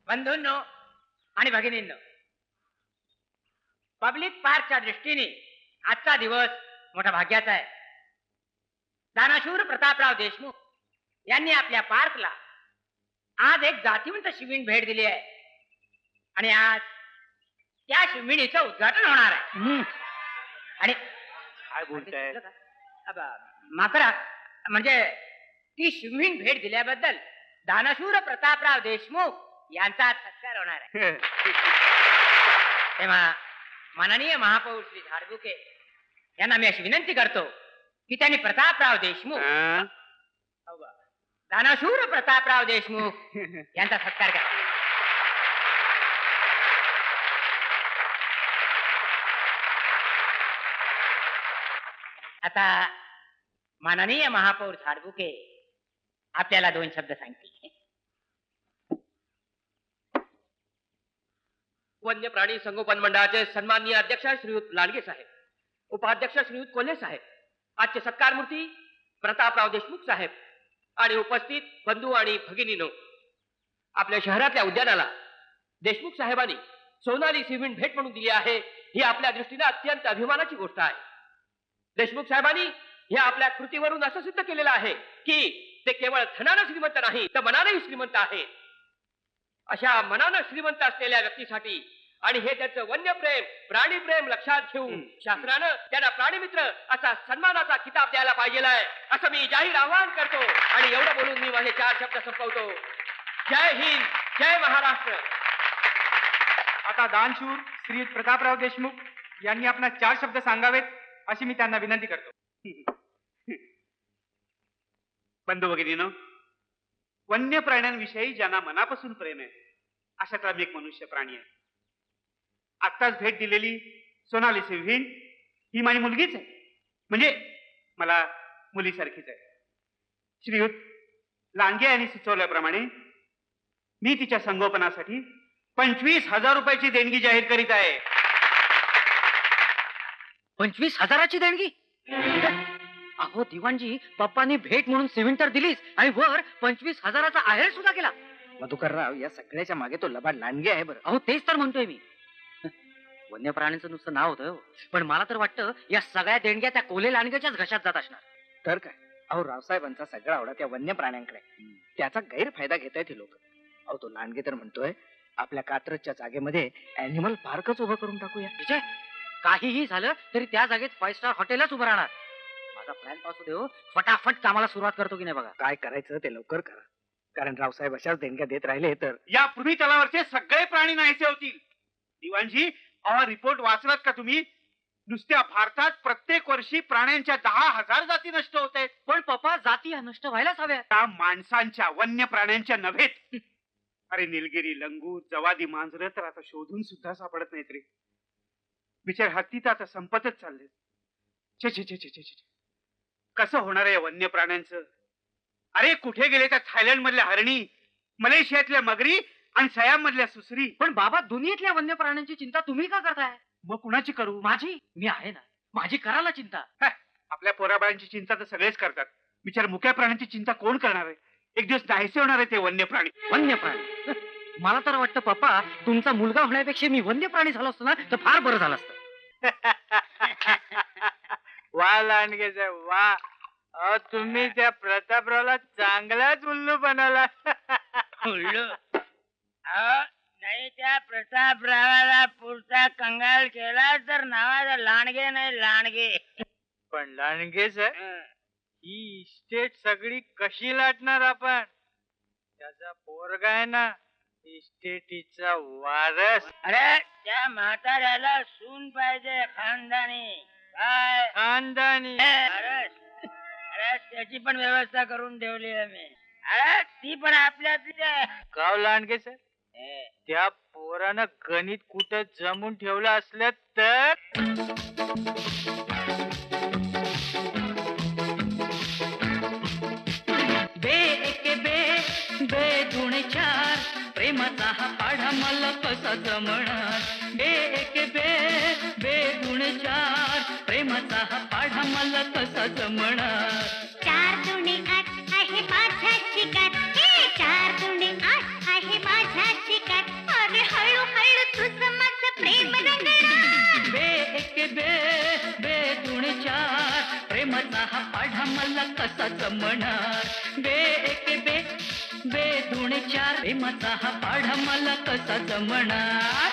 बंधूंनो आणि भगिनींनो, पब्लिक पार्कच्या दृष्टीने आजचा दिवस मोठा भाग्याचा आहे. दानाशूर प्रतापराव देशमुख यांनी आपल्या पार्कला आज एक जातीवंत शिवीण भेट दिली आहे आणि आज त्या शिवीणीचं उद्घाटन होणार आहे. आणि काय बोलताय? माकरा म्हणजे ती शिवीण भेट दिल्याबद्दल दानशूर प्रतापराव देशमुख यांचा सत्कार होणार आहे. तेव्हा माननीय महापौर श्री झाडबुके यांना मी अशी विनंती करतो की त्यांनी प्रतापराव देशमुख दानशूर प्रतापराव देशमुख यांचा सत्कार करा. आता माननीय महापौर झाडबुके आपल्याला 2 शब्द सांगतील. वन्य प्राणी संगोपन मंडळाचे सन्माननीय अध्यक्ष श्रीयुत लांडगे साहेब, उपाध्यक्ष श्रीयुत कोल्हे साहेब, आजचे सत्कार मूर्ती प्रतापराव देशमुख साहेब आणि उपस्थित बंधू आणि भगिनीनो, आपल्या शहरातल्या उद्यानाला देशमुख साहेबांनी सोनाली सिमेंट भेट म्हणून दिली आहे. ही आपल्या दृष्टीने अत्यंत अभिमानाची गोष्ट आहे. देशमुख साहेबांनी हे आपल्या कृतीवरून असं सिद्ध केलेलं आहे की ते केवळ धनानं श्रीमंत नाही तर मनानेही श्रीमंत आहेत. अशा मनानं श्रीमंत असलेल्या व्यक्तीसाठी आणि हे त्याचं वन्यप्रेम प्राणीप्रेम लक्षात घेऊन शासनानं त्यांना प्राणीमित्र असा सन्मानाचा किताब द्यायला पाहिजे आहे असं मी जाहीर आवाहन करतो. आणि एवढं बोलून मी माझे 4 शब्द संपवतो. जय हिंद, जय महाराष्ट्र. आता दानशूर श्री प्रतापराव देशमुख यांनी आपला 4 शब्द सांगावेत अशी मी त्यांना विनंती करतो. बंधू भगिनीनो, वन्य प्राण्यांविषयी ज्यांना मनापासून प्रेम आहे अशातला मी एक मनुष्य प्राणी आहे. आत्ताच भेट दिलेली सोनाली सिंहीण ही माझी मुलगीच आहे, म्हणजे मला मुलीसारखीच आहे. श्रीयुत लांडगे यांनी सुचवल्याप्रमाणे मी तिच्या संगोपनासाठी 25,000 रुपयाची देणगी जाहीर करीत आहे. 25,000ची देणगी? अहो दिवाणजी, पप्पांनी भेट म्हणून सिमेंट तर दिलीच आणि वर 25,000चा आहेर सुद्धा केला. मधुकरराव, या सगळ्याच्या मागे तो लबाड लांडगे आहे बरं. अहो तेच तर म्हणतोय मी. वन्य प्राण्यांचं नुसतं नाव होतं, पण मला तर वाटतं या सगळ्या देणग्या त्या कोल्हे लांडग्याच्याच घशात जात असणार. तर काय, अहो रावसाहेबांचा सगळा आवडा त्या वन्य प्राण्यांकडे, त्याचा गैरफायदा घेतायत हे लोक. अहो तो लांडगे तर म्हणतोय आपल्या कात्रजच्या जागेमध्ये अॅनिमल पार्कच उभं करून टाकूया. विजय, काहीही झालं तरी त्या जागेत 5 स्टार हॉटेलच उभं राहणार. माझा प्लॅन पासू देऊ, फटाफट कामाला सुरुवात करतो की नाही बघा. काय करायचं ते लवकर करा, कारण रावसाहेब अशाच देणग्या देत राहिले तर या पृथ्वी तलावरचे सगळे प्राणी नाहीसे होतील. दिवाणजी, अहो रिपोर्ट वाचलात का तुम्ही? नुसत्या भारतात प्रत्येक वर्षी प्राण्यांच्या 10,000 जाती नष्ट होत आहेत. पण पप्पा, जाती ह्या नष्ट व्हायलाच हव्या. त्या माणसांच्या, वन्य प्राण्यांच्या नव्हेत. अरे निलगिरी, लंगूर, जवादी मांजरं तर आता शोधून सुद्धा सापडत नाहीत रे. बिचार हत्ती तर आता संपतच चालले. छे छे छे छे छे छे, कसं होणार आहे वन्य प्राण्यांचं? अरे कुठे गेले त्या थायलंड मधल्या हरणी, मलेशियातल्या मगरी आणि सयाम मधल्या सुसरी? पण बाबा, दुनियेतल्या वन्य प्राण्यांची चिंता तुम्ही का करताय? मग कुणाची करू? माझी? मी आहे ना, माझी करायला चिंता. आपल्या पोराबाळांची चिंता तर सगळेच करतात, बिचार मुक्या प्राण्यांची चिंता कोण करणार आहे? एक दिवस नाहीसे होणार आहे ते वन्य प्राणी. वन्य प्राणी? मला तर वाटतं पप्पा, तुमचा मुलगा होण्यापेक्षा मी वन्य प्राणी झालो असतो ना तर फार बरं झालं असतं. वा लांडगे साहेब वा, तुम्ही त्या प्रतापरावला चांगलाच उल्लू बनवला. उल्लू? नाही, त्या प्रतापरावाला पुढचा कंगाल केला तर नावाचा लांडगे नाही लांडगे. पण लांडगे साहेब, ही इस्टेट सगळी कशी लाटणार आपण? त्याचा पोरगा आहे ना इस्टेटीचा वारस. अरे त्या म्हाताऱ्याला सून पाहिजे खानदानी. काय खानदानी? अरे त्याची पण व्यवस्था करून ठेवली आहे मी. अरे ती पण आपल्यातली आहे. गाव लांडगे साहेब, त्या पोरानं गणित कुठं जमून ठेवलं असलं तर? बे एके बे बे दुणे 4, प्रेमाचा हा पाढा मला कसा जमणार? बे एके बे बे दुणे 4, प्रेमाचा हा पाढा मला कसा जमणार? 4 दुणे 8 आहे माझ्या चिकात. 4 दुणे 8 आहे माझ्या चिकात. प्रेमाचा हा पाढा मला कसा जमणार बे एके बे बे दुणे चार प्रेमाचा हा पाढा मला कसा जमणार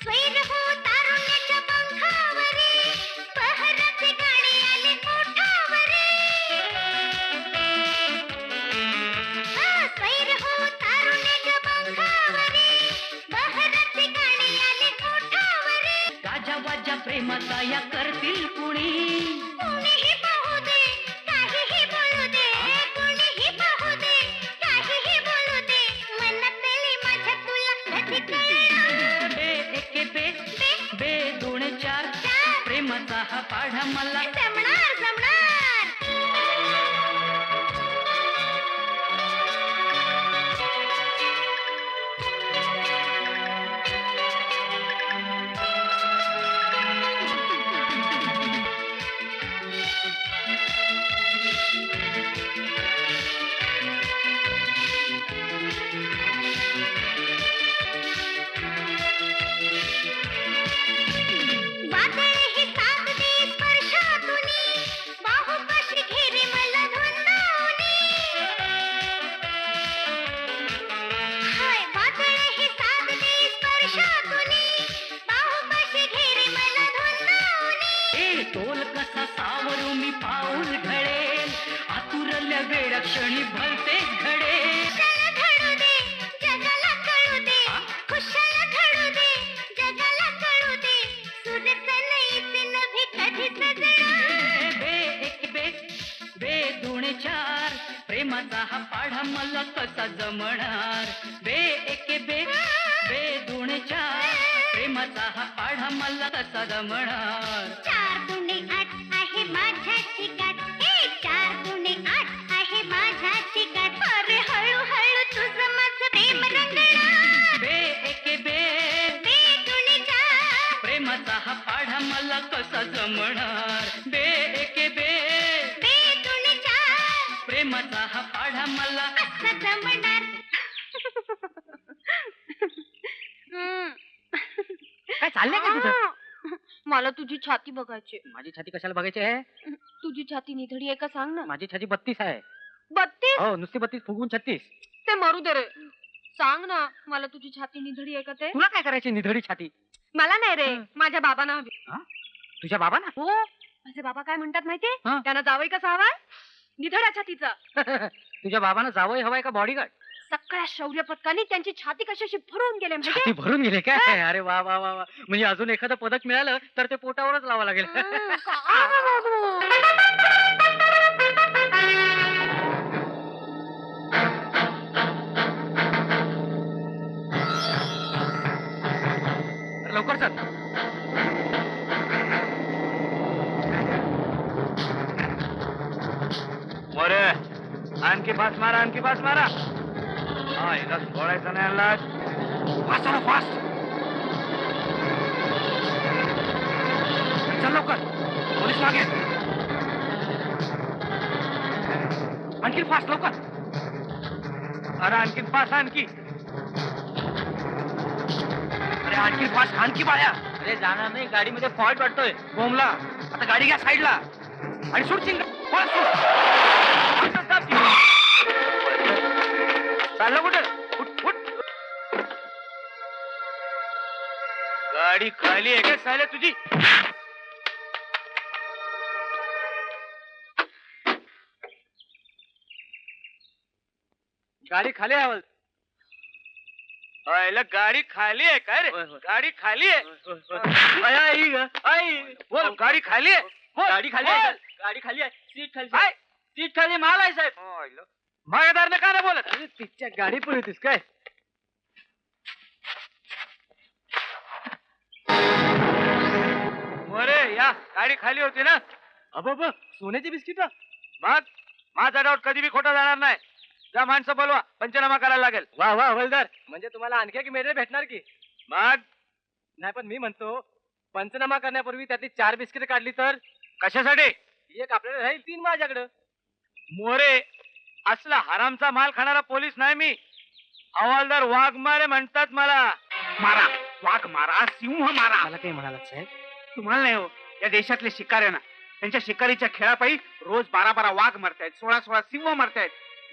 स्वैर हो तारुण्याच्या पंखावरी बहराचे गाणे आले मोठावरी स्वैर हो तारुण्याच्या पंखावरी बहराचे गाणे आले मोठावरी गाजा वाजा प्रेमाचा या करतील कुणी कोणीही पाहू दे काहीही बोलू दे कोणीही पाहू दे काहीही बोलू दे मनातली माझ्या तुला कधी कळणार बे एके बे बे दोन चार प्रेमाचा हा पाढा मला जमणार जमणार वादळही सागदी स्पर्शातुनी बाहुपाशी घेरे मला धुंदावनी हाय वादळही सागदी स्पर्शातुनी बाहुपाशी घेरे मला धुंदावनी ए तोल कसा सावरू मी पाऊल घडेल आतुरल्या वेळ क्षणी भलते घडेल खुशाल घडू दे जगाला कळू दे खुशाल घडू दे जगाला कळू दे सूरज लईचे नभे कधीच जळणार बे एक बे बे दोन चार प्रेमाचा हा पाढा मला कसा जमणार बे एक बे बे दोन चार प्रेमाचा हा पाढा मला कसा जमणार 4 दुणे 8 आहे माझ्याची गाठ हे 4 दुणे 8 आहे माझ्याची गाठ अरे हळूहळू तुझं माझं प्रेम रंगणार बे एक बे बे दुणे 4 प्रेमाचा हा पाढा मला कसा जमणार बे एक बे बे दुणे 4 प्रेमाचा हा पाढा मला असं जमणार काय चाललंय का तुझं मला तुझी छाती बघायची माझी छाती कशाला बघायची आहे तुझी छाती निधडी आहे का सांग ना माझी छाती 32 आहे 32 हो नुसती 32 फुगून 36 ते मरू दे रे सांग ना मला तुझी छाती निधडी आहे का ते तुला काय करायची निधडी छाती मला नाही रे माझ्या बाबांना हवी तुझ्या बाबांना हो माझे बाबा काय म्हणतात माहितीये हा. त्यांना जावई कसा हवाय निधड्या छातीचा तुझ्या बाबांना जावई हवाय का बॉडीगार्ड सगळ्या शौर्य पदकांनी त्यांची छाती कशाशी भरून गेले छाती माहितीये भरून गेले काय अरे वा वा वा वा म्हणजे अजून एखादं पदक मिळालं तर ते पोटावरच लावा लागेल लवकर चल मोरे आणखी पास मारा आणखी पास मारा हा हिला सोडायचं नाही आणला फास्ट चला फास्ट चल लवकर पोलीस मागे आणखी फास्ट लवकर अरे आणखी फास्ट आणखी अरे आणखी फास्ट आणखी बाळ्या अरे जाणार नाही गाडीमध्ये फॉल्ट वाटतोय बोमला आता गाडी घ्या साईडला आणि सुट चिंगा चाललं कुठं उठ उठ गाडी खाली आहे का सायला तुझी गाडी खाली आहे गाडी खाली आहे काय रे गाडी खाली आहे आई बोल गाडी खाली आहे बोल, गाडी खाली बोल. आहे गाडी खाली आहे सीट खाली काय? सीट खाली माल आहे साहेब मागदारने का नाही बोलत अरे तिच्या गाडी पण होतीस काय मोरे या गाडी खाली होती ना अब सोन्याची बिस्किट मग माझा डाऊट कधी बी खोटा जाणार नाही जा माणसं बोलवा पंचनामा करायला लागेल वा वा हवलदार म्हणजे तुम्हाला आणखी एक मेडल भेटणार की मग नाही पण मी म्हणतो पंचनामा करण्यापूर्वी त्यातली 4 बिस्किट काढली तर कशासाठी एक आपल्याला राहील 3 माझ्याकडं मोरे असला हरामचा माल खाणारा पोलीस नाही मी. हवालदार वाघमारे म्हणतात मला. मारा, वाघ मारा, सिंह मारा. मला काही म्हणालात साहेब? तुम्हाला नाही हो, या देशातले शिकाऱ्यांना त्यांच्या शिकारीच्या खेळापायी रोज 12 वाघ मरतायत, 16 सिंह मरतायत.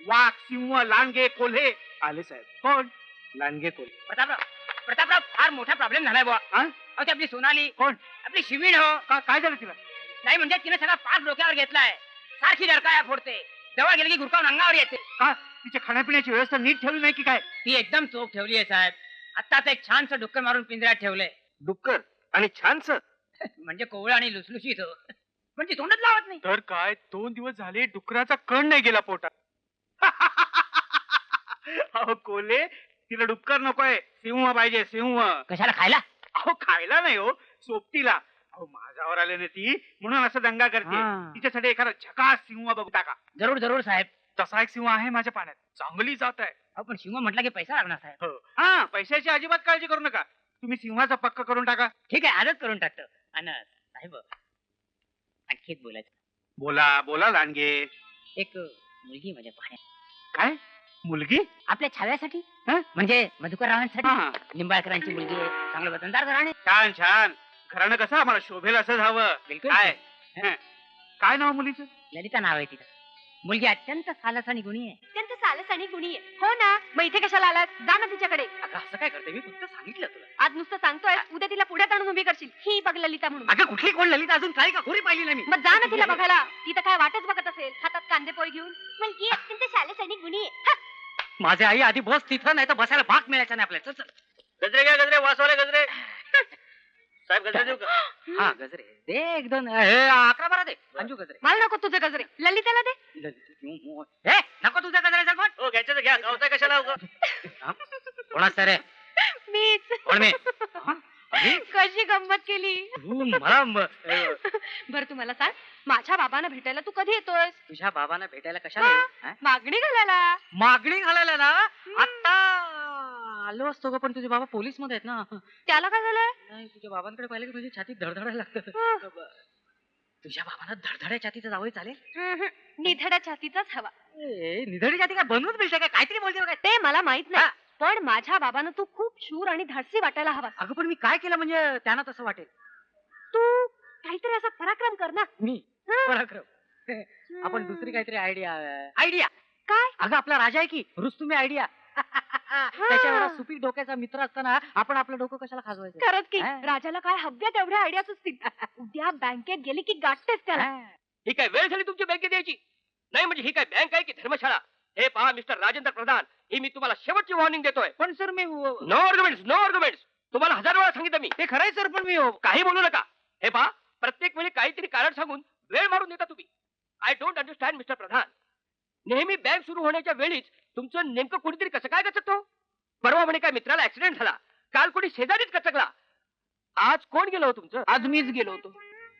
वाघ, सिंह, लांडगे, कोल्हे. आले साहेब. कोण? लांडगे कोल्हे. प्रतापराव फार मोठा प्रॉब्लेम झालाय बुवा. हा? अहो ती आपली सोनाली. कोण? आपली शिवीण हो. काय झालं तिला? नाही म्हणजे तिने सगळा पाच डोक्यावर घेतलाय. सारखी डरकाया फोडते. जवळ गेली की गुरकावून अंगावर येते. का तिच्या खाण्यापिण्याची व्यवस्था नीट ठेवली नाही की काय? ती एकदम चोख ठेवली आहे साहेब. आत्ताच एक छानसं डुक्कर मारून पिंजऱ्यात ठेवलंय. डुक्कर आणि छानस. म्हणजे कोवळ आणि लुसलुशीत हो. पण ती तोंडच लावत नाही. तर काय 2 दिवस झाले डुकराचा कण नाही गेला पोटात. अहो कोल्हे, तिला डुक्कर नकोय, सिंह पाहिजे, सिंह. कशाला खायला? अहो खायला नाही हो, सोबतीला. अहो माझ्यावर आले ना ती, म्हणून असं दंगा करते. हा. तिच्यासाठी एखादा झकास सिंह बघू टाका. जरूर जरूर साहेब. तसा एक सिंह आहे माझ्या पाण्यात, चांगली जात आहे. अहो पण शिव म्हटलं की पैसा लागणार साहेब. हो. हा, पैशाची अजिबात काळजी करू नका. तुम्ही सिंहाचा पक्का करून टाका. ठीक आहे आजच करून टाकतो. आणि साहेब आणखी एक बोलायचं. बोला बोला लांडगे. एक मुलगी माझ्या पाहण्यात. काय मुलगी? आपल्या छाव्यासाठी हं? म्हणजे मधुकररावांसाठी. हा. निंबाळकरांची मुलगी आहे. चांगलं वतनदार घराणे. छान छान. घराणं कसं आम्हाला शोभेल असं हवं. बिलकुल. काय? हं. काय नाव मुलीचं? ललिता नाव आहे तिचं. मुलगी अत्यंत सालस आणि गुणी आहे. अत्यंत सालस आणि गुणी आहे. हो ना, मग इथे कशाला आलात? जा ना तिच्याकडे. अगं असं काय करते मी फक्त सांगितलं तुला. आज नुसतं सांगतोय, उद्या तिला पुढ्यात आणून उभी करशील. ही बघ ललिता म्हणून. अगं कुठली कोण ललिता अजून काय का खोरी पाहिली नाही मी. मग जा ना तिला बघायला. ती तर काय वाटच बघत असेल, हातात कांदे पोळी घेऊन. मुलगी अत्यंत शालेस आणि गुणी आहे. माझे आई आधी बस तिथं नाही तर बसायला भाग मिळायचा नाही आपल्याला. चल चल. गजरे घ्या गजरे, वासवाले गजरे. साहेब गजरे देऊ का? हा गजरे दे एक दोन. 11-12 दे. अंजू गजरे. मला नको तुझे गजरे, ललिताला दे. हे नको तुझ्या गजऱ्याचा कोण? हो घ्यायचं तर घ्या, गावताय कशाला उगाच? कोणाच रे? मीच. कोण मी? अरे, कशी गंमत केली. तू मला बर तू मला सांग, माझ्या बाबांना भेटायला तू कधी येतोयस? तुझ्या बाबांना भेटायला कशाला येऊ? हा? मागणी घालायला. मागणी घालायला ना आता आलो असतो ग, पण तुझे बाबा पोलीस मध्ये आहेत ना. त्याला काय झालंय? नाही तुझ्या बाबांकडे पाहिलं की माझी छातीत धडधडायला लागतं. तुझ्या बाबांना धडधड्या छातीचं जावं चालेल? निधड्या छातीचाच हवा. निधडी छाती काय बनवूच मिळते काय? काहीतरी बोलते काय? ते मला माहित नाही, पण माझ्या बाबांना तू खूप शूर आणि धाडसी वाटायला हवा. अगं पण मी काय केलं म्हणजे त्यांना तसं वाटेल? तू काहीतरी असा पराक्रम कर ना. मी पराक्रम. आपण दुसरी काहीतरी आयडिया. काय? अगं आपला राजा आहे की रुस्तुमी आयडिया. त्याच्यावर सुपीक डोक्याचा मित्र असताना आपण आपलं डोकं कशाला खाजवायचं? खरंच की हा. राजाला काय हव्या तेवढ्या आयडियाच असतील. उद्या बँकेत गेली की गाठतेस त्याला. ही काय वेळ झाली तुमची बँकेत यायची? नाही म्हणजे ही काय बँक आहे की धर्मशाळा? हे पहा मिस्टर राजेंद्र प्रधान, ही मी तुम्हाला शेवटची वॉर्निंग देतोय. पण सर मी नो आर्ग्युमेंट्स, नो आर्ग्युमेंट्स. तुम्हाला 1000 वेळा सांगितलं मी. ते खरंय सर, पण मी काही बोलू नका. हे पहा प्रत्येक वेळी काहीतरी कारण सांगून वेळ मारून देता तुम्ही. आय डोंट अंडरस्टँड मिस्टर प्रधान. नेहमी बँक सुरू होण्याच्या वेळीच तुमचं नेमकं कोणीतरी कसं काय गचकतो? परवा म्हणे काय मित्राला ऍक्सिडेंट झाला, काल कोणी शेजारीच गचकला. आज कोण गेलो हो तुमचं? आज मीच गेलो होतो.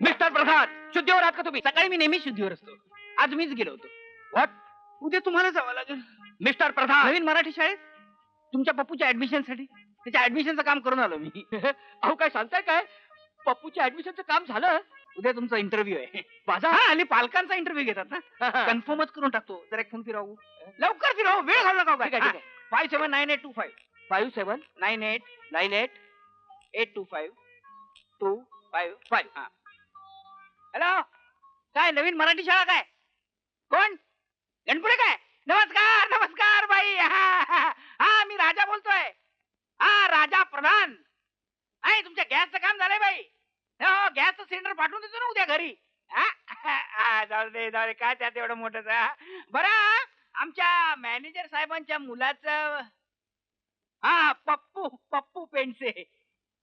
मिस्टर प्रधान शुद्धीवर आहात का तुम्ही? सकाळी मी नेहमी शुद्धीवर असतो. आज मीच गेलो होतो. व्हॉट? उद्या तुम्हाला जावं लागेल मिस्टर प्रधान. नवीन मराठी शाळेत तुमच्या पप्पूच्या ऍडमिशन साठी. त्याच्या ऍडमिशनचं काम करून आलो मी. अहो काय सांगताय काय? पप्पूच्या ऍडमिशनचं काम झालं? उद्या तुमचा इंटरव्ह्यू आहे. माझा? हा आणि पालकांचा इंटरव्ह्यू घेतात ना. कन्फर्मच करून टाकतो. जरा एक फोन फिरवू. लवकर फिरव, वेळ घालू नका. ठीक आहे, ठीक आहे. 579825 5798 98 825 255. हॅलो, काय नवीन मराठी शाळा काय? कोण? गणपुरे काय? नमस्कार नमस्कार बाई. हा मी राजा बोलतोय. हा राजा प्रधान. आहे तुमच्या गॅसचं काम झालंय बाई. हो गॅसचं सिलेंडर पाठवून देतो ना उद्या घरी. जाऊ दे काय त्यात एवढं मोठं. बरं आमच्या मॅनेजर साहेबांच्या मुलाचं. हा पप्पू पप्पू पेंडसे.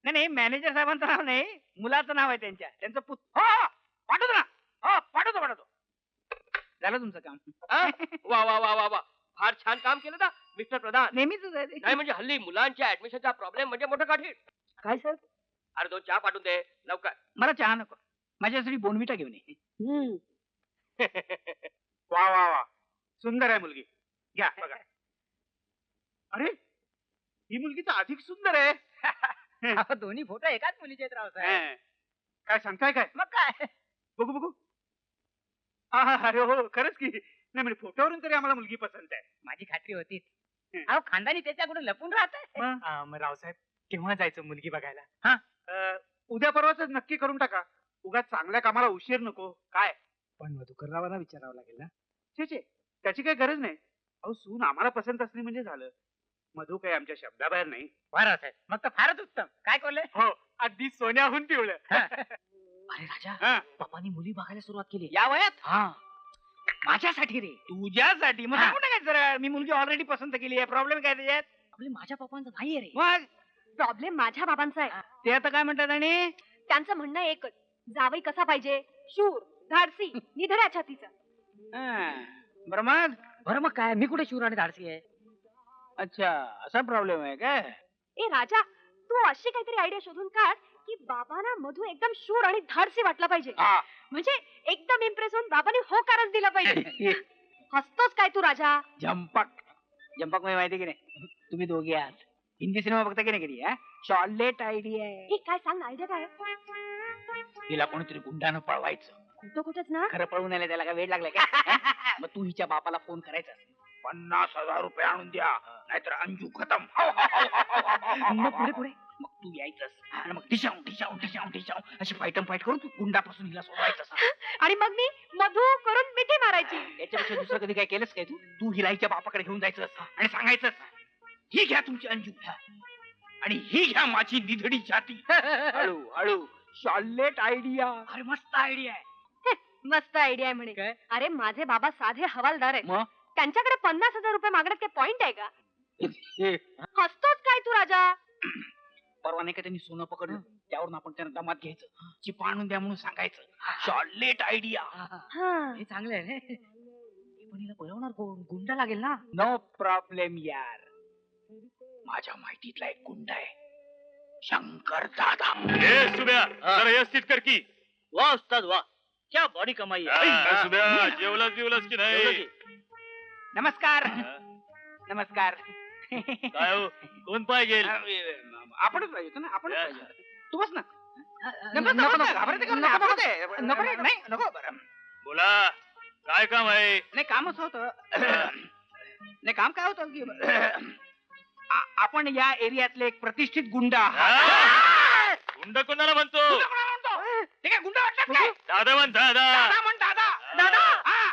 नाही मॅनेजर साहेबांचं नाव नाही, मुलाचं नाव आहे त्यांचं हो पाठवतो ना. हो पाठवतो. झालं तुमचं काम. वा वा वा वा वा, फार छान काम केलं ना मिस्टर प्रधान. नेहमीच नाही म्हणजे हल्ली मुलांच्या ऍडमिशनचा प्रॉब्लेम म्हणजे मोठं काढील. काय सर? अरे 2 चहा पाठवून दे लवकर. मला चहा नको, माझ्यासाठी बोनविटा घेऊन ये. वा वा वा, सुंदर आहे मुलगी. घ्या बघा. अरे ही मुलगी तर अधिक सुंदर आहे. दोन्ही फोटो एकाच मुलीचे आहेत रावसाहेब. हं. काय सांगताय काय? मग काय? बघू. अरे हो खरंच की नाही म्हणजे फोटोवरून तरी आम्हाला मुलगी पसंत आहे. माझी खात्री होतीच. हं. अहो खानदानी त्याच्याकडून लपून राहत मग? मग रावसाहेब केव्हा जायचं मुलगी बघायला? उद्या परवाच नक्की करून टाका. उगाच चांगल्या कामाला उशीर नको. काय पण मधुकररावांना विचारावं लागेल ना. छे त्याची काही गरज नाही. अहो सून आम्हाला पसंत असली म्हणजे झालं. मधू काही आमच्या शब्दाबाहेर नाही. बरं साहेब मग तर फारच उत्तम. काय कोल्हे? हो अगदी सोन्याहून पिवळं. अरे राजा, हा. पप्पानी मुली बघायला सुरुवात केली. या वयात हा, माझ्यासाठी रे. तुझ्यासाठी मग हा. सांगू नका जरा. मी मुलगी ऑलरेडी पसंत केली आहे. प्रॉब्लेम काय त्याच्यात? आपले माझ्या पप्पांचं नाहीये रे. मग प्रॉब्लेम माझ्या बाबांचा आहे. ते आता काय म्हणतात आणि त्यांचं म्हणणं एकच, जावई कसा पाहिजे, शूर, धाडसी, निधड्या छातीचा. बरं मग बरं मग काय मी कुठे शूर आणि धाडसी आहे? अच्छा असा प्रॉब्लेम आहे काय? ए राजा, तू अशी काहीतरी आयडिया शोधून काढ की बाबांना मधू एकदम शूर आणि धाडसी वाटला पाहिजे. हा. म्हणजे एकदम इम्प्रेस होऊन बाबांनी होकारच दिला पाहिजे. हसतोच काय तू राजा? जंपक म्हणजे माहिती की नाही? तुम्ही दोघे आहात. हिंदी सिनेमा बघता की नाही कधी? शॉर्लेट आयडिया आहे. हे काय सांग, आयडिया काय आहे? तिला कोणीतरी गुंडानं पळवायचं. कुठं कुठंच ना. खरं पळवून आलं त्याला काय वेळ लागलाय का? मग तू हिच्या बापाला फोन करायचा. 50,000 रुपये आणून द्या नाहीतर अंजू खतम. मग पुढे पुढे मग तू यायचंस आणि मग टिशाव अशी फाईट करून तू गुंडापासून हिला सोडवायचं. आणि मग मी मधू करून मिठी मारायची. याच्यापेक्षा दुसरं कधी काय केलंस काय? तू हिला हिच्या बापाकडे घेऊन जायचं आणि सांगायचं, ही घ्या तुमची अंजू आणि ही घ्या माझी निधडी छाती. हळू शॉर्लेट आयडिया. अरे मस्त आयडिया आहे. मस्त आयडिया आहे म्हणे. काय? अरे माझे बाबा साधे हवालदार आहेत. मग? त्यांच्याकडे 50,000 रुपये मागण्यात काय पॉइंट आहे का? हसतोच काय तू राजा? परवा नाही का त्यांनी सोनं पकडलं, त्यावरून आपण त्यांना दमात घ्यायचं, चिपा आणून द्या म्हणून सांगायचं. Charlotte idea. हा. हे चांगलं आहे रे. पण हिला बोलवणार कोण? गुंडा लागेल ना. नो प्रॉब्लेम यार. माझ्या माहितीतला एक गुंड आहे, शंकर दादा. सुब्या जरा व्यवस्थित कर की. वाह उस्ताद वाह, क्या बॉडी कमाई है. सुब्या जेवलास की नाही? नमस्कार. नमस्कार. काय हो कोण पाहिजे? आपणच पाहिजे होतं ना. आपणच Yes. पाहिजे होतं. तू बस ना. नको. घाबरायचं काम नाही. आपण ते- नको रे. नाही नको. बरं. बोला काय काम आहे? नाही कामच होतं. नाही काम काय होतं की आपण या एरियातले एक प्रतिष्ठित गुंड आहात. गुंड कोणाला म्हणतो? गुंड कोणाला म्हणतो? ते काय गुंड वाटतात काय? दादा म्हण दादा. दादा म्हण दादा. दादा. हा.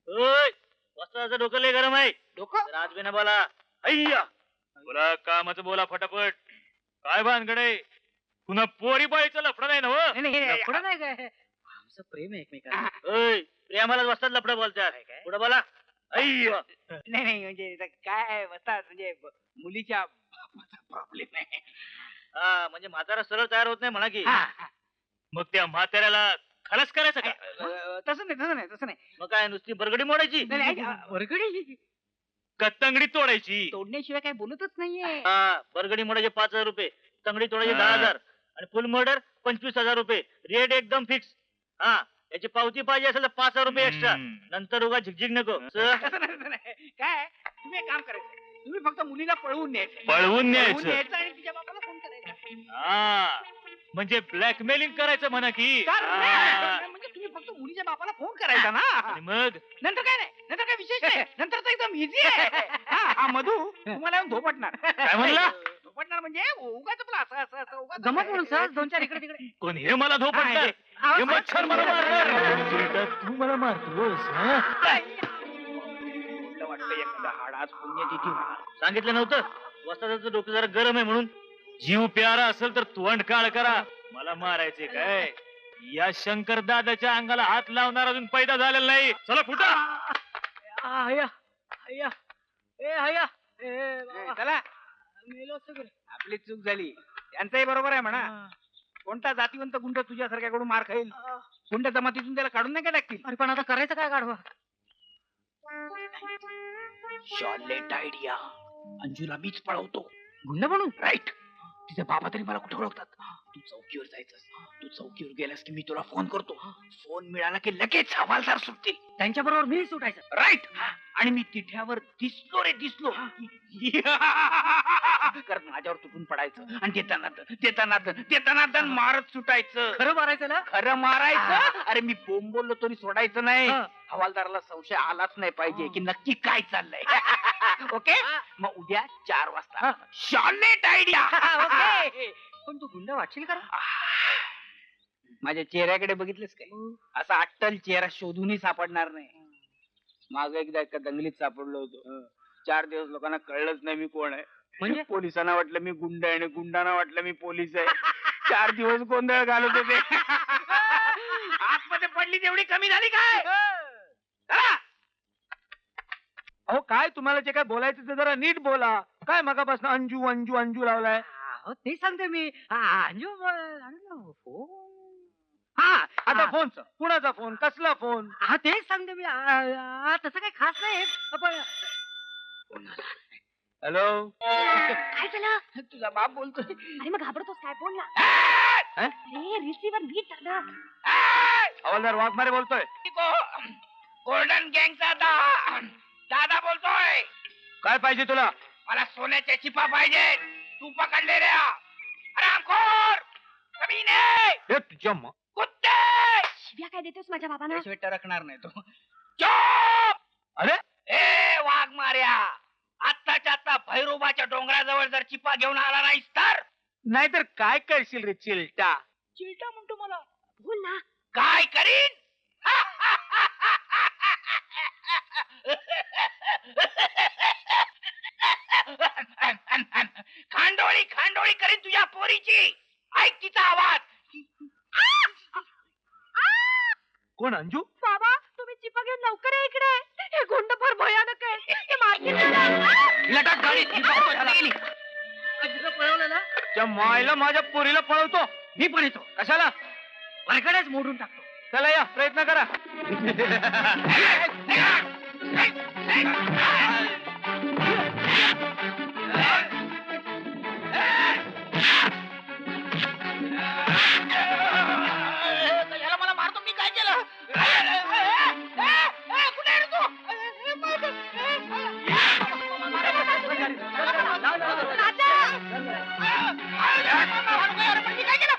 ओय, वस्त्राचं डोकं लय गरम आहे. डोकं? राजबीना बोला. अय्या, बोला कामाचं बोला फटाफट. काय भानगडे? पुन्हा पोरी बाईचं लफडं नाही ना हो? नाही, नाही, पुढे नाही काय आमचं प्रेम आहे एकमेकांना. ओय, प्रेमालाच वस्त्रात लफडं बोलतात. पुढे बोला. अय्या, नाही म्हणजे आता काय बसतात म्हणजे मुलीच्या बापाचा प्रॉब्लेम आहे. हा म्हणजे म्हातारा सरळ तयार होत नाही म्हणा की. हा. मग त्या म्हाताऱ्याला खलास करायचं का? तसं नाही. मग काय नुसती बरगडी मोडायची? नाही, नाही, वरगडी कत्तंगडी तोडायची. तोडण्याशिवाय काय बोलतच नाहीये. हा, बरगडी मोडायचे 5,000 रुपये, तंगडी तोडायचे 10,000 आणि फुल मर्डर 25,000 रुपये. रेट एकदम फिक्स. हा, याची पावती पाहिजे असेल तर 5,000 रुपये एक्स्ट्रा. नंतर उगा झिकझिक नको. तसं नाही. काय तुम्ही एक काम करायचं, तुम्ही फक्त मुलीला पळवून न्यायचं. पळवून न्यायचं. आणि तिच्या बापाला फोन करायचा. हा म्हणजे ब्लॅकमेलिंग करायचं म्हणा की. म्हणजे तुम्ही फक्त मुलीच्या बापाला फोन करायचा ना. आणि मग नंतर काय नाही, नंतर काय विशेष नाही, नंतर तर एकदम इझी आहे. हा मधू तुम्हाला येऊन धोपटणार. काय म्हणला? धोपटणार म्हणजे उगाच आपलं असं उगाच गमत म्हणून सहज 2-4 इकडे तिकडे. कोण हे मला धोपटणार? हे मच्छर मला मारणार. तू मला मारतोस हं? वाटतं एखादा हाडाच पुण्यतिथी होणार. सांगितलं नव्हतं वस्त्राचं डोकं जरा गरम आहे म्हणून. जीव प्यारा असेल तर तोंड काळ करा. मला मारायचे काय? या शंकर दादाच्या अंगाला हात लावणार अजून पैदा झालेला नाही. चला फुटा. चला आपली चूक झाली. त्यांचंही बरोबर आहे म्हणा. कोणता जातीवंत गुंड तुझ्यासारख्याकडून मार खाईल? गुंड जमातीतून त्याला काढून नाही का टाकतील? अरे पण आता करायचं काय गाढवा? Charlotte idea. अंजूला मीच पळवतो. गुंड म्हणून? राईट. तिचे बाबा तरी मला कुठे ओळखतात. तू चौकीवर जायचं. तू चौकीवर गेलास की मी तुला फोन करतो. फोन मिळाला की लगेच हवालदार सुटतील. त्यांच्या बरोबर मी सुटायचं. राईट. आणि मी तिठ्यावर दिसलो रे दिसलो करत माझ्यावर तुटून पडायचं आणि देताना मारत सुटायचं. खरं मारायचं ना? खरं मारायचं. अरे मी बोंब बोललो तरी सोडायचं नाही. हवालदाराला संशय आलाच नाही पाहिजे की नक्की काय चाललंय. ओके, मग उद्या 4 वाजता शॉलेट आयडिया. ओके. पण तू गुंड वाटशील का? माझ्या चेहऱ्याकडे बघितलंस काय? असा अट्टल चेहरा शोधूनही सापडणार नाही. माग एकदा एका दंगलीत सापडलो होतो. 4 दिवस लोकांना कळलंच नाही मी कोण आहे. म्हणजे पोलिसांना वाटलं मी गुंड आहे आणि गुंडांना वाटलं मी पोलीस आहे. 4 दिवस गोंधळ घालत होते. आतमध्ये पडली तेवढी कमी झाली काय? चला. अहो काय तुम्हाला जे काय बोलायचं ते जरा नीट बोला. काय मगापासून अंजू अंजू अंजू लावलाय? ते सांगते मी. हा आता फोनचा कुणाचा फोन? कसला फोन? हा तेच सांगते मी. तसं काही खास नाही पण हॅलो, काय झालं? तुझा बाप बोलतोय. अरे मग घाबरतोस काय? बोल ना. हा? अरे रिसिव्हर नीट धर. हवालदार वाघमारे बोलतोय. गोल्डन गँगचा दादा बोलतोय. काय पाहिजे तुला? मला सोन्याच्या चिपा पाहिजे. तू पकडले रे हरामखोर कमीने हे तुझ्या कुत्ते. शिव्या काय देतोस माझ्या बाबांना? टरकणार नाही तो. चुप. अरे ए वाघ मार्या, आत्ताच्या आत्ता भैरोबाच्या डोंगराजवळ जर चिपा घेऊन आला नाहीस तर नाहीतर काय करशील रे चिलटा? चिलटा म्हणतो मला. बोल ना. काय करीन? खांडोळी खांडोळी करीन तुझ्या पोरीची. ऐक तिचा आवाज. कोण अंजू? बाबा तुम्ही चिपा घेऊन लवकर या इकडे. हे गुंड फार भयानक आहे. ते मारतील. लटक गाडीत. पळवलं ना? त्या मायला माझ्या पोरीला पळवतो. मी पण येतो. कशाला? वरकडेच मोडून टाकतो. चला या प्रयत्न करा. याला मला मारतो. मी काय केलं? कुठे आहे रे तू? मी काय केलं?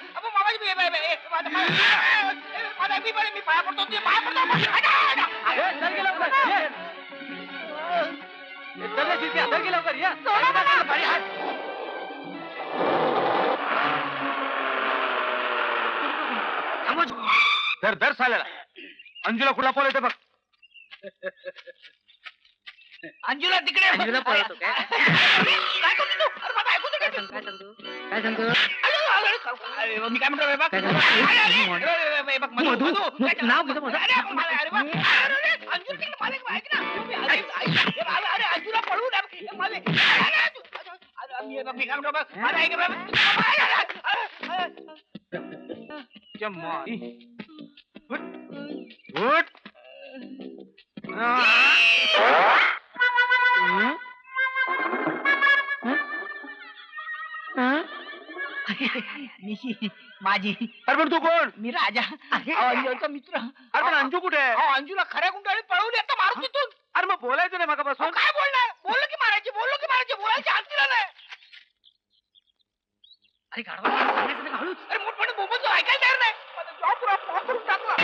मी पाया पडतो. ते पाया पडतो. धर धर साल्याला. अंजूला कुठला पळवते बघ. अंजूला तिकडे. अंजूला पळवतो काय? काय करतो तू? अरे बाबा, ऐकू दे. काय सांगतो? काय सांगतो? मी काय म्हणतो बघ. बघ मधू, नाव घेतो माझं. अंजू तिकडे मला ऐक ना. अरे अंजूला पळवू नये. मी काय म्हणतो बघ. मला ऐक उठ. माझी. अरे पण तू कोण? मी राजा. अंजूचा मित्र. अरे पण अंजू कुठे आहे? अंजूला खऱ्या गुंडाळी पळवली. आता मारू तिथून. अरे मग बोलायचं नाही मगापासून. काय बोलणार? बोललो की मारायची. बोलायची आणतील नाही. अरे गाढवा सांगायचं नाही का? हळूच. अरे मोठमोठे बोबत ऐकायला तयार नाही. जॉब करून टाकला.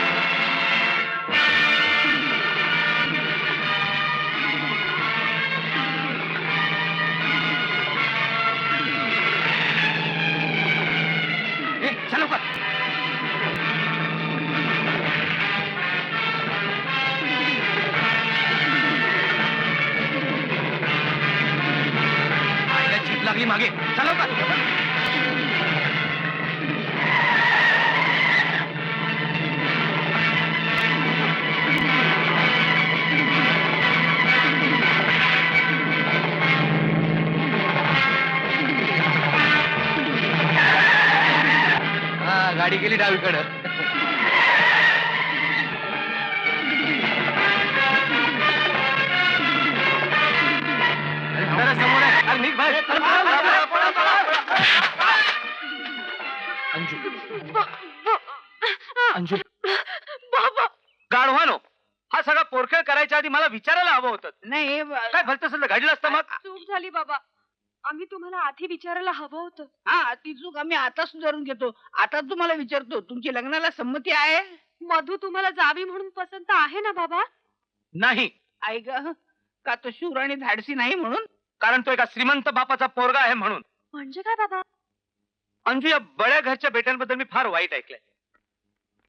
चलो का? जीप लागली मागे. चलो का? गाडी गेली डावीकडं. समोर आहे. अरे निघ बाहेर. अंजू अंजू बाबा गाढवानो, हा सगळा पोरखेळ करायच्या आधी मला विचारायला हवं होतं. नाही काय भलतं सगळं घडलं असतं मग. चूक झाली बाबा. आम्ही तुम्हाला आधी विचारायला हवं होतं. हा ती चूक आम्ही आता सुधारून घेतो. आता तुम्हाला विचारतो, तुमची लग्नाला संमती आहे? मधू तुम्हाला जावी म्हणून पसंत आहे ना बाबा? नाही, आई ग, का तो शूर आणि धाडसी नाही म्हणून? कारण तो एका श्रीमंत बापाचा पोरगा आहे म्हणून. म्हणजे काय बाबा? अंजू, या बड्या घरच्या बेट्यांबद्दल मी फार वाईट ऐकलंय.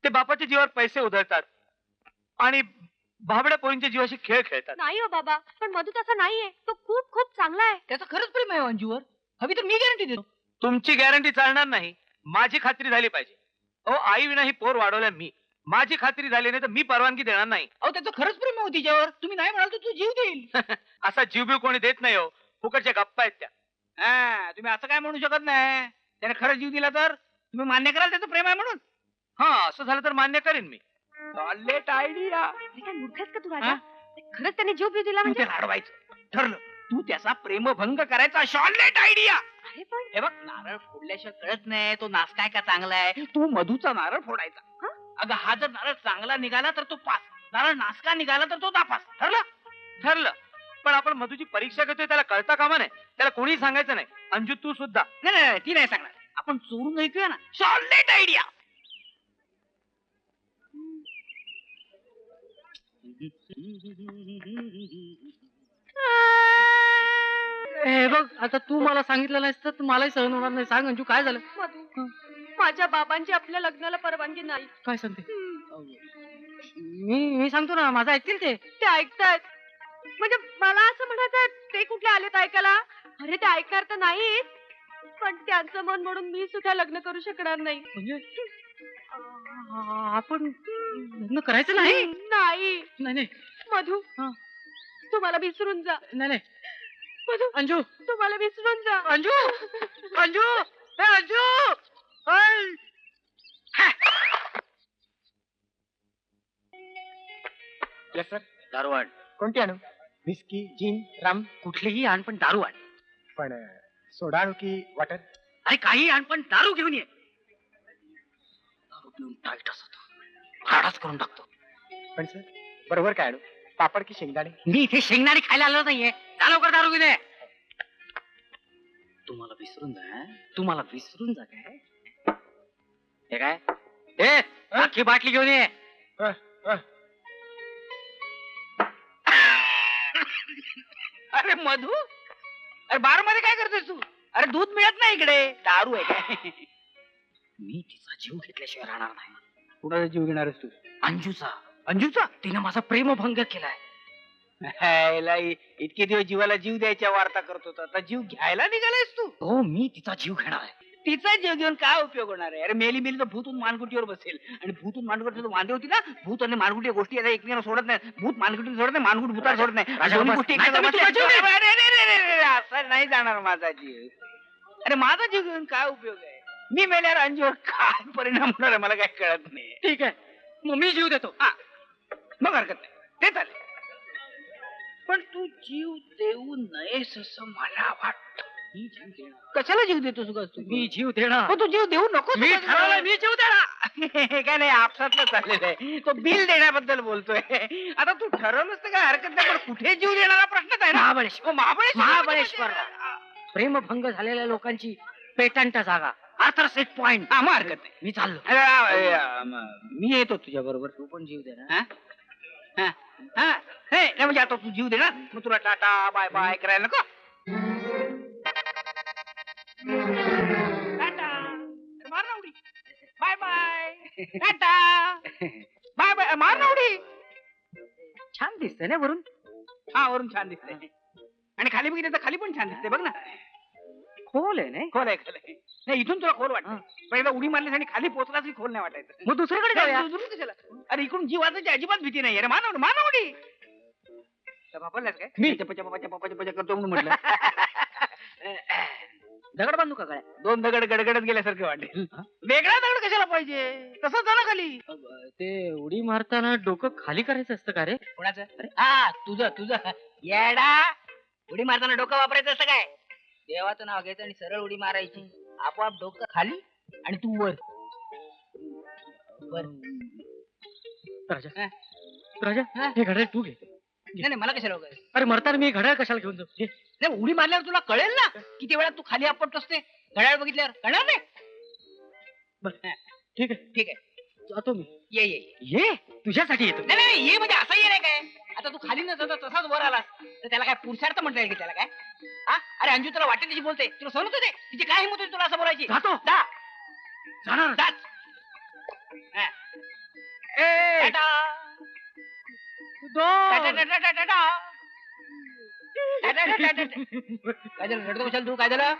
ते बापाच्या जीवावर पैसे उधळतात आणि भाबड्या पोरींच्या जीवाशी खेळ खेळतात. नाही हो बाबा, पण मधू तसा नाहीये. तो खूप खूप चांगला आहे. त्याचं खरंच प्रेम आहे अंजूवर. हवी तर मी गॅरंटी देतो. तुमची गॅरंटी चालणार नाही, माझी खात्री झाली पाहिजे. अहो, आई विना ही पोर वाढवल्या मी. माझी खात्री झाली नाही तर मी परवानगी देणार नाही. अहो त्याचं खरंच प्रेम आहे तिच्यावर. तुम्ही नाही म्हणाल तर तू जीव देईल. असा जीव बीव कोणी देत नाही हो, फुकटच्या गप्पा आहेत त्या. हा, तुम्ही असं काय म्हणू शकत नाही. त्याने खरंच जीव दिला तर तुम्ही मान्य कराल त्याचं प्रेम आहे म्हणून? हा, असं झालं तर मान्य करीन मी. Late idea. अरे काय मूर्खस का तू हा? राजा? खरंच त्याने जीव दिला तू म्हणजे? त्याला अडवायचं ठरलं. तू त्याचा प्रेमभंग करायचा. Charlotte idea. अरे पण हे बघ, नारळ फोडल्याशिवाय कळत नाही तो नासकाय का चांगला आहे. तू मधूचा नारळ फोडायचा. हा? अगं हा जर नारळ चांगला निघाला तर तो पास, नारळ नासका निघाला तर तो नापास. ठरलं? ठरलं. पण आपण मधूची परीक्षा घेतोय त्याला कळता कामा नाही. त्याला कोणी सांगायचं नाही. अंजू तू सुद्धा. नाही नाही नाही, ती नाही सांगणार. आपण चोरून ऐकूया ना. Charlotte idea. हे बघ, आता तू मला सांगितलं नाहीस तर मलाही सहन होणार नाही. सांग अंजू, काय झालं? मधू, माझ्या बाबांची आपल्या लग्नाला परवानगी नाही. काय सांगते? हम्म. मी सांगतो ना, माझं ऐकतील ते. ते ऐकतायत. म्हणजे मला असं म्हणायचं, ते कुठले आलेत ऐकायला? अरे ते ऐकणार तर नाहीत, पण त्यांचं मन म्हणून मी सुद्धा लग्न करू शकणार नाही. म्हणजे आपण लग्न करायचं नाही? नाही नाही नाही मधू, हा. तू मला विसरून जा. नाही नाही. मधू, अंजू, तू मला विसरून जा. अंजू, अंजू, हे अंजू, ऐ! Yes sir. दारू आण. कोणती आणू? विस्की, जिन, रम? कुठलीही आण पण दारू आण. पण सोडा आणू की वॉटर? अरे काही आण पण दारू घेऊन ये. दारू पिऊन टाईट असतो, हाडाच करून टाकतो. पण सर, बरोबर काय आणू? पापड की शेंगदाणे? मी इथे शेंगदाणे खायला आलो नाहीये. जा लवकर दारू घेऊन ये. तुम्हाला विसरून जा, हं? तुम्हाला विसरून जा काय? हे काय? ए, अख्खी बाटली घेऊन ये. अरे मधू, अरे बार मध्ये काय करतोय तू? अरे दूध मिळत नाही इकडे. दारू आहे काय? मी तिचा जीव घेतल्याशिवाय राहणार नाही. कुणाचा जीव घेणारच तू? अंजूचा. अंजूचा? तिने माझा प्रेमभंग केलाय. हायला, इतके दिवस जीवाला जीव द्यायच्या वार्ता करत होता, आता जीव घ्यायला निघालायस तू? हो, मी तिचा जीव घेणार आहे. तिचा जीव घेऊन काय उपयोग होणार आहे? अरे मेली मेली तर भूतून मानगुटीवर बसेल. आणि भूतून मानगुटीवर वांदे होती ना, भूत आणि मानगुटी या गोष्टी आता एकमेकांना सोडत नाही. भूत मानगुटी सोडत नाही, मानगुट भूताला सोडत नाही. राजा, दोन्ही बस. गोष्टी नाही तर मी एकमेकांना तुझा जीव बसल्या. अरे, अरे, अरे, अरे, अरे, असं नाही जाणार माझा जीव. अरे माझा जीव घेऊन काय उपयोग आहे? मी मेल्यावर अंजूवर काय परिणाम होणार आहे मला काही कळत नाही. ठीक आहे, मग मी जीव देतो. हा, मग हरकत नाही, ते चालेल. पण तू जीव देऊ नयेस असं मला वाटतं. मी जीव देणार. कशाला जीव देतोस उगाच तू? मी जीव देणार. हो, तू जीव देऊ नको. मी ठरवलंय, मी जीव देणार. काय नाही, आपसातलं चाललेलं आहे. तो बिल देण्याबद्दल बोलतोय. आता तू ठरवलंस तर काय हरकत नाही, पण कुठे जीव देणारा प्रश्नच आहे ना. महाबळेश्वर. हो, महाबळेश्वर. महाबळेश्वरला. प्रेमभंग झालेल्या लोकांची पेटंट जागा, आर्थर सेट पॉइंट. हा, मग हरकत नाही. मी चाललो. मी येतो तुझ्या बरोबर. तू पण जीव देणार. हा? हा? हा? हे, नाही म्हणजे आता तू जीव देणार, मग तुला टाटा बाय बाय करायला नको. टाटा. अरे मार ना उडी. Bye bye. टाटा. Bye bye. मार ना उडी. छान दिसतंय ना वरून. हा, वरून छान दिसतंय. आणि खाली बघितलं तर खाली पण छान दिसते बघ ना. खोल आहे नाही. खोल आहे, खोल आहे. नाही, इथून तुला खोल वाटत. पहिला उडी मारलीस आणि खाली पोहोचलास की खोल नाही वाटायचं. मग दुसरीकडे जाऊया. दुरून कशाला? अरे इकडून जीवाची अजिबात भीती नाही. अरे मानव मानव उडी. बापरलास काय? मी. पचा करतो म्हणून म्हटलं. दगड बांधू का गळ्या? दोन दगड गडगडत गेल्यासारखं वाटेल. वेगळा दगड कशाला पाहिजे? तसंच जा ना खाली. ते उडी मारताना डोकं खाली करायचं असतं का रे? कोणाचं? हा, तुझं तुझं. येडा, उडी मारताना डोकं वापरायचं असं काय? देवाचं नाव घ्यायचं आणि सरळ उडी मारायची. आपोआप डोकं खाली आणि तू वर. वर. राजा, राजा, हे घड्याळ तू घे. नाही मला कशाला वगैरे अरे मरताना मी घड्याळ कशाला घेऊन जाऊ घे. नाही उडी मारल्यावर तुला कळेल ना किती वेळा तू खाली आपटतोस ते घड्याळ बघितल्यावर कळणार नाही बरं, ठीक आहे ठीक आहे जातो मी. ये ये ये तुझ्यासाठी येतो. नाही नाही ये म्हणजे असं ये नाही काय आता तू खाली न जाता तसाच वर आलास तर त्याला काय पुरुषार्थ म्हणता येईल की त्याला काय हा अरे अंजू तुला वाटेल त्याची बोलते तुला सहन होतं ते तिची काय हिंमत होती तुला असं बोलायची जातो. जा जाणार. जाच हा. ए, टाटा. दोन. टाटा, टाटा, टाटा, टाटा. टाटा, टाटा, टाटा. काय झालं रडतो कशाला तू काय झालं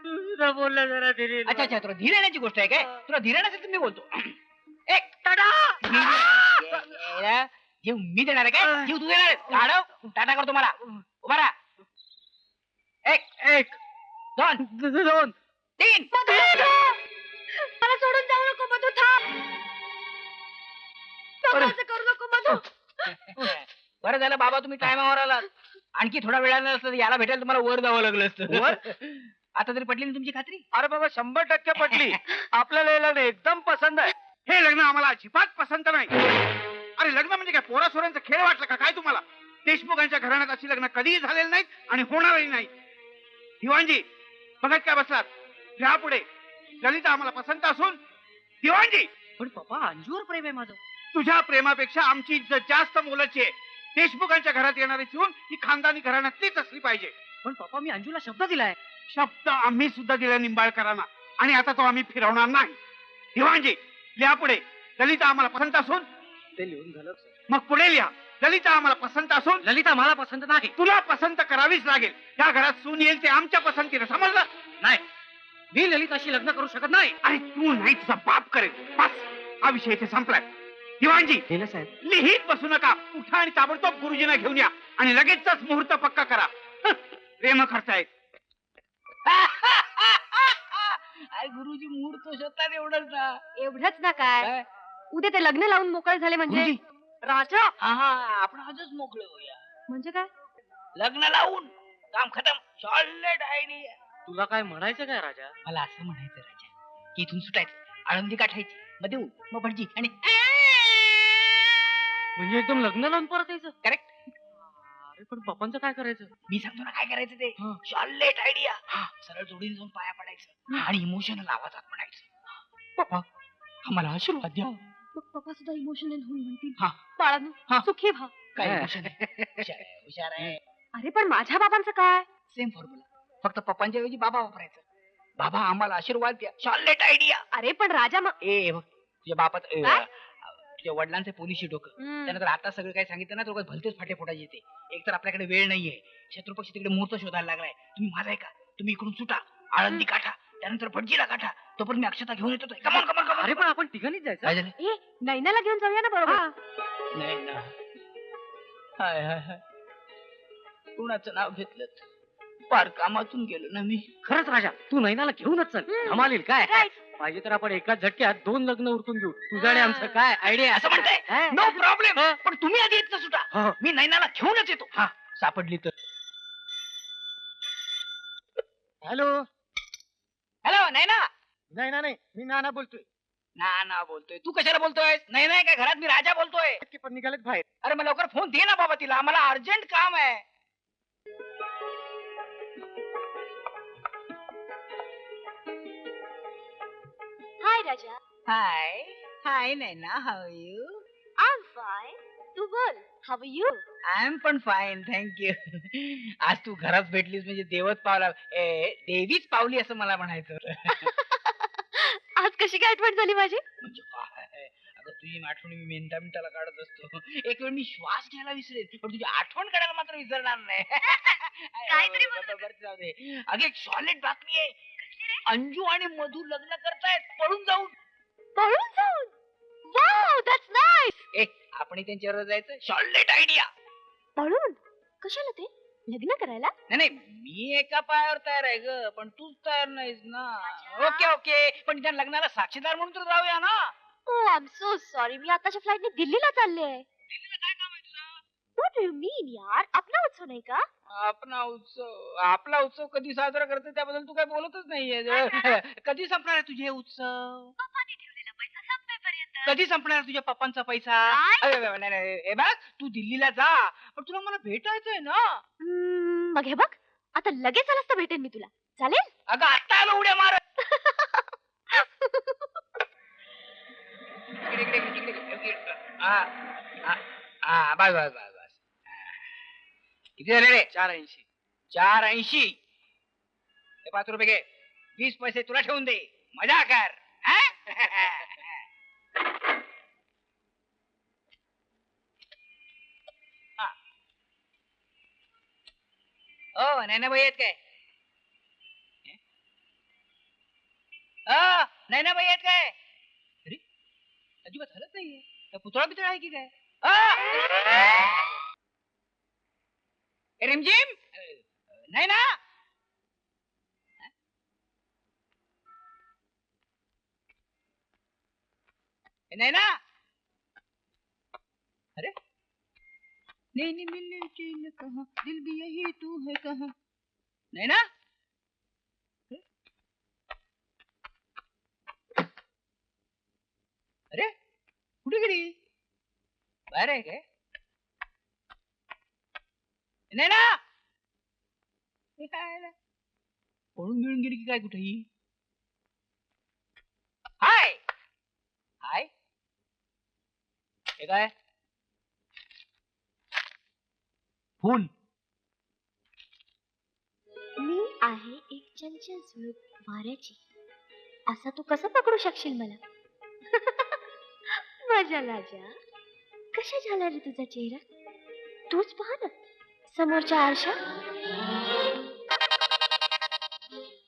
तुझं बोललं जरा धीरे. अच्छा अच्छा तुला धीर येण्याची गोष्ट आहे काय तुला धीर येण्यासाठी मी बोलतो एक जीव मी देणार आहे काय जीव तू देणार आहे गाढव टाटा करतो मला उभा राहा एक दोन दोन. तीन मला सोडून जाऊ नको मधू थांब नको, असं करू नको मधू. बरं झालं बाबा तुम्ही टायमावर आलात आणखी थोडा वेळानं असतं तर याला भेटायला तुम्हाला वर जावं लागलं असतं वर? आता तरी पटली ना तुमची खात्री अरे बाबा 100% पटली. आपल्याला हे लग्न एकदम पसंत आहे. हे लग्न आम्हाला अजिबात पसंत नाही. अरे लग्न म्हणजे काय पोरासोरांचा खेळ वाटला का काय तुम्हाला? देशमुखांच्या घराण्यात अशी लग्न कधीही झालेली नाहीत आणि होणारही नाही. दिवाणजी बघत काय बसलात घ्या पुढे. ललिता आम्हाला पसंत असून दिवाणजी पण पप्पा अंजूवर प्रेम आहे माझं. तुझ्या प्रेमापेक्षा आमची इज्जत जास्त मोलाची आहे. देशमुखांच्या घरात येणारी सून ही खानदानी घराण्यातलीच असली पाहिजे. पण पप्पा मी अंजूला शब्द दिलाय. शब्द आम्ही सुद्धा दिला निंबाळकरांना आणि आता तो आम्ही फिरवणार नाही. दिवाणजी लिहा पुढे. ललिता आम्हाला पसंत असून ते लिहून झालं. मग पुढे लिहा. ललिता आम्हाला पसंत असून ललिता मला पसंत नाही. तुला पसंत करावीच लागेल. या घरात सून येईल ते आमच्या पसंतीने समजलं? नाही मी ललिताशी लग्न करू शकत नाही. अरे तू नाही तुझा बाप करेल. बस हा विषय इथे संपलाय. दिवाणजी गेलं साहेब. लिहित बसू नका. उठा आणि ताबडतोब गुरुजींना घेऊन या आणि लगेचच मुहूर्त पक्का करा. प्रेम करतायत. अरे गुरुजी मुहूर्त शोधतात एवढंच ना एवढंच ना काय काय? उद्या ते लग्न लावून मोकळे झाले म्हणजे गुरुजी. राजा हा आपण आजच मोकळे होऊया म्हणजे काय लग्न लावून काम खतम सॉलिड आयडिया तुला काय म्हणायचं काय राजा? मला असं म्हणायचं राजा की इथून सुटायचं आळंदी गाठायची मग देऊ मग भटजी आणि म्हणजे एकदम लग्न लावून परत यायचं. करेक्ट अरे पण पप्पांचं काय करायचं? मी सांगतो ना काय करायचं ते हा. सॉलिड आयडिया सरळ जोडीने जाऊन पाया पडायचं आणि इमोशनल आवाजात म्हणायचं पप्पा आम्हाला आशीर्वाद द्या मग पप्पा सुद्धा इमोशनल होऊन म्हणतील हा. बाळांनो हा. सुखी व्हा. काय हा. इमोशन हुशार आहे अरे पण माझ्या बाबांचं काय सेम फॉर्म्युला फक्त पप्पांच्या ऐवजी बाबा वापरायचं बाबा आम्हाला आशीर्वाद द्या सॉलिड आयडिया अरे पण राजा मग ए बघ तुझ्या बापात काय? तुझ्या वडिलांचे पोलिशी डोकं त्यानंतर आता सगळं काय सांगितलं ना तर भलतेच फाटे फोडायचे येते एक तर आपल्याकडे वेळ नाहीये शत्रुपक्ष तिकडे मुहूर्त शोधायला लागलाय तुम्ही माझा ऐका तुम्ही इकडून सुटा आळंदी काठा त्यानंतर भटजीला काठा तोपर्यंत मी अक्षता घेऊन येतो कमॉन कमॉन कमॉन अरे पण आपण तिघांनीच जायचं. काय झालं ए नैनाला घेऊन जाऊया ना बरोबर नाही ना हाय हाय हाय कुणाचं नाव घेतलं पार कामातून गेलो ना मी खरंच राजा तू नैनाला घेऊनच चल. धमालील काय Right. पाहिजे तर आपण एकाच झटक्यात 2 लग्न उरकून घेऊ. तुझं आणि आमचं काय आयडिया असं म्हणताय नो प्रॉब्लेम पण तुम्ही आधी येत सुटा हो. मी नैनाला घेऊनच येतो हा सापडली तर हॅलो. हॅलो नैना नाही मी नाना बोलतोय. ना बोलतोय तू कशाला बोलतोय नाही नाही काय घरात मी राजा बोलतोय ते पण निघालेत बाहेर. अरे मग लवकर फोन दे ना बाबा तिला मला अर्जंट काम आहे hi Raja hi hi Naina how you I am fine तू बोल हाव यू आय एम पण फाईन थँक्यू आज तू घरात भेटलीस म्हणजे देवच पावला देवीच पावली असं मला म्हणायचं होतं. आज कशी काय आठवण झाली माझी म्हणजे काय अगं तुझी आठवण मी मिनिटाला काढत असतो एक वेळ मी श्वास घ्यायला विसरेल पण तुझी आठवण काढायला मात्र विसरणार नाही काहीतरी बरं, जाऊ दे अगं एक सॉलिड बातमी आहे अंजू आणि मधू लग्न करतायत पळून जाऊन पळून जाऊन वाव दॅट्स नाईस आपण त्यांच्यावर जायचं सॉलिड आयडिया पळून कशाला ते लग्न करायला नाही मी एका पायावर तयार आहे ग पण तूच तयार नाहीस ना ओके ओके पण त्या लग्नाला साक्षीदार म्हणून तर जाऊया ना ओ आय एम सो सॉरी मी आताच्या फ्लाईटने दिल्लीला चालले आहे दिल्लीला काय काम आहे तुझं व्हॉट डू यू मीन यार आपला उत्सव नाही का आपला उत्सव कधी साजरा करते त्याबद्दल तू काय बोलतच नाहीये कधी संपणार आहे तुझे उत्सव पप्पाने ठेवलेला पैसा संपेपर्यंत कधी संपणार तुझ्या पप्पांचा पैसा? काय? नाही नाही हे बघ, तू दिल्लीला जा, पण तुला मला भेटायचंय ना. मग हे बघ, आता लगेच आलास तर भेटेन मी तुला, चालेल? अगं आता आलो उड्या मार. बस बस बस बस. किती झाले रे? 480. 480. हे 5 रुपये घे. 20 पैसे तुला ठेवून दे. मजा कर. हा? ओ नैनाबाई आहेत काय? नैनाबाई आहेत काय? अरे अजिबात हलत नाहीये. पुतळा बितळा आहे की काय? रिमझिम नाही ना? नाही ना? अरे नैनी मिलने चैन कहाँ, दिल भी यही तू है कहाँ. नाही ना? अरे कुठे गेली? बाहेर आहे काय? नाही ना? पळून मिळून गेली की काय कुठेही? हाय हाय हे काय? फुल. मी आहे एक चंचल झुळूक वाऱ्याची, असा तू कसं पकडू शकशील मला? माझ्या लाजा, कशा झाला रे तुझा चेहरा? तूच पहा ना समोरच्या आरशात.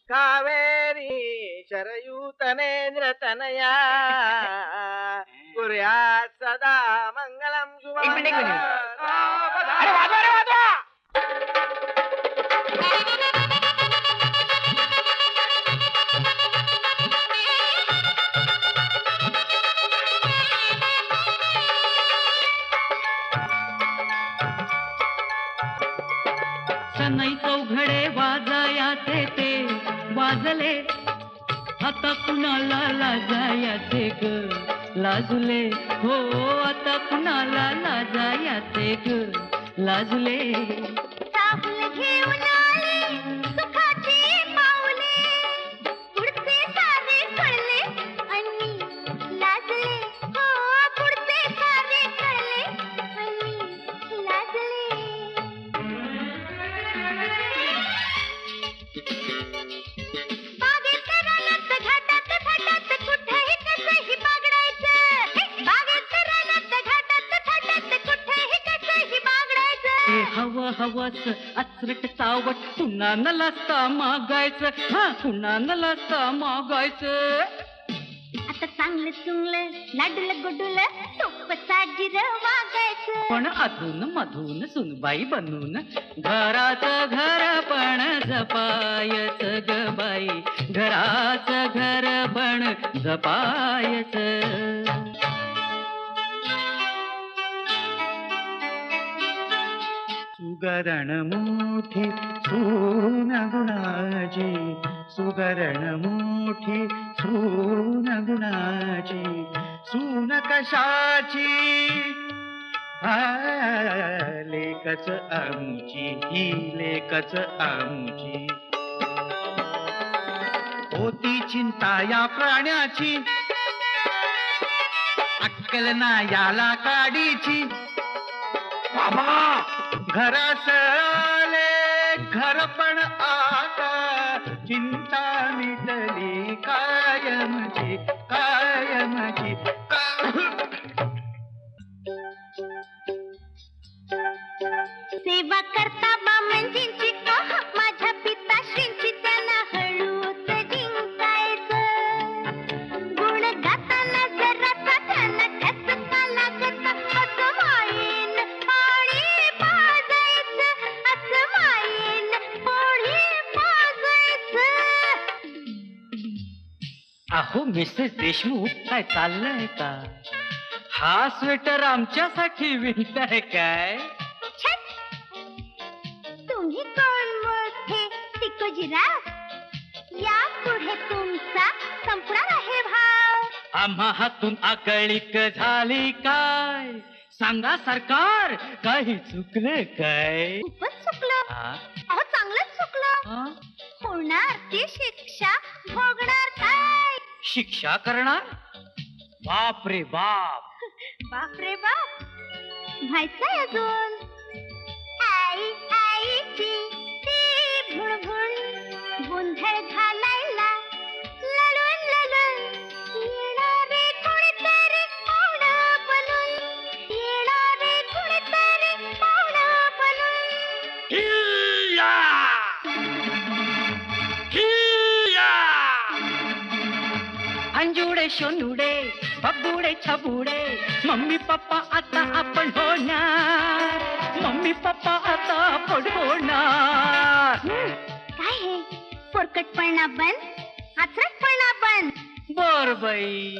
कावेरी शरयू तनेंद्र तनया कुर्यात सदा मंगलम एक मिनिट. अरे वाजवा रे वाजवा. सनई चौघडे वाजायाचे ते वाजले, आता कुणाला लाजायाचे ग लाजले. हो आता कुणाला लाजायाचे ग लाजले. राहुल घेऊन आले सुखाची पाऊले, पुढचे सारे कळले आणि लाजले. हो पुढचे सारे कळले आणि लाजले. बागेत रानात घाटात थाटात कुठेही कसंही बागडायचं. बागेत रानात घाटात थाटात कुठेही कसंही बागडायचं. हे हवं हवस अचरट चावट, पुन्हा न लाजता मागायचं. हा पुन्हा न लाजता मागायचं. आता चांगलं चुंगलं लाडूलं गुडूलं सोपं साजीर वागायचं. पण अधून मधून सुनबाई बनून घराचं घर पण जपायच ग बाई, घराचं घर पण जपायच. सुगरण मोठी सून गुणाची, सुगरण मोठी सून गुणाची, सून कशाची लेकच आमची, ही लेकच आमची. होती चिंता या प्राण्याची, अक्कल ना याला काडीची. बाबा घरास आले घर पण आता, चिंता मिटली कायमची कायमची. सेवा करता बामंजींची माझ्या पिताश्रींची, त्यांना हळूच जिंकायचं. गुण गाताना जरासा त्यांना ठसका लागता, असं मायेन पाणी पाजायचं. असं मायेन पाणी पाजायचं. अहो मिसेस देशमुख, काय चाललंय का? हा स्वेटर आमच्यासाठी विणताय काय? तुम्ही कोण मोठे तिकोजीराव? या पुढे तुमचा संपणार आहे भाव. आम्हा हातून आकळीक झाली काय? सांगा सरकार, काही चुकलं काय? खूपच चुकलं. हा? अहो चांगलंच चुकलं. हा? होणार ती शिक्षा, भोगणार काय? शिक्षा करणार? बाप रे बाप. बाप रे बाप. व्हायचंय अजून. आई आईची ती भुणभुण, गोंधळ घालायला लळून लळून येणारे कोणीतरी पाहुणं बनून, येणारे कोणीतरी पाहुणं बनून. अंजुडे शोनुडे बबुडे छबुडे, मम्मी पप्पा आता आपण होणार, मम्मी पप्पा आता आपण होणार. काय हे पोरकटपणा बंद, आचरटपणा बंद. बर बाई,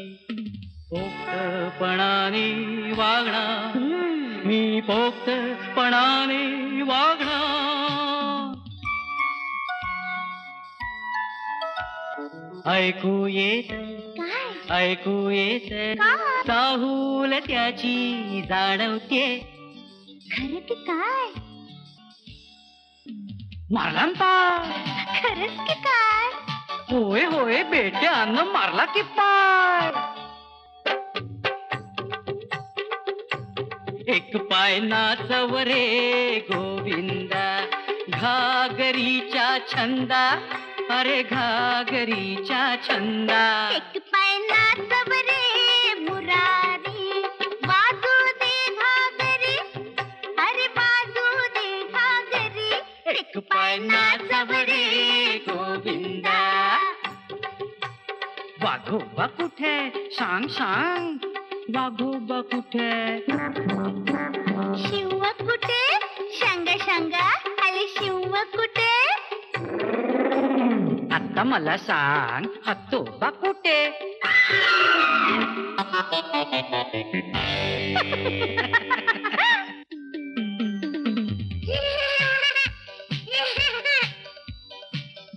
पोक्तपणाने वागणार, मी पोक्तपणाने वागणार. ऐकू येत काय ऐकू येत काय? चाहूल त्याची जाणवते. खरं की काय? मारला ना. खरंच की काय? होय होय बेट्यानं मारला की पाय. एक पाय नाचव रे गोविंदा, घागरीच्या छंदा, अरे घागरीच्या छंदा. एक पाय नाचव रे मुरारी, बाजू दे घागरी, अरे बाजू दे घागरी. एक पाय नाचव रे गोविंदा. वाघोबा कुठे? सांग सांग, वाघोबा कुठे? शिव कुठे? शंग शंग आले शिव कुठे? आता मला सांग, हत्तोबा कुठे?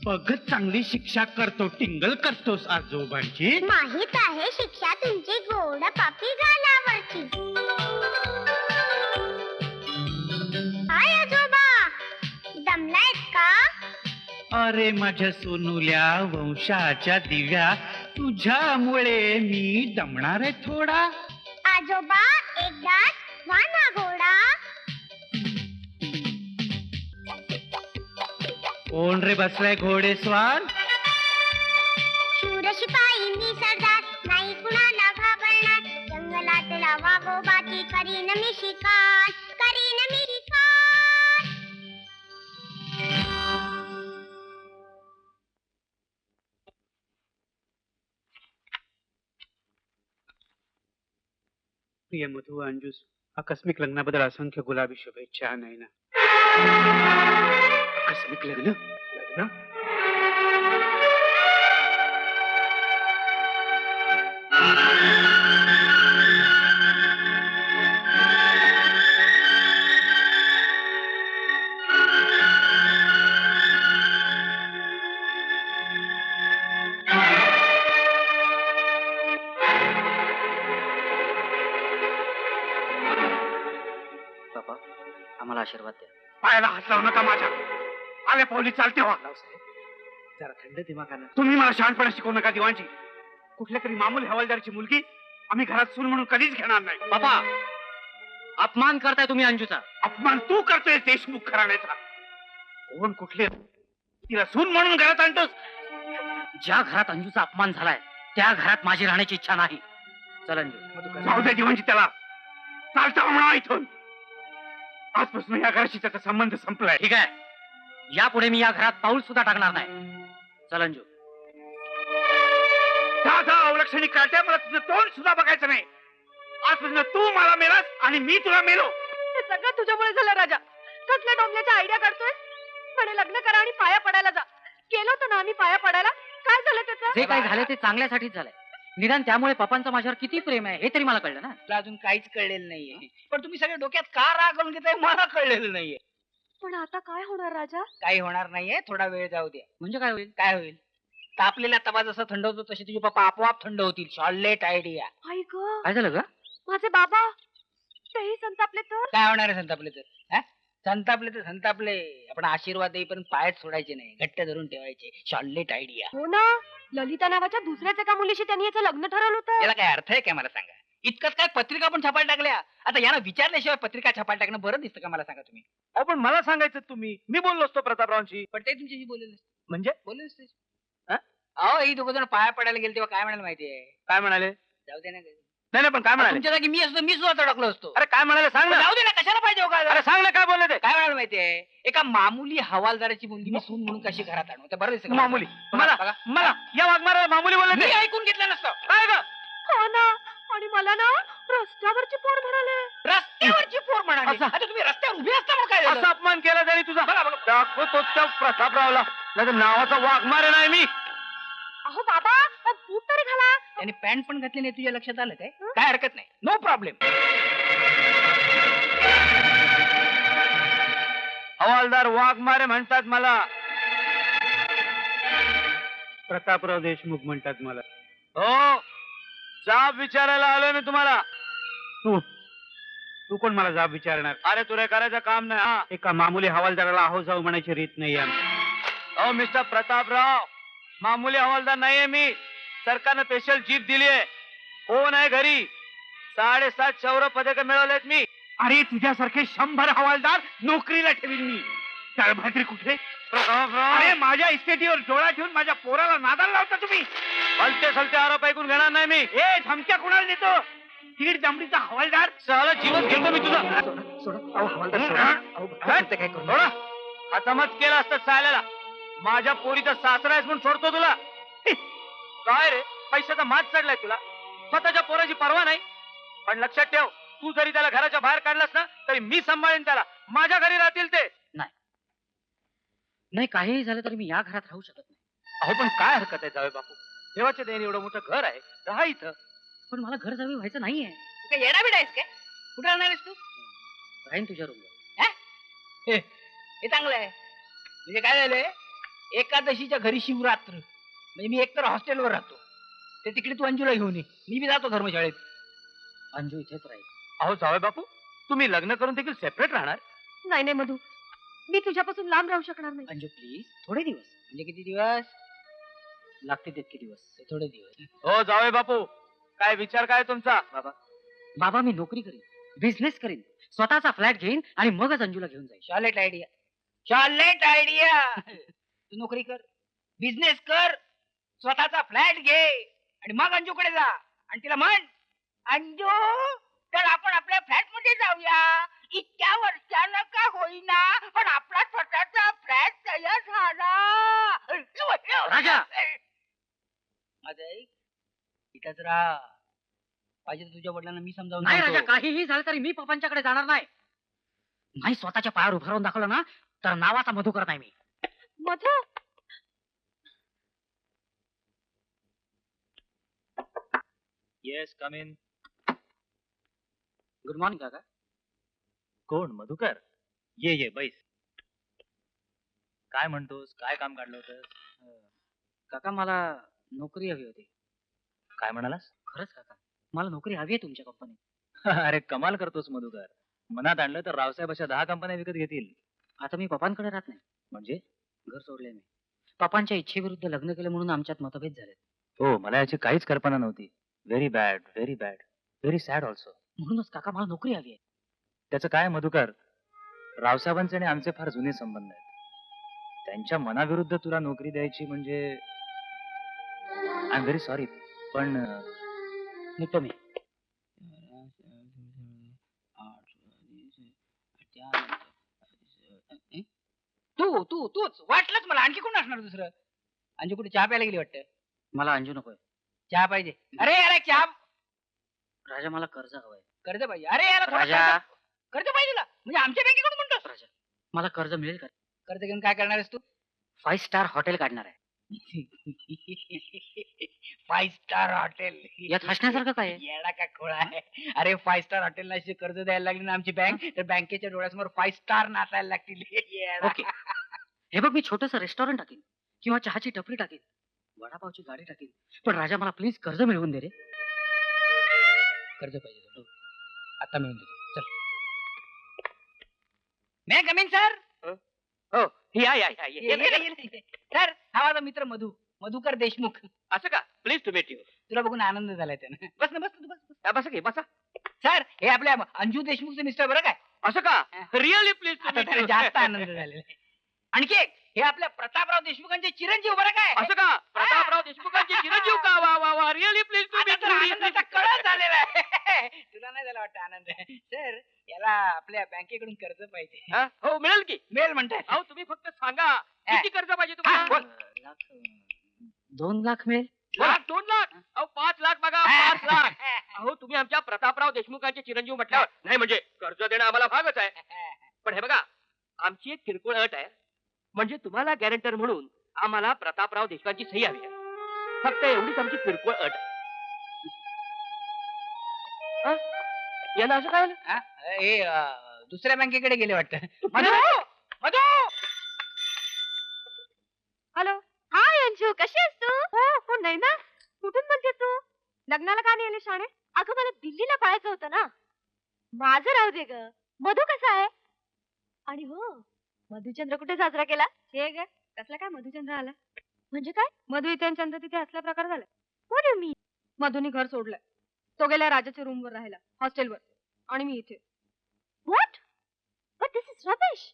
बघत चांगली शिक्षा करतो, टिंगल करतोस आजोबांची. माहित आहे शिक्षा तुमची गोड पापी गालावरची. हाय आजोबा, दमलायत का? अरे माझ्या सोनुल्या वंशाच्या दिव्या, तुझ्यामुळे मी दमणार आहे थोडा. आजोबा एकदाच वाना घोडा. कोण रे बसलाय घोडेस्वार? शूर शिपाई मी सरदार, नाही कुणाला घाबरणार. जंगलातला वाघोबाची करीन मी शिकार, करीन मी शिकार. प्रिय मधु अंजूस, आकस्मिक लग्नाबद्दल असंख्य गुलाबी शुभेच्छा. नाही ना, आकस्मिक लग्न लग्न बाबा, आम्हाला आशीर्वाद द्या. पायाला हात लावू नका माझ्या. आल्या पावली चालते व्हा. रावसाहेब, जरा थंड दिमागानं. तुम्ही मला शहाणपणा शिकवू नका दिवाणजी. कुठल्या तरी मामूल हवालदाराची मुलगी आम्ही घरात सून म्हणून कधीच घेणार नाही. बाबा, अपमान करताय तुम्ही अंजूचा. अपमान तू करतोय देशमुख घराण्याचा. कोण कुठले तिला सून म्हणून घरात आणतोस? ज्या घरात अंजूचा अपमान झालाय त्या घरात माझी राहण्याची इच्छा नाही. चल अंजू. जाऊ दे दिवाणजी, त्याला चालता म्हणा इथून. आजपासून या घराशी त्याचा संबंध संपलाय. ठीक आहे, यापुढे मी या घरात पाऊल सुद्धा टाकणार नाही. चल अंजू. जा अवलक्षणी काढते, मला तुझं तोंड सुद्धा बघायचं नाही. आजपासून तू मला मेलास आणि मी तुला मेलो. हे सगळं तुझ्यामुळे झालं राजा. कसल्या डोंबल्याच्या आयडिया काढतोय? म्हणे लग्न करा आणि पाया पडायला जा. केलं होतं ना आम्ही पाया पडायला. काय झालं त्याचं? जे काही झालं ते चांगल्यासाठीच झालंय. निदान त्यामुळे पप्पांचं माझ्यावर किती प्रेम आहे हे तरी मला कळलं ना. मला अजून काहीच कळलेलं नाहीये, पण तुम्ही सगळे डोक्यात का राग घालून घेताय मला कळलेलं नाहीये. पण आता काय होणार राजा? काही होणार नाहीये, थोडा वेळ जाऊ द्या. म्हणजे काय होईल? काय होईल? तापलेला तवा जसा थंड होतो तसे तुझे पप्पा आपोआप थंड होतील. Charlotte idea. आई ग काय झालं ग? माझे बाबा तेही संतापले तर. काय होणार आहे संतापले तर? हा? संतापले तर संतापले. आपण आशीर्वाद देईपर्यंत पायच सोडायचे नाही, घट्ट धरून ठेवायचे. Charlotte idea. हो ना, ललिता नावाच्या दुसऱ्याच एका मुलीशी त्यांनी याचं लग्न ठरवलं होतं. याला काय अर्थ आहे काय मला सांगा? इतकंच काय पत्रिका पण छापायला टाकल्या. आता यांना विचारल्याशिवाय पत्रिका छापायला टाकणं बरं दिसतं का मला सांगा तुम्ही? अहो पण मला सांगायचं तुम्ही, मी बोललो असतो प्रतापरावांशी. पण ते तुमच्याशी बोलले म्हणजे बोलले नसते. अहो ही दोघं जण पाया पडायला गेले तेव्हा काय म्हणायला माहितीये? काय म्हणाले? जाऊ दे ना. नाही नाही, पण काय म्हणाले? तुमच्या जागी मी असतो मी सुद्धा तडकलो असतो. अरे काय म्हणाले सांग ना. जाऊ दे ना, कशाला पाहिजे हो का? अरे सांग ना काय बोलले ते. काय म्हणायला माहितीये? एका मामुली हवालदाराची मुलगी मी सून म्हणून कशी घरात आणू, ते बरं दिसतं का? मामुली बघा, मला मला या वाघमाराला मामुली बोलले मी ते. ऐकून घेतलं नसतं. काय ग? हो ना, आणि मला ना रस्त्यावरची पोर म्हणाले. रस्त्यावरची पोर म्हणाली. असं- आता तुम्ही रस्त्यावर उभे असता मग काय असा झालं? अपमान केला त्यांनी तुझा. बघा, बघा. दाखवतो त्या प्रतापरावला. नाही तर नावाचा वाघमारे नाही मी. अहो बाबा, बूट तरी घाला. त्याने पॅन्ट पण घातली नाही, तुझ्या लक्षात आलं काय? काय हरकत नाही, नो प्रॉब्लेम. हवालदार वाघमारे म्हणतात मला. प्रतापराव देशमुख म्हणतात मला. हो, जाब विचारायला आलोय मी तुम्हाला. तू कोण मला जाब विचारणार? अरे तुरे करायचं काम नाही. हा एका मामुली हवालदाराला आहो जाऊ म्हणायची रीत नाही आमची. हो मिस्टर प्रतापराव, मामुली हवालदार नाहीये मी. सरकारनं स्पेशल जीप दिली आहे. कोण आहे घरी? 7.5 शौर्य पदक मिळवलेत मी. अरे तुझ्यासारखे 100 हवालदार नोकरीला ठेवीन मी. तळभात्री कुठे? प्रतापराव, अरे माझ्या इस्टेटीवर डोळा ठेवून माझ्या पोराला नादाला लावता तुम्ही. हलते सलते आरोप ऐकून घेणार नाही मी. ए धमक्या कुणाला देतो? तीड दमडीचा हवालदार. सहला जीवन घेतो मी तुझा. अहो, हवालदार सोडा. अहो, असं काय करू नका. थोडा खतमच केलं असतं साल्याला. माझ्या पोरीचा सासरा आहेस म्हणून सोडतो तुला. काय रे, पैशाचा माज चढलाय तुला. स्वतःच्या पोराची पर्वा नाही. पण लक्षात ठेव, तू जरी त्याला घराच्या बाहेर काढलास ना तरी मी सांभाळेन त्याला. माझ्या घरी राहतील ते. नाही, काहीही झालं तरी मी या घरात राहू शकत नाही. अहो पण काय हरकत आहे जावे बापू. देवाच्या देणे एवढं मोठं घर आहे, राहा इथं. पण मला घर जावी व्हायचं नाहीये. तू काय येडा बिडा आहेस काय? कुठे राहणार आहेस तू? राहीन तुझ्या रूमवर. हे चांगलं आहे. म्हणजे काय झालंय, एकादशीच्या घरी शिवरात्र. म्हणजे मी एकतर हॉस्टेलवर राहतो, ते तिकडे तू अंजूला घेऊन ये. मी बी जातो धर्मशाळेत. अंजू इथेच राहील. अहो जावे बापू, तुम्ही लग्न करून देखील सेपरेट राहणार? नाही नाही मधू, मी तुझ्यापासून लांब राहू शकणार नाही. अंजू प्लीज, थोडे दिवस. म्हणजे किती दिवस लागते? तितके दिवस, थोडे दिवस. हो जावे बापू, काय विचार काय तुमचा? बाबा मी नोकरी करीन, बिझनेस करीन, स्वतःचा फ्लॅट घेईन आणि मगच अंजूला घेऊन जाईन. शॉर्लेट आयडिया. शॉर्लेट आयडिया. तू नोकरी कर, बिझनेस कर, स्वतःचा फ्लॅट घे आणि मग अंजूकडे जा आणि तिला म्हण, अंजू तर आपण आपल्या फ्लॅट मध्ये जाऊया. इतक्या वर्षानं का होईना पण आपला स्वतःचा फ्लॅट तयार झाला. राजा माझं ऐक, इथंच राहा. पाहिजे तर तुझ्या वडिलांना मी समजावून नाही सांगतो. राजा, काहीही झालं तरी मी पप्पांच्याकडे जाणार नाही. नाही स्वतःच्या पायावर उभं राहून दाखवलं ना तर नावाचा मधुकर नाही मी. Madhu, yes come in. Good morning काका. कोण? मधुकर? ये बैस. काय म्हणतोस? काय काम काढलं होतं? काका मला नोकरी हवी होती. काय म्हणालास? खरंच काका, मला नोकरी हवी आहे तुमच्या कंपनीत. अरे कमाल करतोस मधुकर. मनात आणलं तर रावसाहेब अशा 10 कंपन्या विकत घेतील. आता मी पप्पांकडे राहत नाही, म्हणजे? घर सोडले मी. पप्पांच्या इच्छेविरुद्ध लग्न केलं म्हणून आमच्यात मतभेद झाले. हो, मला याची काहीच कल्पना नव्हती. Very bad, very bad, very sad also. म्हणूनच काका मला नोकरी हवी आहे. त्याचं काय मधुकर, रावसाहेबांचे आणि आमचे फार जुने संबंध आहेत. त्यांच्या मनाविरुद्ध तुला नोकरी द्यायची म्हणजे आय एम व्हेरी सॉरी, पण निघतो मी. तूच वाटलंच मला. आणखी कोण असणार दुसरं? अंजू कुठे चहा प्यायला गेली वाटतं. मला अंजू नकोय, चहा पाहिजे. अरे यार चहा. राजा मला कर्ज हवंय. कर्ज पाहिजे. अरे यार राजा, कर्ज पाहिजे तुला? म्हणजे आमच्या बँकेकडून म्हणतोस? राजा मला कर्ज मिळेल का? कर्ज घेऊन काय करणार आहेस तू? 5 स्टार हॉटेल काढणार आहे. 5 स्टार हॉटेल यात हसण्यासारखं काय आहे? येडा का खोळा आहे. अरे 5 स्टार हॉटेलला कर्ज द्यायला लागली ना आमची बँक, तर बँकेच्या डोळ्यासमोर 5 स्टार नाचायला लागतील. ओके, हे बघ मी छोटस रेस्टॉरंट टाकेन किंवा चहाची टपरी टाकेन. वडापावची गाडी टाकीन. पण राजा मला प्लीज कर्ज मिळवून दे रे. कर्ज पाहिजे. हो. आता मिळवून देतो. चल. मे कमिंग सर. हो या. सर हा माझा मित्र मधुकर देशमुख. असं का? Please to meet you. तुला बघून आनंद झालाय त्यानं. बस ना बस तू बस. बसा की बसा. सर हे आपल्या अंजू देशमुखचे मिस्टर बरं काय. असं का? रिअली प्लीज टू आता मीट त्याला यू. जास्त आनंद झालेला आहे. आणखी एक हे आपल्या प्रतापराव देशमुखांचे चिरंजीव बरं काय. असं का? प्रतापराव देशमुखांचे चिरंजीव का? वा वा वा. रिअली प्लीज टू आता मीट तर आनंदाचा कळस झालेला आहे. तुला नाही झाला वाटतं आनंद. सर याला आपल्या बँकेकडून कर्ज पाहिजे. हो मिळेल की. मेल म्हणताय. अहो तुम्ही फक्त सांगा किती कर्ज पाहिजे हा, तुम्हाला? लाख 2 लाख मिळेल. लाख 2 लाख? अहो 5 लाख बघा 5 लाख. अहो तुम्ही आमच्या प्रतापराव देशमुखांचे चिरंजीव म्हटल्यावर नाही म्हणजे कर्ज देणं आम्हाला भागच आहे. पण हे बघा आमची एक किरकोळ अट आहे. म्हणजे तुम्हाला गॅरंटर म्हणून आम्हाला प्रतापराव देशमुखांची सही हवी आहे. फक्त एवढीच आमची किरकोळ अट आहे. हा? याला असं काय झालं? हा, हे दुसऱ्या बँकेकडे गेले वाटतं. मधू मधू. हॅलो. हाय अंजू, कशी आहेस तू? हो नाही ना. कुठून बोलते तू? लग्नाला का नाही आले शाणे? अगं मला दिल्लीला पळायचं होतं ना. माझं राहू दे ग. मधू कसा आहे? आणि हो मधुचंद्र कुठे साजरा केला? हे ग कसला काय मधुचंद्र आला? म्हणजे काय? मधु इथे आणि चंद्र तिथे असला प्रकार झाला? व्हॉट यू मीन? मधुनी घर सोडलंय. तो गेला राजाच्या रूमवर राहायला, हॉस्टेलवर. आणि मी इथे. What? But this is rubbish.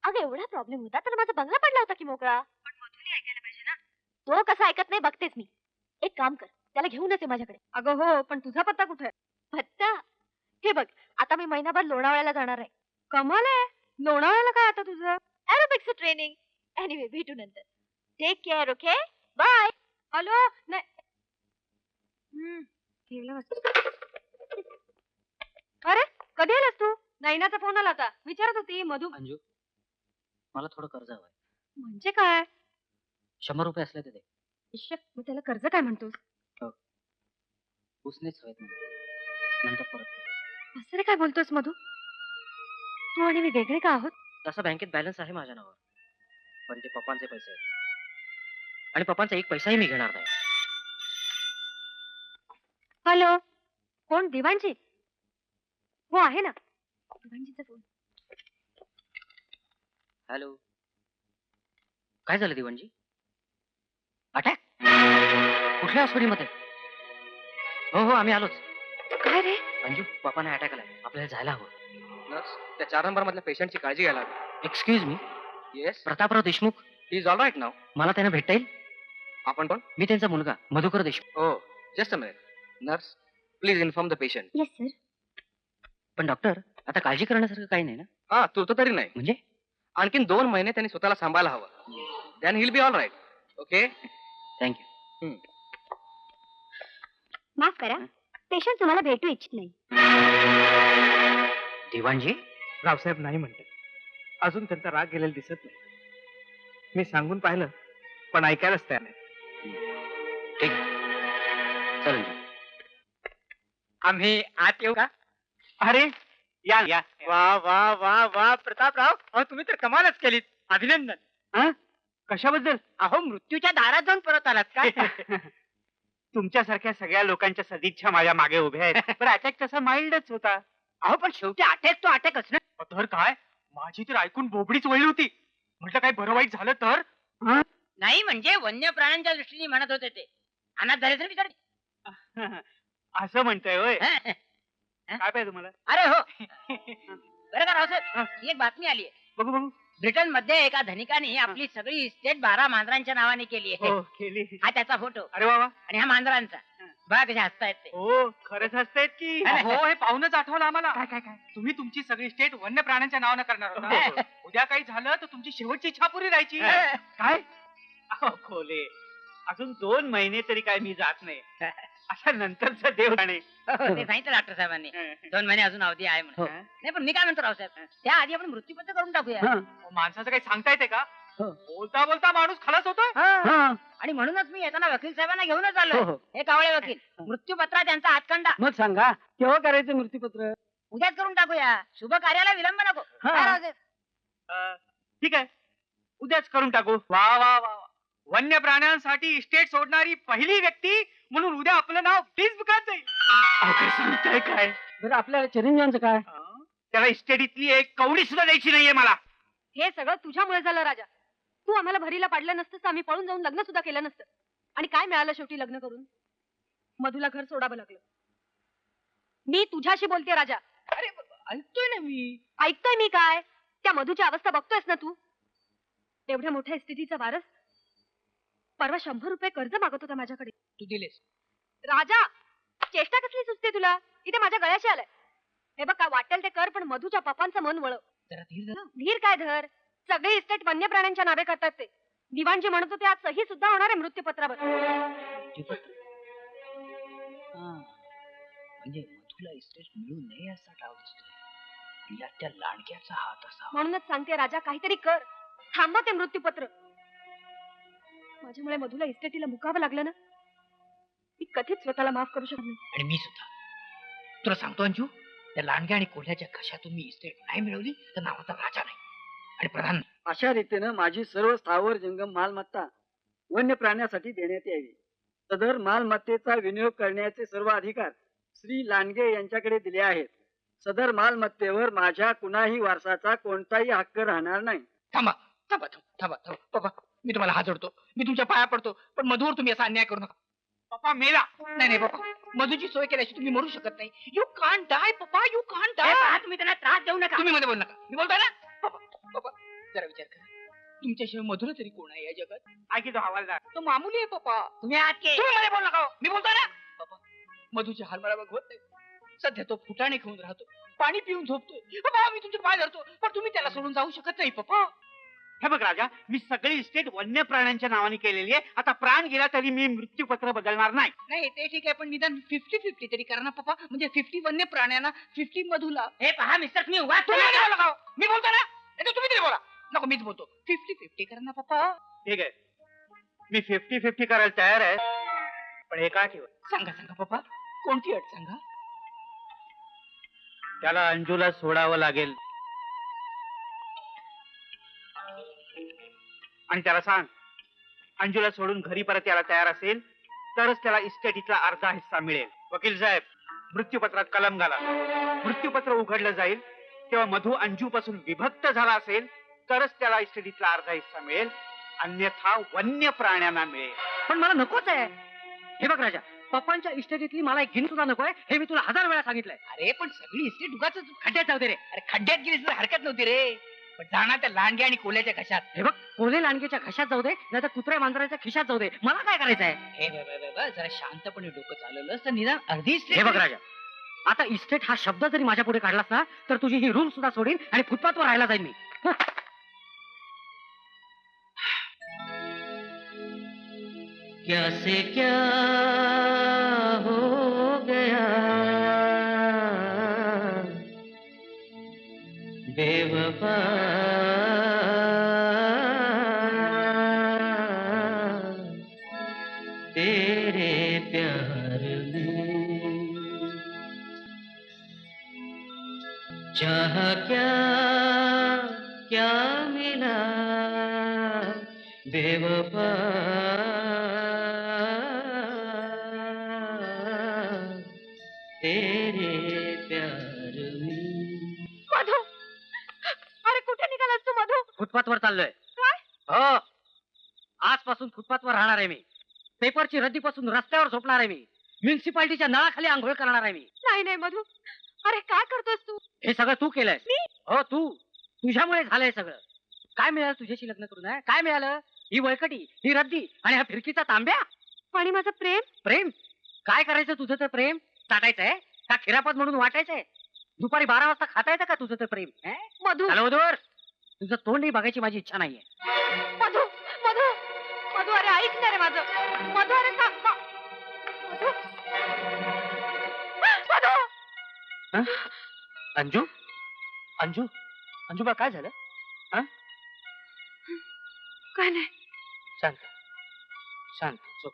अगं एवढा प्रॉब्लेम होता तर माझा बंगला पडला होता की मोकळा. पण मधुने ऐकायला पाहिजे ना. तो कसा ऐकत नाही बघतेच मी. एक काम कर, त्याला घेऊनच ये माझ्याकडे. अगं हो, पण तुझा पत्ता कुठे आहे? पत्ता? हे बघ, आता मी महिनाभर लोणावळ्याला जाणार आहे. कमाल आहे. लोणावळ्याला काय आता तुझं? Aerobics training. एनिवे भेटू नंतर. Take care. Okay bye. Hello. नाही ठेवलं वाटतं. अरे कधी आलास तू? नैनाचा फोन आला होता. विचारत होती मधु. अंजू मला थोडं कर्ज हवंय. म्हणजे काय? 100 रुपये असले तर दे. मग त्याला कर्ज काय म्हणतोस? उसनेच हवेत मला. नंतर परत कर. असं रे काय बोलतोस मधु? तू आणि मी वेगळे का आहोत? तसा बँकेत बॅलन्स आहे माझ्या नावावर. पण ते पप्पांचे पैसे आहेत. आणि पप्पांचा एक पैसाही मी घेणार नाही. हॅलो. कोण? दिवाणजी? हो आहे ना. दिवाणजीचा फोन. हॅलो. काय झालं दिवाणजी? अटॅक? कुठल्या हॉस्पिटलमध्ये? हो हो आम्ही आलोच. काय रे? अंजू पप्पांना अटॅक आलाय. आपल्याला जायला हवं. नर्स त्या 4 नंबर मधल्या पेशंटची काळजी घ्यायला हवी. Excuse me. Yes Prataprao Deshmukh. He is all right नाव. मला त्यांना भेटता येईल? आपण पण मी त्यांचा मुलगा मधुकर देशमुख. हो just a minute. Nurse please inform the patient. Yes sir. पण डॉक्टर आता काळजी करण्यासारखं काही नाही ना? हा तू तरी नाही. म्हणजे आणखीन 2 महिने त्यांनी स्वतःला सांभाळायला हवं. Then he will be all right. Okay thank you. माफ करा, पेशंट तुम्हाला भेटू इच्छित नाही. दिवाणजी रावसाहेब नाही म्हणतात. अजून त्यांचा राग गेलेला दिसत नाही. मी सांगून पाहिलं पण ऐकायलाच तयार नाही. ठीक चल अंजू. आम्ही आत येऊ का? अरे या या. वा वा वा वा प्रतापराव, अहो तुम्ही तर कमालच केलीत. अभिनंदन. कशाबद्दल? अहो मृत्यूच्या दारात जाऊन परत आलात का? तुमच्यासारख्या सगळ्या लोकांच्या सदिच्छा माझ्या मागे उभ्या आहेत. पण अटॅक तसा माइल्डच होता. अहो पण शेवटी अटॅक तो अटॅकच ना. तर काय माझी तर ऐकून बोबडीच वळली होती. म्हटलं काय बरं वाईट झालं तर? नाही म्हणजे वन्य प्राण्यांच्या दृष्टीने म्हणत होते ते. अनाथ झाले तर विचार. असं म्हणताय होय. अरे काय पाहिजे तुम्हाला? हो. बरं का रावसाहेब, ही एक बातमी आली आहे. बघू बघू. ब्रिटन मध्ये एका धनिकाने आपली सगळी इस्टेट 12 मांजरांच्या नावाने केली आहे. हो केली. हा त्याचा फोटो अरे वा वा. आणि हा मांजरांचा. बघा कशा हसतायत ते. हो खरंच हसतायत की. हो, हे पाहूनच आठवलं आम्हाला. काय काय काय तुम्ही तुमची सगळी स्टेट वन्य प्राण्यांच्या नावानं करणार होता. उद्या काही झालं तर तुमची शेवटची इच्छा पुरी राहायची. काय खोले. अजून 2 महिने तरी काय मी जात नाही. अशा नंतरचा देव जाणे. ते सांगितलं डॉक्टर साहेबांनी 2 महिने अजून अवधी आहे म्हणून. नाही पण मी काय म्हणतो रावसाहेब, त्या आधी आपण मृत्यूपत्र करून टाकूया. माणसाचं काही सांगता येते का? बोलता बोलता माणूस खलास होतोय. आणि म्हणूनच मी येताना वकील साहेबांना घेऊनच आलो. हे कावळे वकील. मृत्यूपत्रात त्यांचा हातखंडा. मग सांगा केव्हा करायचं मृत्यूपत्र? उद्याच करून टाकूया. शुभ कार्याला विलंब नको. काय रावसाहेब? ठीक आहे उद्याच करून टाकू. वा वा वा. वन्य प्राण्यांसाठी इस्टेट सोडणारी पहिली व्यक्ती म्हणून उद्या आपलं नाव फेसबुकात जाईल. अहो, काय सांगताय काय? बरं आपल्या चिरंजीवांचं काय? त्याला इस्टेटीतली एक कवडी सुद्धा द्यायची नाहीये मला. हे सगळं तुझ्यामुळे झालं राजा. तू आम्हाला भरीला पाडलं नसतं तर आम्ही पळून जाऊन लग्न सुद्धा केलं नसतं. आणि काय मिळालं शेवटी लग्न करून? मधुला घर सोडावं लागलं. मी तुझ्याशी बोलते राजा. अरे ऐकतोय ना मी. ऐकतोय मी काय? त्या मधुची अवस्था बघतोयस ना तू? एवढ्या मोठ्या इस्टेटीचा वारस परवा 100 रुपये कर्ज मागत होता माझ्याकडे. तू दिलेस. राजा, चेष्टा कसली सुचते तुला? इथे माझ्या गळ्याशी आलाय. हे बघ, काय वाटेल ते कर, पण मधुच्या पप्पांचं मन वळव. जरा धीर धर. धीर काय धर? सगळे इस्टेट वन्य प्राण्यांच्या नावे करतात ते. दिवाणजी म्हणत होते आज सही सुद्धा होणार आहे मृत्यूपत्रावर. म्हणजे मधुला इस्टेट मिळू नये असा डाव दिसतोय. यात त्या लांडग्याचा हात असा. म्हणूनच सांगते राजा, काहीतरी कर. थांबव ते मृत्यूपत्र. माझ्यामुळे मधुला इस्टेटीला मुकावं लागलं ना, मी कधीच स्वतःला माफ करू शकत नाही. आणि मी सुद्धा. तुला सांगतो अंजू, त्या लांडग्या आणि कोल्ह्याच्या घशातून मी इस्टेट नाही मिळवली तर नावाचा राजा नाही आणि प्रधान नाही. अशा रीतीनं माझी सर्व स्थावर जंगम मालमत्ता वन्य प्राण्यासाठी देण्यात यावी. सदर मालमत्तेचा विनियोग करण्याचे सर्व अधिकार श्री लांडगे यांच्याकडे दिले आहेत. सदर मालमत्तेवर माझ्या कुणाही वारसाचा कोणताही हक्क राहणार नाही. थांबा थांबा थांबा थांबा पप्पा, मी तुम्हाला हात जोडतो, मी तुमच्या पाया पडतो, पण मधुवर तुम्ही असा अन्याय करू नका. पप्पा मेला. नाही नाही पप्पा, मधुची सोय केल्याशी तुम्ही मरू शकत नाही. यू कांट डाय पप्पा, यू कांट हे डाय. पहा, तुम्ही त्यांना त्रास देऊ नका. तुम्ही मध्ये बोल नका. मी बोलतोय ना. पप्पा पप्पा जरा विचार करा, तुमच्याशिवाय मधुर तरी कोण आहे या जगात? ऐकी तो हवालदार. तो मामुली आहे पप्पा. तुम्ही आत के. तुम्ही मध्ये बोल नका हो. मी बोलतोय ना. पप्पा मधुची हाल मला बघवत नाही. सध्या तो फुटाणे खाऊन राहतो, पाणी पिऊन झोपतोय. पप्पा मी तुमचे पाय धरतो, पण तुम्ही त्याला सोडून जाऊ शकत नाही पप्पा. हे बघ राजा, मी सगळी इस्टेट वन्य प्राण्यांच्या नावाने केलेली आहे. आता प्राण गेला तरी मी मृत्यूपत्र बदलणार नाही. नाही ते ठीक आहे, पण निदान 50-50 तरी करा ना पप्पा. म्हणजे 50 वन्य प्राण्यांना, 50 मधुला. हे पहा मिस्टर, तुम्ही उभा तुम्ही मध्ये बोला का हो? मी बोलतो ना. नाही तर तुम्ही तरी बोला. नको मीच बोलतो. 50-50 करा ना पप्पा. ठीक आहे, मी 50-50 करायला तयार आहे, पण हे काय ठेवा. सांगा सांगा पप्पा, कोणती अट सांगा. त्याला अंजूला सोडावं लागेल. आणि त्याला सांग, अंजूला सोडून घरी परत यायला तयार असेल तरच त्याला इस्टेटीतला अर्धा हिस्सा मिळेल. वकील साहेब, मृत्यूपत्रात कलम घाला. मृत्यूपत्र उघडलं जाईल तेव्हा मधु अंजू पासून विभक्त झाला असेल तरच त्याला इस्टेटीतला अर्धा हिस्सा मिळेल, अन्यथा वन्य प्राण्यांना मिळेल. पण मला नकोच आहे. हे बघ राजा, पप्पांच्या इस्टेटीतली मला एक गिन सुद्धा नकोय. हे मी तुला 1000 वेळा सांगितलंय. अरे पण सगळी इस्टेट उगाच खड्ड्यात जाऊ दे रे. अरे खड्ड्यात गेलीस तर हरकत नव्हती रे, पण जाणार त्या लांडग्या आणि कोल्याच्या घशात. हे बघ, कोल्हे लांडगेच्या घशात जाऊ दे, नाही तर कुत्र्या मांजराच्या खिशात जाऊ दे. मला काय करायचंय? हे जरा शांतपणे डोकं चालवलं तर निदान अर्धी हे बघ राजा, आता इस्टेट हा शब्द जरी माझ्या पुढे काढलास ना तर तुझी ही रूम सुद्धा सोडीन आणि फुटपाथवर राहायला जाईन मी. क्या से क्या हो गया बेवफा, तेरे प्यार में चाहा क्या क्या मिला बेवफा, तेरे प्यार में. मधु, अरे कुठे निघालास तू मधु? फुटपाथवर चाललोय. काय? हो, आजपासून फुटपाथवर राहणार आहे मी. पेपरची रद्दीपासून रस्त्यावर झोपणार आहे मी. म्युन्सिपाल्टीच्या नळाखाली आंघोळ करणार आहे मी. नाही नाही मधु, अरे काय करतोस तू? हे सगळं तू केलंयस. मी? हो तू. तुझ्यामुळे झालंय सगळं. काय मिळालं तुझ्याशी लग्न करून? काय मिळालं? ही वळकटी, ही रद्दी आणि हा फिरकीचा तांब्या. आणि माझं प्रेम? प्रेम काय करायचं तुझं तर प्रेम? चाटायचंय का खिरापत म्हणून वाटायचंय? दुपारी 12 वाजता खाता येतं का तुझं तर प्रेम? मधु, हॅलोदोर, तुझं तोंडही बघायची माझी इच्छा नाहीये. मधु, मधु, मधु, अरे ऐक ना रे माझं. मधु, अरे मधु, मधु. अंजू अंजू अंजू बा काय झालं? काय नाही. शांत शांत झोप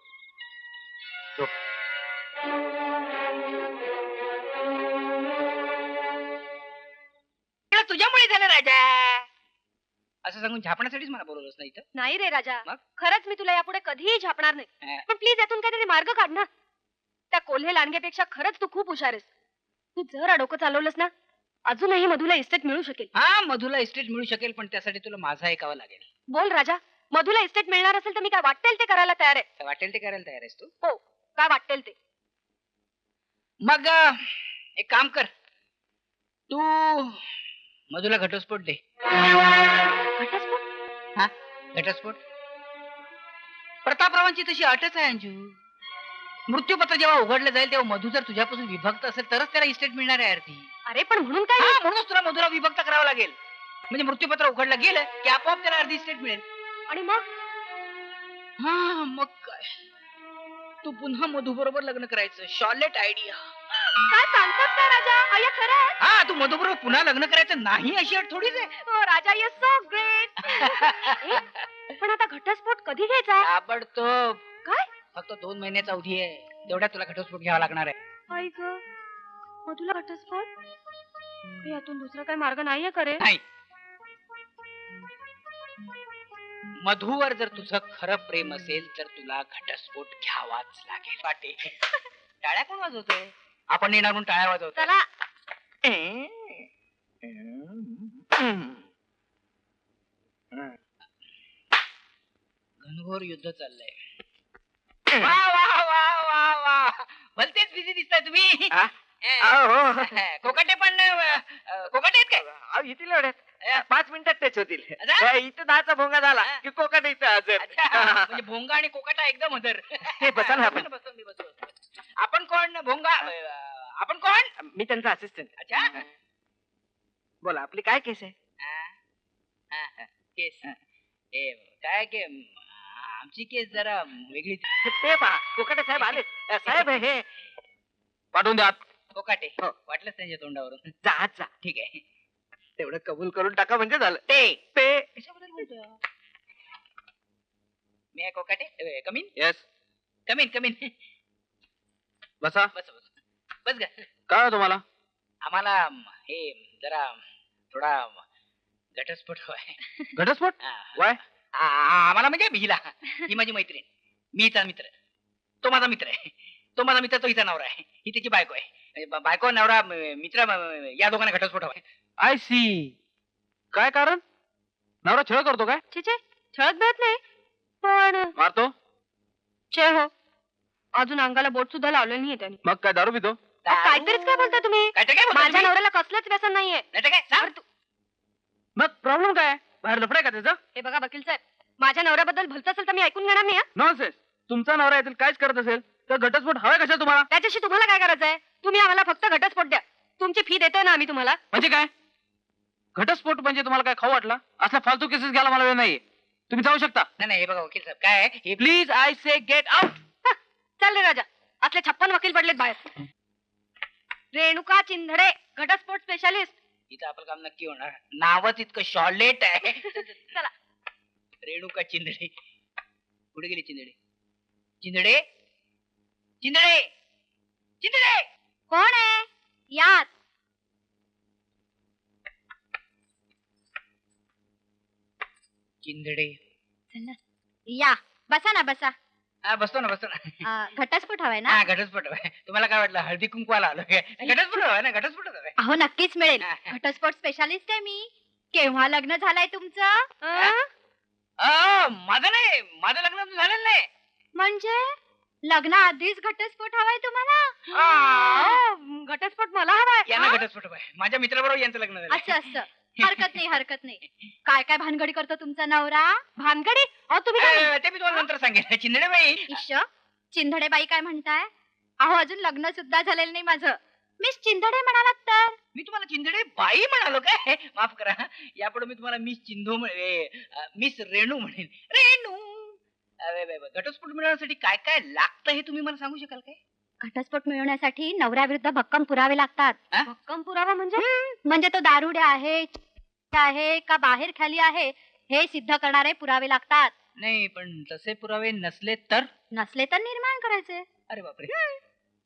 झोप. तुझ्यामुळे झालं राजा. असं सांगून झापण्यासाठीच मला बोलवलंस ना इथं. नाही रे राजा, मग? खरंच मी तुला यापुढे कधीही झापणार नाही. हा. पण प्लीज यातून काहीतरी मार्ग काढ ना. त्या कोल्हे लांडगेपेक्षा खरंच तू खूप हुशार आहेस. तू जरा डोकं चालवलंस ना, अजूनही मधुला इस्टेट मिळू शकेल. हा, मधुला इस्टेट मिळू शकेल, पण त्यासाठी तुला माझा ऐकावा लागेल. बोल राजा, मधुला इस्टेट मिळणार असेल तर मी काय वाटेल ते करायला तयार आहे. काय वाटेल ते करायला तयार आहेस तू? हो, काय वाटेल ते. मग एक काम कर, तू मधुला घटस्फोट दे. घटस्फोट? घटस्फोट प्रतापरावांची तशी अटच आहे अंजू. मृत्यूपत्र जेव्हा उघडलं जाईल तेव्हा मधु जर तुझ्यापासून विभक्त असेल तरच त्याला इस्टेट मिळणार आहे आरती. अरे पण म्हणून काय? हा, म्हणूनच तुला मधुरा विभक्त करावं लागेल. म्हणजे मृत्यूपत्र उघडलं गेलं की आपोआप त्याला अर्धी इस्टेट मिळेल. आणि मग? हा, मग काय, तू पुन्हा मधु बरोबर लग्न करायचं. Charlotte idea. काय सांगतोस काय राजा? अय्या खरं आहे? हा, तू मधु बरोबर पुन्हा लग्न करायचं नाही अशी अट थोडीच आहे. हो राजा, यू सो ग्रेट. पण आता घटस्फोट कधी घ्यायचा? ताबडतोब. काय? फक्त 2 महिन्याचा अवधी आहे, तेवढ्यात तुला घटस्फोट घ्यावा लागणार आहे. आई ग, मधुला घटस्फोट? यातून दुसरा काही मार्ग नाहीये करे? नाही, मधुवर जर तुझं खरं प्रेम असेल तर तुला घटस्फोट घ्यावाच लागेल. वाटे टाळ्या कोण वाजवतोय? आपण येणार म्हणून टाळ्या वाजवतो. चला. घनघोर युद्ध चाललंय. वा वा वा वा वा, भलतेच बिझी दिसताय तुम्ही. कोकाटे पण कोकाटे आहेत काय? येतील एवढ्यात 5 मिनिटात तेच होतील. अच्छा? इथं 10चा भोंगा झाला की कोकण इथं हजर. अच्छा, म्हणजे भोंगा आणि कोकाटा एकदम हजर. हे बसा ना आपण. बसतो, मी बसतो. आपण कोण भोंगा? आपण कोण? मी त्यांचा असिस्टंट. अच्छा, बोला, आपली काय केस आहे? केस काय के आमची केस जरा वेगळी. ते पहा, कोकाटे साहेब आले. साहेब हे पाठवून द्या. कोकाटे हो. वाटलंच त्यांच्या तोंडावरून. जा जा. ठीक आहे. तेवढं कबूल करून टाका म्हणजे झालं. ते ते कशाबद्दल बोलतोय? मी आहे कोकाटे. कमीन येस, कमीन कमीन. बसा. बस बस बस ग. काय हो तुम्हाला? आम्हाला हे जरा थोडा घटस्फोट हवाय. घटस्फोट? हा. वाय? आम्हाला म्हणजे भिला. ही माझी मैत्रीण, मी हिचा मित्र. तो माझा मित्र आहे. तो माझा मित्र, तो हिचा नवरा आहे. ही त्याची बायको आहे. बायको नवरा मित्र या दोघांना घटस्फोट हवाय. I see. काय कारण? नवरा छळ करतो काय? छे छळत मिळत नाही, पण मारतो? छे हो, अजून अंगाला बोट सुद्धा लावलेलं नाहीये त्याने. मग काय दारू पितो? काहीतरीच काय बोलता तुम्ही? काहीतरी काय बोलता माझ्या तुम्ही? नवऱ्याला कसलंच व्यसन नाहीये. नाहीतर काय सांग तू. मग प्रॉब्लेम काय? बाहेर लफडाय का त्याचा? हे बघा वकील साहेब, माझ्या नवऱ्याबद्दल भलत असेल तर मी ऐकून घेणार नाही. नॉनसेन्स. तुमचा नवरा यातील काहीच करत असेल तर घटस्फोट हवाय कशा तुम्हाला? त्याच्याशी तुम्हाला काय करायचंय? तुम्ही आम्हाला फक्त घटस्फोट द्या. तुमची फी देतोय ना आम्ही तुम्हाला. म्हणजे काय? घटस्फोट म्हणजे तुम्हाला काय खाऊ वाटला? असला फालतू केसेस घ्यायला मला वेळ नाहीये. तुम्ही जाऊ शकता. नाही हे बघा वकील साहेब, काय आहे, हे please I say get out. चल रे राजा, असले 56 वकील पडलेत बाहेर. रेणुका चिंधडे, घटस्फोट स्पेशालिस्ट. इथं आपलं काम नक्की होणार. नावच इतकं शॉर्लेट आहे. चला. रेणुका चिंदडे. कुठे गेली चिंदडे? चिंदडे चिंदडे चिंदडे. कोण आहे? यात. चिंदडे. या, बसा ना बसा. हा, बसतो ना. घटस्फोट हवाय ना? हा, घटस्फोट हवाय. तुम्हाला काय वाटलं हळदी कुंकवाला आलो काय? घटस्फोट हवाय ना, घटस्फोट हवाय. अहो नक्कीच मिळेल. हा. घटस्फोट स्पेशालिस्ट आहे मी. केव्हा लग्न झालंय तुमचं? माझं नाही, माझं लग्न अजून झालेलं नाही. म्हणजे लग्नाआधीच घटस्फोट हवाय तुम्हाला? घटस्फोट मला हवाय. यांना घटस्फोट हवाय. माझ्या मित्राबरोबर यांचं लग्न झालं. असं असं. हरकत नाही हरकत नाही. काय काय भानगडी करतो तुमचा नवरा? भानगडी? अहो तुम्ही काय ते मी तुम्हाला नंतर सांगेन. चिंदडे बाई. इश्श, चिंधडे बाई काय म्हणताय? अहो अजून लग्न सुद्धा झालेलं नाही माझं. मिस चिंधडे म्हणालात तर? मी तुम्हाला चिंदडे बाई म्हणालो काय? माफ करा. यापुढे मी तुम्हाला मिस मिस रेणू म्हणेन. रेणू. घटस्फोट मिळवण्यासाठी काय काय लागतं हे तुम्ही मला सांगू शकाल काय? घटस्फोट मिळवण्यासाठी नवऱ्याविरुद्ध भक्कम पुरावे लागतात. हा? भक्कम पुरावा म्हणजे तो दारुडे आहे का बाहेर खाली आहे हे सिद्ध करणारे पुरावे लागतात. नाही, पण तसे पुरावे नसले तर? नसले तर निर्माण करायचे. अरे बापरे.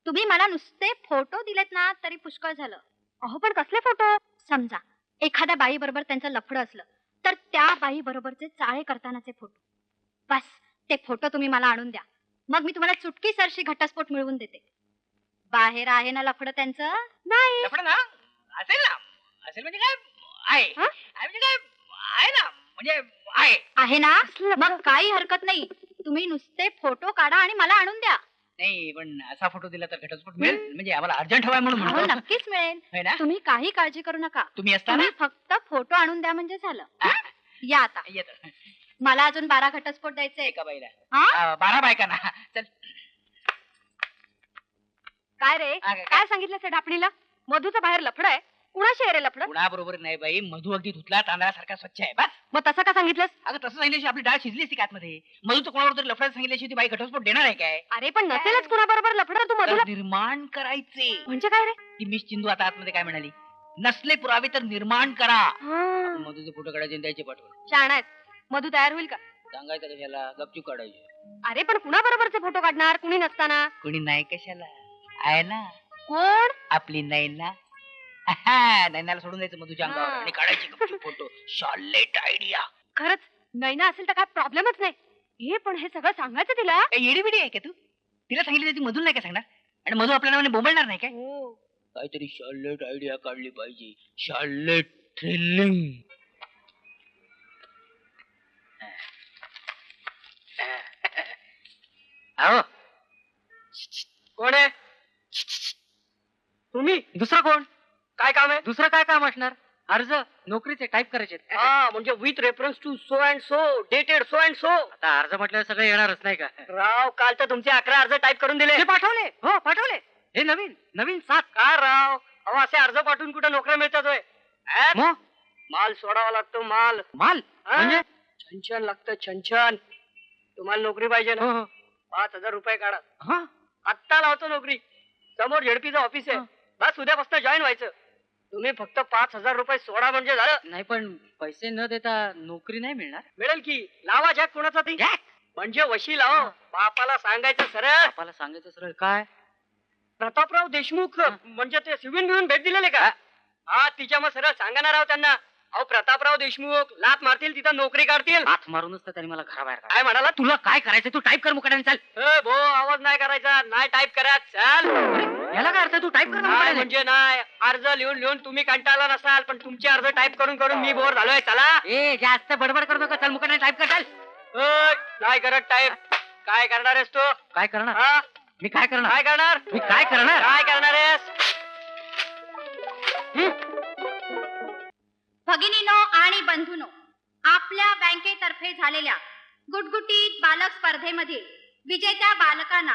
तुम्ही मला नुसते फोटो दिलेत ना तरी पुष्कळ झालं. अहो पण कसले फोटो? समजा एखाद्या बाई बरोबर त्यांचं लफडं असलं तर त्या बाई बरोबरचे चाळे करतानाचे फोटो. बस ते फोटो तुम्ही मला आणून द्या. मग मी तुम्हाला चुटकी सरशी घटस्फोट मिळवून देते. बाहेर आहे ना लफडं त्यांचं? नाही. लफडं ना असेल ना, असेल म्हणजे काय आहे हं? आहे म्हणजे काय आहे ना, म्हणजे आहे. आहे ना? मग काही हरकत नाही. तुम्ही नुसते फोटो काढा आणि मला आणून द्या. नाही पण असा फोटो दिला तर घटस्फोट मिळेल, म्हणजे आम्हाला अर्जंट हवाय म्हणून हो, म्हणतो. नक्कीच मिळेल. है ना? तुम्ही काही काळजी करू नका. तुम्ही असताना तुम्ही फक्त फोटो आणून द्या म्हणजे झालं. या आता. येतो मला अजून 12 घटस्फोट द्यायचे. एका बाईला हा? 12 बायकांना. चल काय रे? काय? काय सांगितलं त्या ढापणीला? मधूचं बाहेर लफड आहे. कुणाशी आहे रे लफड? कुणाबरोबर नाही बाई, मधू अगदी धुतला तांदळासारखा स्वच्छ आहे. बस मग तसं का सांगितलंस? अगं तसं सांगितल्याशी आपली डाळ शिजली असती आतमध्ये. मधू तर कोणाबरोबर तरी लफड्यात सांगितल्याशी ती बाई घटस्फोट देणार आहे काय? अरे पण नसेलच कुणाबरोबर लफड, तू तर मधूला निर्माण करायचे. म्हणजे काय रे? ती मिस चिंदू आता आतमध्ये काय म्हणाली? नसले पुरावे तर निर्माण करा. हा, मधूचे फोटो काढायचे आणि द्यायचे पाठवून. शहाणा आहेस. मधू तयार होईल का? सांगायचं कशाला, गपचूप काढायचे. अरे पण कुणाबरोबरचे फोटो काढणार कुणी नसताना? कोणी नाही कशाला, आहे ना कोण? आपली नैना. नैनाला सोडून द्यायचं मधूच्या अंगावर हा. आणि काढायचे गपचूप फोटो. Charlotte idea. खरंच नैना असेल तर काय प्रॉब्लेमच नाही. हे पण हे सगळं सांगायचं तिला? येडी बिडी आहे का तू? तिला सांगितलं तर ती मधून नाही का सांगणार? आणि मधू आपल्या नावाने बोंबलणार नाही काय? हो. काहीतरी शॉलेट आयडिया काढली पाहिजे. Charlotte thrilling. अहो कोण आहे? तुम्ही? दुसरा कोण? काय काम आहे? दुसरं काय काम असणार? अर्ज नोकरीचे टाईप करायचे. हा म्हणजे with reference to so and so dated so and so. आता अर्ज म्हटलं सगळं येणारच नाही का? राव काल तर तुमचे 11 अर्ज टाईप करून दिले. ते पाठवले. हो पाठवले. हे नवीन नवीन 7. का राव अहो असे अर्ज पाठवून कुठे नोकऱ्या मिळतात होय? मग माल सोडावा लागतो माल. माल हा? म्हणजे? छनछन लागतं छनछन. तुम्हाला नोकरी पाहिजे ना? हो हो. 5,000 रुपये काढा. हा आत्ता लावतो नोकरी. समोर झेडपीचं ऑफिस आहे. बस उद्यापासून जॉईन व्हायचं. तुम्ही फक्त 5,000 रुपये सोडा म्हणजे झालं. नाही पण पैसे न देता नोकरी नाही मिळणार. मिळेल की. लावा जॅक कोणाचा ती म्हणजे वशी लाव. बापाला सांगायचं सरळ. बापाला सांगायचं सरळ काय? प्रतापराव देशमुख म्हणजे ते सिव्हिल घेऊन भेट दिलेले का? हा तिच्या मग सरळ सांगणार आहोत त्यांना. अहो प्रतापराव देशमुख लात मारतील तिथं नोकरी काढतील. हात मारूनच तर त्यांनी मला घराबाहेर काढलं. काय म्हणाला? तुला काय करायचं तू टाईप कर मुकाट्याने. चाल. भो आवाज नाही करायचा. नाही टाईप करा. चाल. याला काय अर्थ? तू टाईप कर ना नाही मुकाट्याने. म्हणजे नाही. अर्ज लिहून लिहून तुम्ही कंटाळला नसाल पण तुमचे अर्ज टाईप करून करून मी बोर झालोय. चला. ए जास्त बडबड करू नका. चल मुकाट्याने टाईप कर. चाल. नाही करत टाईप. काय करणार आहेस तू? काय करणार? हा? मी काय करणार? काय करणार? मी काय करणार? काय करणार आहेस? भगिनीनो आणि बंधूनो, आपल्या बँकेतर्फे झालेल्या गुटगुटीत बालक स्पर्धेमधील विजेत्या बालकांना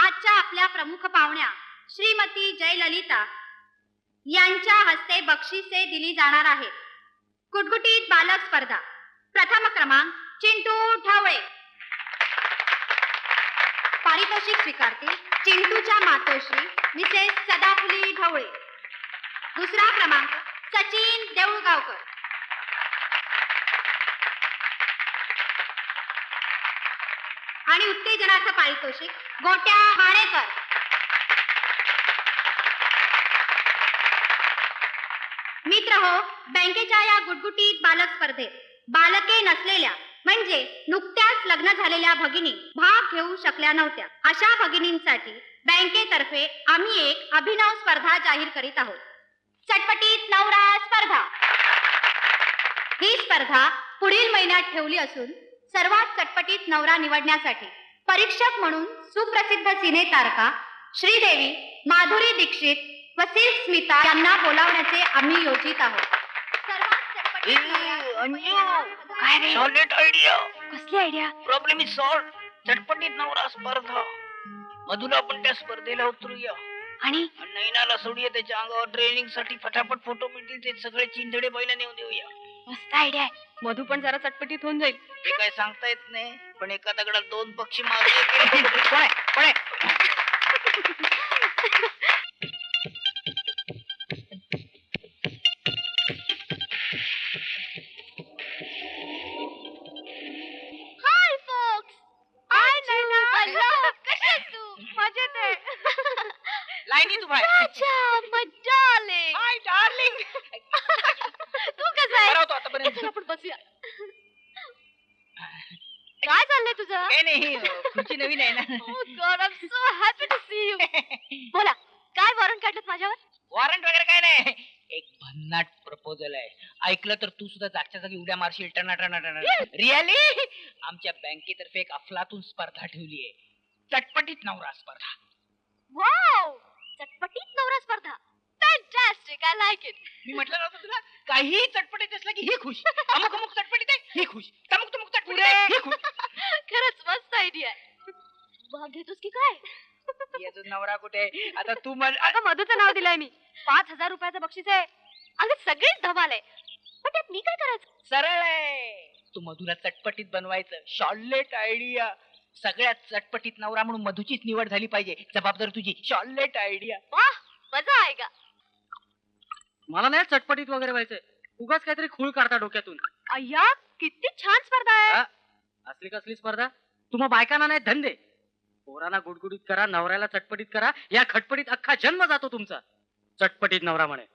आजच्या आपल्या प्रमुख पाहुण्या श्रीमती जयललिता यांच्या हस्ते बक्षिसे दिली जाणार आहेत. गुटगुटीत बालक स्पर्धा प्रथम क्रमांक चिंटू ढवळे. पारितोषिक स्वीकारतील चिंटूच्या मातोश्री मिसेस सदाफुली ढवळे. दुसरा क्रमांक सचिन देऊळगावकर. आणि उत्तेजनाचं पारितोषिक गोट्या हाणेकर. मित्र हो, बँकेच्या या गुटगुटीत बालक स्पर्धेत बालके नसलेल्या म्हणजे नुकत्याच लग्न झालेल्या भगिनी भाग घेऊ शकल्या नव्हत्या. अशा भगिनींसाठी बँकेतर्फे आम्ही एक अभिनव स्पर्धा जाहीर करीत आहोत. चटपटीत नवरा स्पर्धा. ही स्पर्धा पुढील महिन्यात ठेवली असून सर्वात चटपटीत नवरा निवडण्यासाठी परीक्षक म्हणून सुप्रसिद्ध सिने तारका श्रीदेवी, माधुरी दीक्षित व सिल्क स्मिता यांना बोलावण्याचे आम्ही योजित आहोत. सर्वात चटपटीत नवरा काय रे? शॉलेट आयडिया. कसली आयडिया? Problem is solve. चटपटीत नवरा स्पर्धा. मधुला आपण त्या स्पर्धेला उतरूया आणि नैनाला सोडूया. त्याच्या अंगावर ट्रेनिंग साठी फटाफट फोटो मिळतील. ते सगळे चिंधडे पहिला नेऊन देऊया. मस्त आयडिया आहे. मधू पण जरा चटपटीत होऊन जाईल. ते काय सांगता येत नाही पण एका दगडात 2 पक्षी मारले. कोण आहे? कोण आहे? हाय फोक्स. हाय नैना. हॅलो. कशी आहेस तू? मजेत आहे. लाईनी तू बाहेर. अच्छा मज्जा आली. Hi darling. तू कसा आहे? बरा होतो आतापर्यंत. चल आपण बसूया. चाललंय तुझं काय नाही खुर्ची नवीन आहे ना. Oh God, I'm so happy to see you. बोला काय वॉरंट काढलं माझ्यावर? वॉरंट वगैरे काय नाही. एक भन्नाट प्रपोजल आहे. ऐकलं तर तू सुद्धा जागच्या जागी उड्या मारशील. टनाटना. रिअली आमच्या बँकेतर्फे एक अफलातून स्पर्धा ठेवली आहे. चटपटीत नवरा स्पर्धा. वाव, चटपटीत नवरा स्पर्धा. Fantastic, I like it. मी म्हटलं नव्हतं तुला काही चटपटीत असलं की हे खुश. अमुक चटपटीत आहे ही खुश. तमुक चटपटीत आहे ही खुश. खरंच मस्त आयडिया आहे. भाग घेतोस की काय? याचा नवरा कुठे आता तू म्हण. अगं मधुचं नाव दिलंय मी. 5,000 रुपयाचं बक्षीस आहे. अगं सगळीच धमाल आहे. पण त्यात मी काय करायचं? सरळ आहे. तू मधुला चटपटीत बनवायचं. Charlotte idea. सगळ्यात चटपटीत नवरा म्हणून मधुचीच निवड झाली पाहिजे. जबाबदारी तुझी. Charlotte idea. वाह, मजा आहे का? मला नाही चटपटीत वगैरे व्हायचंय. उगाच काहीतरी खूळ काढता डोक्यातून. अय्या, किती छान स्पर्धा आहे. असली कसली स्पर्धा? तुम्हा बायकांना नाही धंदे. पोरांना गुडगुडीत करा, नवऱ्याला चटपटीत करा. या खटपटीत अख्खा जन्म जातो तुमचा. चटपटीत नवरा म्हणे.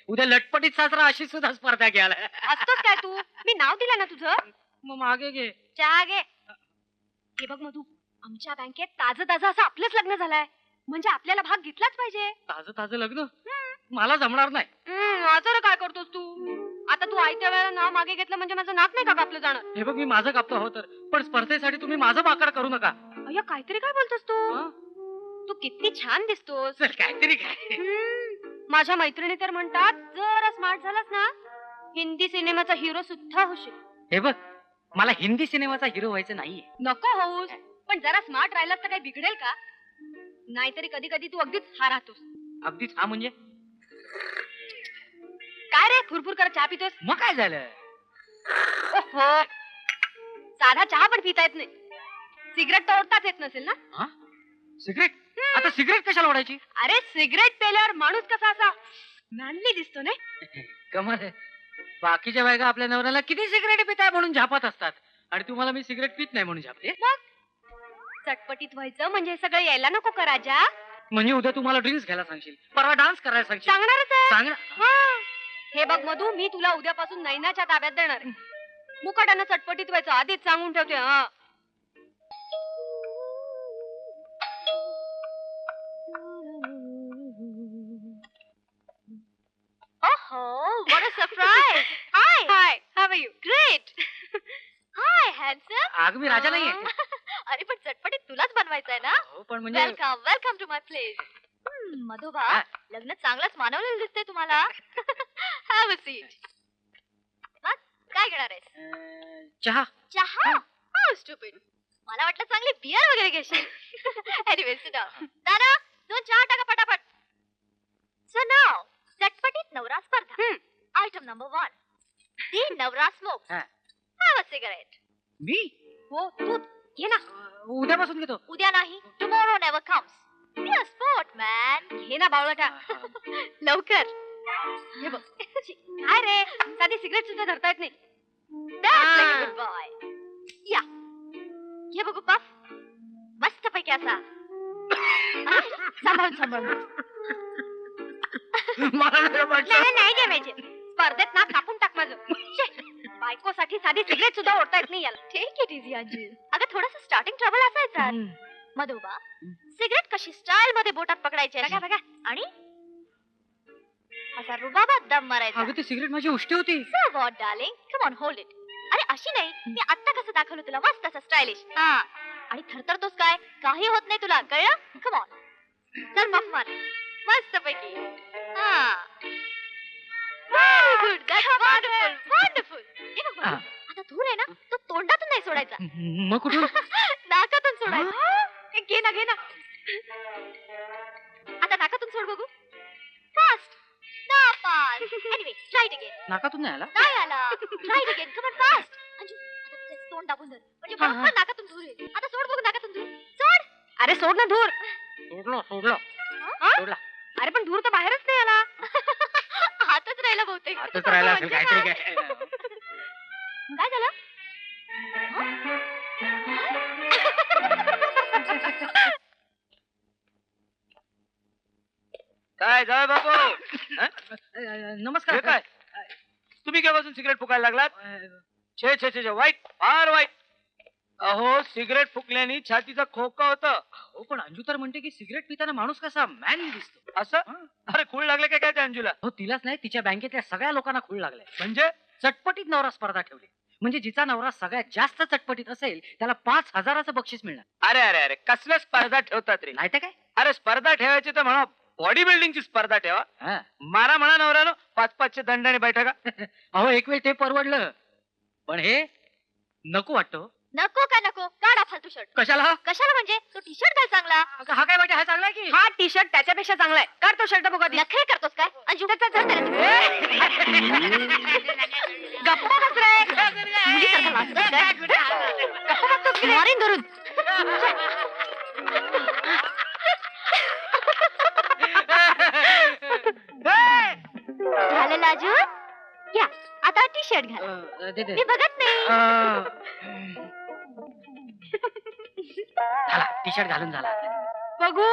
उद्या लटपटीत सासरा अशी सुद्धा स्पर्धा घ्यायला. असतोस काय तू? मी नाव दिलं ना तुझं. मग मागे घे. चहा घे. हे बघ मधू, आमच्या बँकेत ताजं असं आपलंच लग्न झालंय. म्हणजे आपल्याला भाग घेतलाच पाहिजे. ताजं लग्न मला जमणार नाही. आता काय करतोस तू? आता तू आयत्या वेळेला नाव मागे घेतलं म्हणजे माझं नाक नाही का कापलं जाणार? हे बघ मी माझं कापतो हो तर. पण स्पर्धेसाठी तुम्ही माझं बाकड करू नका. अय्या, काहीतरी काय बोलतोस तू? तू किती छान दिसतोस. काहीतरी काय. माझ्या मैत्रिणी तर म्हणतात जरा स्मार्ट झालास ना हिंदी सिनेमाचा हिरो सुद्धा होशील. हे बघ मला हिंदी सिनेमाचा हिरो व्हायचं नाहीये. नको होऊस, पण जरा स्मार्ट राहिलास तर काही बिघडेल का? नाहीतरी कधी कधी तू अगदीच हा राहतोस. अगदीच हा म्हणजे काय रे फुरफुर करत चहा पितोस? मग काय झालं? ओहो, साधा चहा पण पिता येत नाही. सिगरेट तर ओढताच येत नसेल ना? सिगरेट? आता सिगरेट कशाला ओढायची? अरे सिगरेट पेल्यावर माणूस कसा असा मॅनली दिसतो नाही? कमाल आहे. बाकीच्या बायका आपल्या नवऱ्याला किती सिगरेट पिताय म्हणून झापत असतात आणि तुम्हाला मी सिगरेट पित नाही म्हणून झापते. मग चटपटीत व्हायचं म्हणजे हे सगळं यायला नको का राजा? म्हणजे उद्या तुम्हाला ड्रिंक्स घ्यायला सांगशील, परवा डान्स करायला सांगशील. सांगणारच आहे. सांगणार. हे बघ मधू, मी तुला उद्यापासून नैनाच्या ताब्यात देणार आहे. मुकाटानं चटपटीत व्हायचं आधीच सांगून ठेवते. हा Oh, what a surprise! Hi, how are you? Great. Hi, handsome. आग मी राजा नाहीये. अरे पण चटपटीत तुलाच बनवायचं आहे ना? हो पण म्हणजे वेलकम टू माय प्लेस. मधोबा, लग्न चांगलंच मानवलेलं दिसतंय तुम्हाला. Have a seat. मग काय घेणार आहेस? चहा. चहा? How stupid. मला वाटलं चांगली बियर वगैरे घेशील. Anyway sit down. दादा, 2 चहा टाका पटापट. सो नाव चटपटीत नवरा स्पर्धा. Item number 1. दी नवरा स्मोक. Have a cigarette. मी? हो तू घे ना. उद्यापासून घेतो. उद्या नाही. Tomorrow never comes. Be a sport man. घे ना बावळटा. लवकर. हे बघ. काय रे, साधी सिगरेट सुद्धा धरता येत नाही. That's like a good boy. या घे बघू पफ. मस्त पैकी असा. सांभाळून. नाही जेवायचे. स्पर्धेत ना कापून टाक माझं. बायकोसाठी साधी सिगरेट सुद्धा ओढता येत नाही याला. Take it easy Anju. अगं थोडस स्टार्टिंग ट्रबल असायचा. मधोबा, सिगरेट कशी स्टाईल मध्ये बोटात पकडायची बघा आणि असा रुबाबात दम मारायचा. अगं ती सिगरेट माझी उष्टी होती. So what darling, come on hold it. अरे अशी नाही, मी आता कसं दाखवलं तुला मस्त असं स्टायलिश. आणि थरथरतोस काय? काही होत नाही तुला, कळलं? Come on. चल पफ मार मस्त पैकी. Very good. That's wonderful. आता धूर आहे ना, तो तोंडातून नाही सोडायचा. मग कुठून? नाकातून सोडायचा. घे ना. आता नाकातून सोड बघू. फास्ट. नापास. Anyway, try it again. नाकातून नाही आला? नाही आला. Try it again. Come on fast. Anju, आता तुझं तोंड दाबून धर. म्हणजे बरोबर नाकातून धूर येईल. आता सोड बघू नाकातून धूर. सोड. अरे सोड ना धूर. सोडला. अरे पण धूर तर बाहेरच नाही आला. हातच राहिला बहुतेक. हातच राहिला असेल काहीतरी. काय झालं? काय जाय बाबू? नमस्कार. हे काय तुम्ही केव्हापासून सिगरेट फुकायला लागलात? छे वाईट, फार वाईट. अहो सिगरेट फुकल्याने छातीचा खोका होतं. हो पण अंजू तर म्हणते की सिगरेट पिताना माणूस कसा मॅनली दिसतो. असं अरे खूळ लागले काय त्या अंजूला? हो तिलाच नाही तिच्या बँकेतल्या सगळ्या लोकांना खूळ लागलाय. म्हणजे चटपटीत नवरा स्पर्धा ठेवली. म्हणजे जिचा नवरा सगळ्यात जास्त चटपटीत असेल त्याला 5,000चं बक्षीस मिळणार. अरे अरे अरे कसल्या स्पर्धा ठेवतात रे? नाही तर काय. अरे स्पर्धा ठेवायची तर म्हणा बॉडी बिल्डिंगची स्पर्धा ठेवा. हा. मारा म्हणा नवऱ्यानं 5-5चे दंडाने बैठका. अहो एक वेळ ते परवडलं पण हे नको वाटतो. नको का नको, काढा फालतू शर्ट. कशाला? कशाला म्हणजे तो टी शर्ट घाल चांगला. हा काय वाटतं? हा चांगला आहे की हा टी शर्ट त्याच्यापेक्षा चांगला आहे. काढ तो शर्ट बघा. नखरे करतोस काय अंजू? गप्पा बस रे. मुलीसारखं लाजतोस काय? गप्पा बसतोस की नाही? मारीन धरून. झालं लाजून? घ्या आता टी शर्ट घाल. दे दे. मी बघत नाही. झाला टी शर्ट घालून झाला. बघू.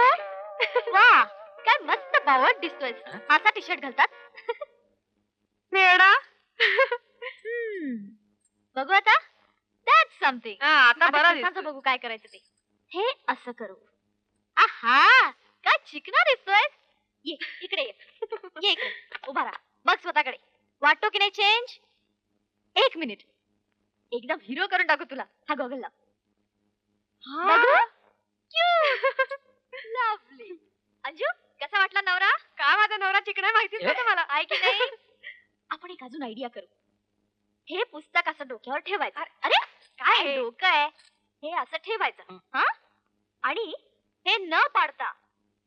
वा काय मस्त बावट दिसतोय. असा टी शर्ट घालतात मेडा. बघू आता. That's something. आता बरं बघू काय करायचं ते. हे असं करू. आहा काय चिकना दिसतोय. ये इकडे ये. ये इकडे उभा राहा. बघ स्वतःकडे. वाटतो की नाही चेंज? 1 मिनिट. एकदम हिरो करून टाकू तुला. हा गॉगल लाव. बघू. लवली. अंजू कसा वाटला नवरा? का माझा नवरा चिकना माहितीच नाही मला. आहे की नाही? आपण एक अजून आयडिया करू. हे पुस्तक असं डोक्यावर ठेवायचं. अरे काय डोकं आहे. हे असं ठेवायचं. हा आणि हे न पाडता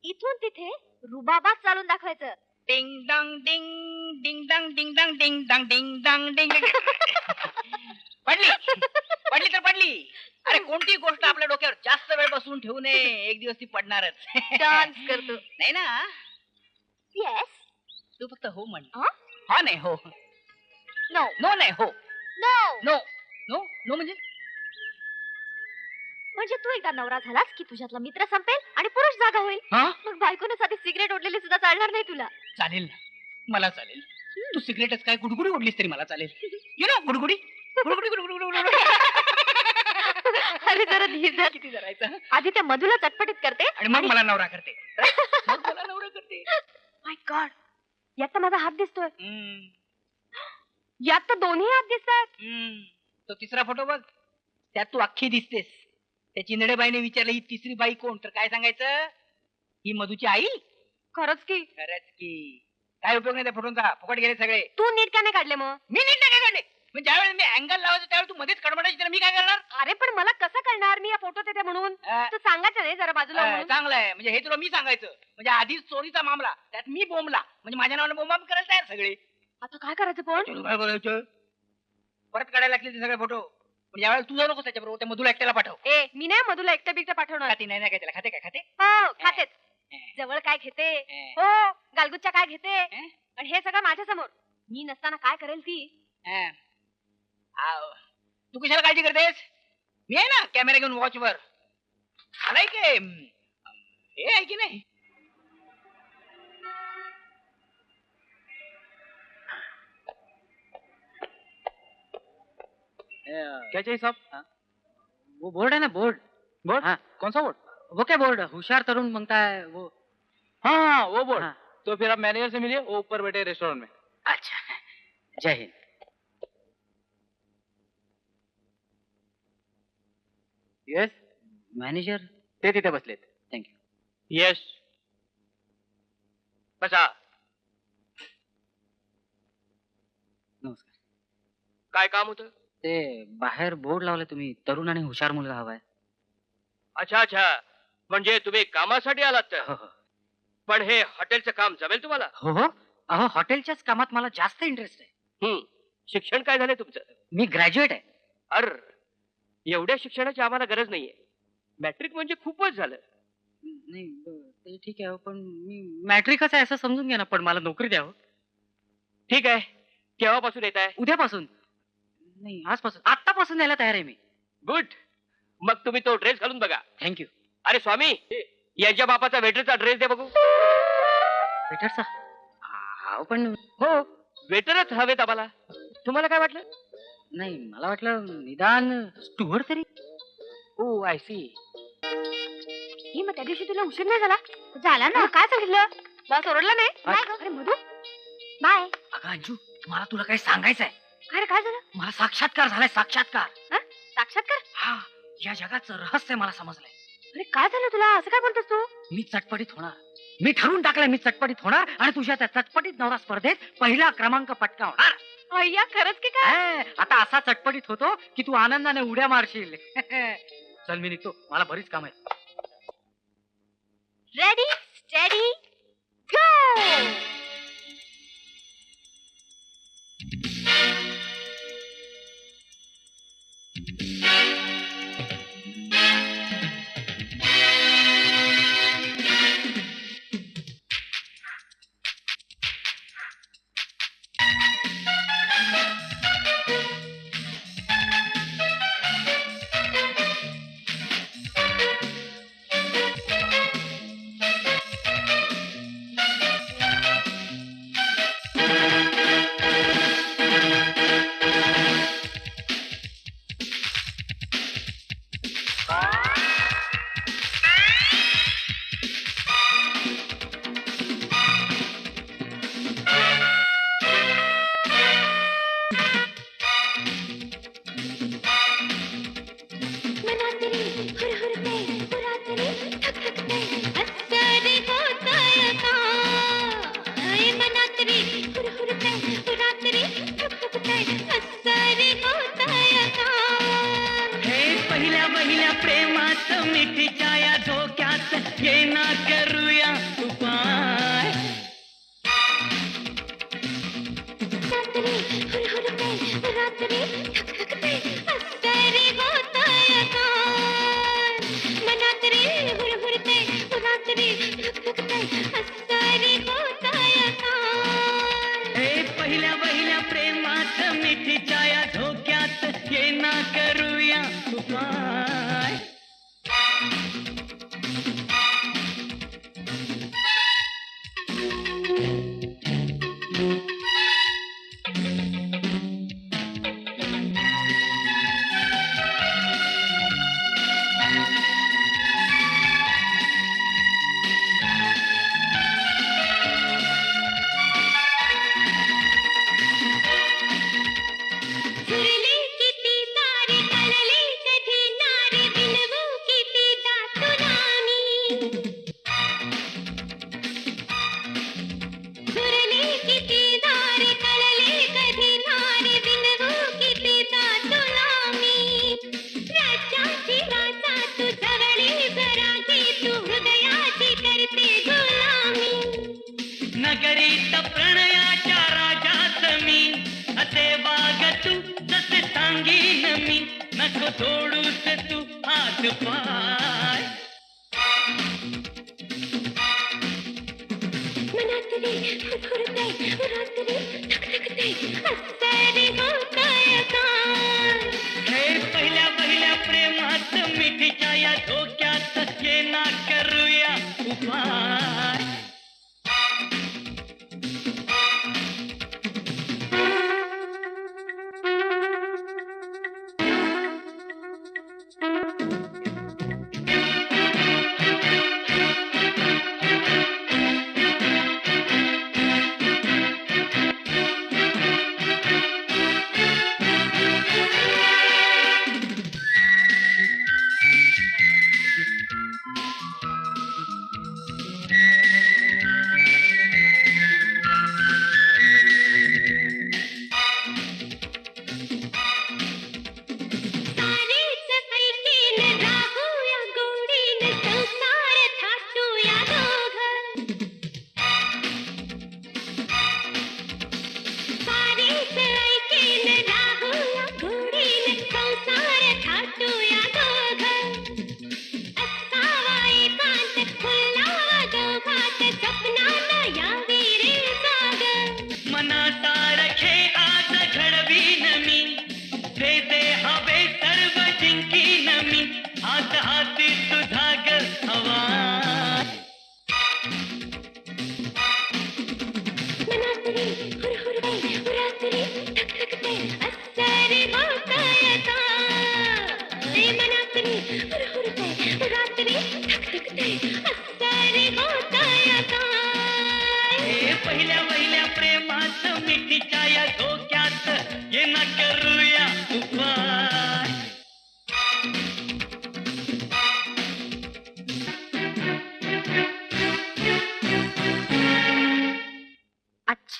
इथून तिथे रुबाबात चालून दाखवायचं. डिंग डंग डिंग डिंग डंग डिंग डंग डिंग डंग डिंग डंग डिंग. पडली पडली तर पडली. अरे कोणती गोष्ट आपल्या डोक्यावर जास्त वेळ बसून ठेवू नये. एक दिवस ती पडणारच. डान्स करतो. नाही ना? येस. तू फक्त हो म्हण. हा? हा नाही हो. नो नो नाही हो. नो. नो नो नो म्हणजे म्हणजे तू एकदा नवरा झालास की तुझ्यातला मित्र संपेल आणि पुरुष जागा होईल. हा मग बायकोने साधी सिगरेट ओढलेली सुद्धा चालणार नाही तुला. चालेल ना. मला चालेल. तू सिगरेटच काय गुडगुडी ओढलीस तरी मला चालेल. यु नो गुडगुडी गुडगुडी गुडगुडी गुडगुडी. अरे जरा धीर धर. किती धरायचं? आधी त्या मधुला चटपटीत करते आणि मग मला नवरा करते. मग मला नवरा करते. माय गॉड. यात तर माझा हात दिसतोय. हम्म, यात तर दोन्ही हात दिसतात. हम्म. तो तिसरा फोटो बघ. त्यात तू अख्खी दिसतेस. त्याची नडेबाईने विचारलं ही तिसरी बाई कोण? तर काय सांगायचं? ही मधुची आई. खरंच की. खरंच की. काय उपयोग नाही त्या फोटोंचा. फुकट गेले सगळे. तू नीट का नाही काढले मग? मी नीट नाही काय काढले. म्हणजे ज्यावेळेस मी अँगल लावायचो त्यावेळेस तू मध्येच कडमडायची तर मी काय करणार? अरे पण मला कसं कळणार मी या फोटोत येते म्हणून? तू सांगायचं नाही जरा बाजूला म्हणून. चांगलं आहे. म्हणजे हे तुला मी सांगायचं. म्हणजे आधीच चोरीचा मामला त्यात मी बोंबला. म्हणजे माझ्या नावाने बोंबा करायला तयार सगळे. आता काय करायचं पण? चलो, काय करायचं? परत काढायला लागले ते सगळे फोटो. पण यावेळेस तू जाऊ नकोस त्याच्याबरोबर. त्या मधुला एकट्याला पाठव. ए मी नाही मधुला एकटं बिकटं पाठवणार. खाते नाही काय त्याला. खाते काय खाते? हो खातेच. जवळ काय घेते. हो गालगुच्च्या काय घेते. हं? आणि हे सगळं माझ्या समोर. मी नसताना काय करेल ती. हा. आव. तू कशाला काळजी करतेस? मी आहे ना कॅमेरा घेऊन वॉच वर. आलाय की हे आहे की नाही? क्या चाहिए साहब? वो बोर्ड है ना बोर्ड. बोर्ड? हाँ. कौन सा बोर्ड? वो क्या बोर्ड? होशियार तरुण मांगता है वो. हाँ हाँ वो बोर्ड. हाँ. तो फिर आप मैनेजर से मिलिए. वो ऊपर बैठे रेस्टोरेंट में. अच्छा. जय हिंद. येस. मॅनेजर ते तिथे बसलेत. थँक्यू. यस. बसा. नमस्कार. काय काम होतं? ते बाहेर बोर्ड लावले तुम्ही तरुण आणि हुशार मुलगा हवाय. अच्छा अच्छा. म्हणजे तुम्ही कामासाठी आलात तर. हो हो. पण हे हॉटेलचं काम जमेल तुम्हाला? हो हो. अहो हॉटेलच्याच कामात मला जास्त इंटरेस्ट आहे. शिक्षण काय झालंय तुमचं? मी ग्रॅज्युएट आहे. अर एवढ्या शिक्षणाची आम्हाला गरज नाहीये. मॅट्रिक म्हणजे खूपच झालं. नाही ते ठीक आहे हो, पण मी मॅट्रिकच आहे असं समजून घ्या ना. पण मला नोकरी द्या हो. ठीक आहे. केव्हापासून येत आहे? उद्यापासून. नाही आजपासून. आत्तापासून यायला तयार आहे मी. गुड. मग तुम्ही तो ड्रेस घालून बघा. थँक्यू. अरे स्वामी, याच्या बापाचा वेटरचा ड्रेस दे बघू. वेटरचा? हा पण हो वेटरच हवेत आम्हाला. तुम्हाला काय वाटलं? नाही मला वाटलं निदान स्टुअर्ड तरी. I C. ही मग त्या दिवशी तुला उशीर नाही झाला ना? काय सांगितलं? बस ओरडला नाही? नाही गं. अरे मधू बाय. अगं अंजू, मला तुला काही सांगायचं आहे. काय रे, काय झालं? मला साक्षात्कार झालाय, साक्षात्कार. साक्षात्कार? हा, या जगाचं रहस्य मला समजलंय. अरे काय झालं तुला? असं काय बोलतोस तू? मी चटपटीत होणार. मी ठरवून टाकलंय, मी चटपटीत होणार आणि तुझ्या त्या चटपटीत नवरा स्पर्धेत पहिला क्रमांक पटकावणार. अय्या, खरंच की काय? आता असा चटपटीत होतो की तू आनंदाने उड्या मारशील. चल मी निघतो, मला बरीच काम आहे. रेडी स्टेडी गो. पहिल्या पहिल्या प्रेमात मिठीच्या या झोक्यात ये ना करूया उपाय. पहिल्या पहिल्या प्रेमात मिठीच्या या झोक्यात ये ना करूया उपाय. नगरीत प्रणयाच्या राजात मी असे वाग तू जसे सांगीन मी. नको सोडूस तू हात पाय. पहिल्या पहिल्या प्रेमात मिठीच्या या धोक्यात ये ना करूया उपाय.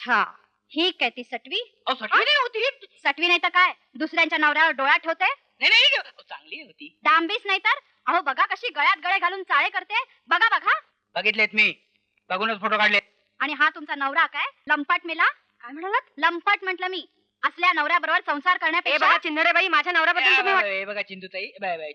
अच्छा ही काय ती सटवी अहो सटवी नाही होती. सटवी नाही तर काय दुसऱ्यांच्या नवऱ्यावर डोळा ठेवते नाही नाही अहो, चांगली होती. डांबीस नाही तर अहो बघा कशी गळ्यात गळे घालून चाळे करते बघा बघा बघितलेत मी, बघूनच फोटो काढले. आणि हा तुमचा नवरा काय लंपट मेला काय म्हणालात लंपट म्हटलं मी असल्या नवऱ्याबरोबर संसार करण्यापेक्षा चिंदडे बाई माझ्या नवऱ्याबद्दल तुम्ही हे बघा चिंदूताई,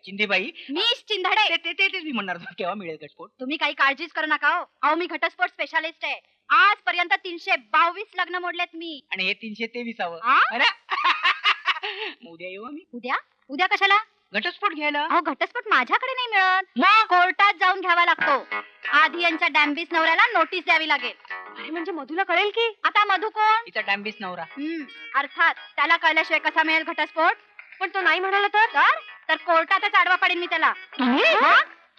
चिंदीबाई, मीच चिंधडे तेच मी म्हणणार होतो, केव्हा मिळेल घटस्फोट. तुम्ही काही काळजीच करू नका हो अहो मी घटस्फोट स्पेशालिस्ट आहे आजपर्यंत 322 लग्न मोडलेत मी आणि हे 323. आ? अरे उद्या येऊ आम्ही उद्या उद्या कशाला घटस्फोट घ्यायला. अहो घटस्फोट माझ्याकडे नाही मिळत कोर्टात जाऊन घ्यावा लागतो आधी यांच्या डॅम्बिस नवऱ्याला नोटीस द्यावी लागेल अरे म्हणजे मधुला कळेल की आता मधु कोण तिचा डॅम्बिस नवरा. अर्थात त्याला कळल्याशिवाय कसा मिळेल घटस्फोट पण तो नाही म्हणाला तर कोर्टातच आडवा पाडेन मी त्याला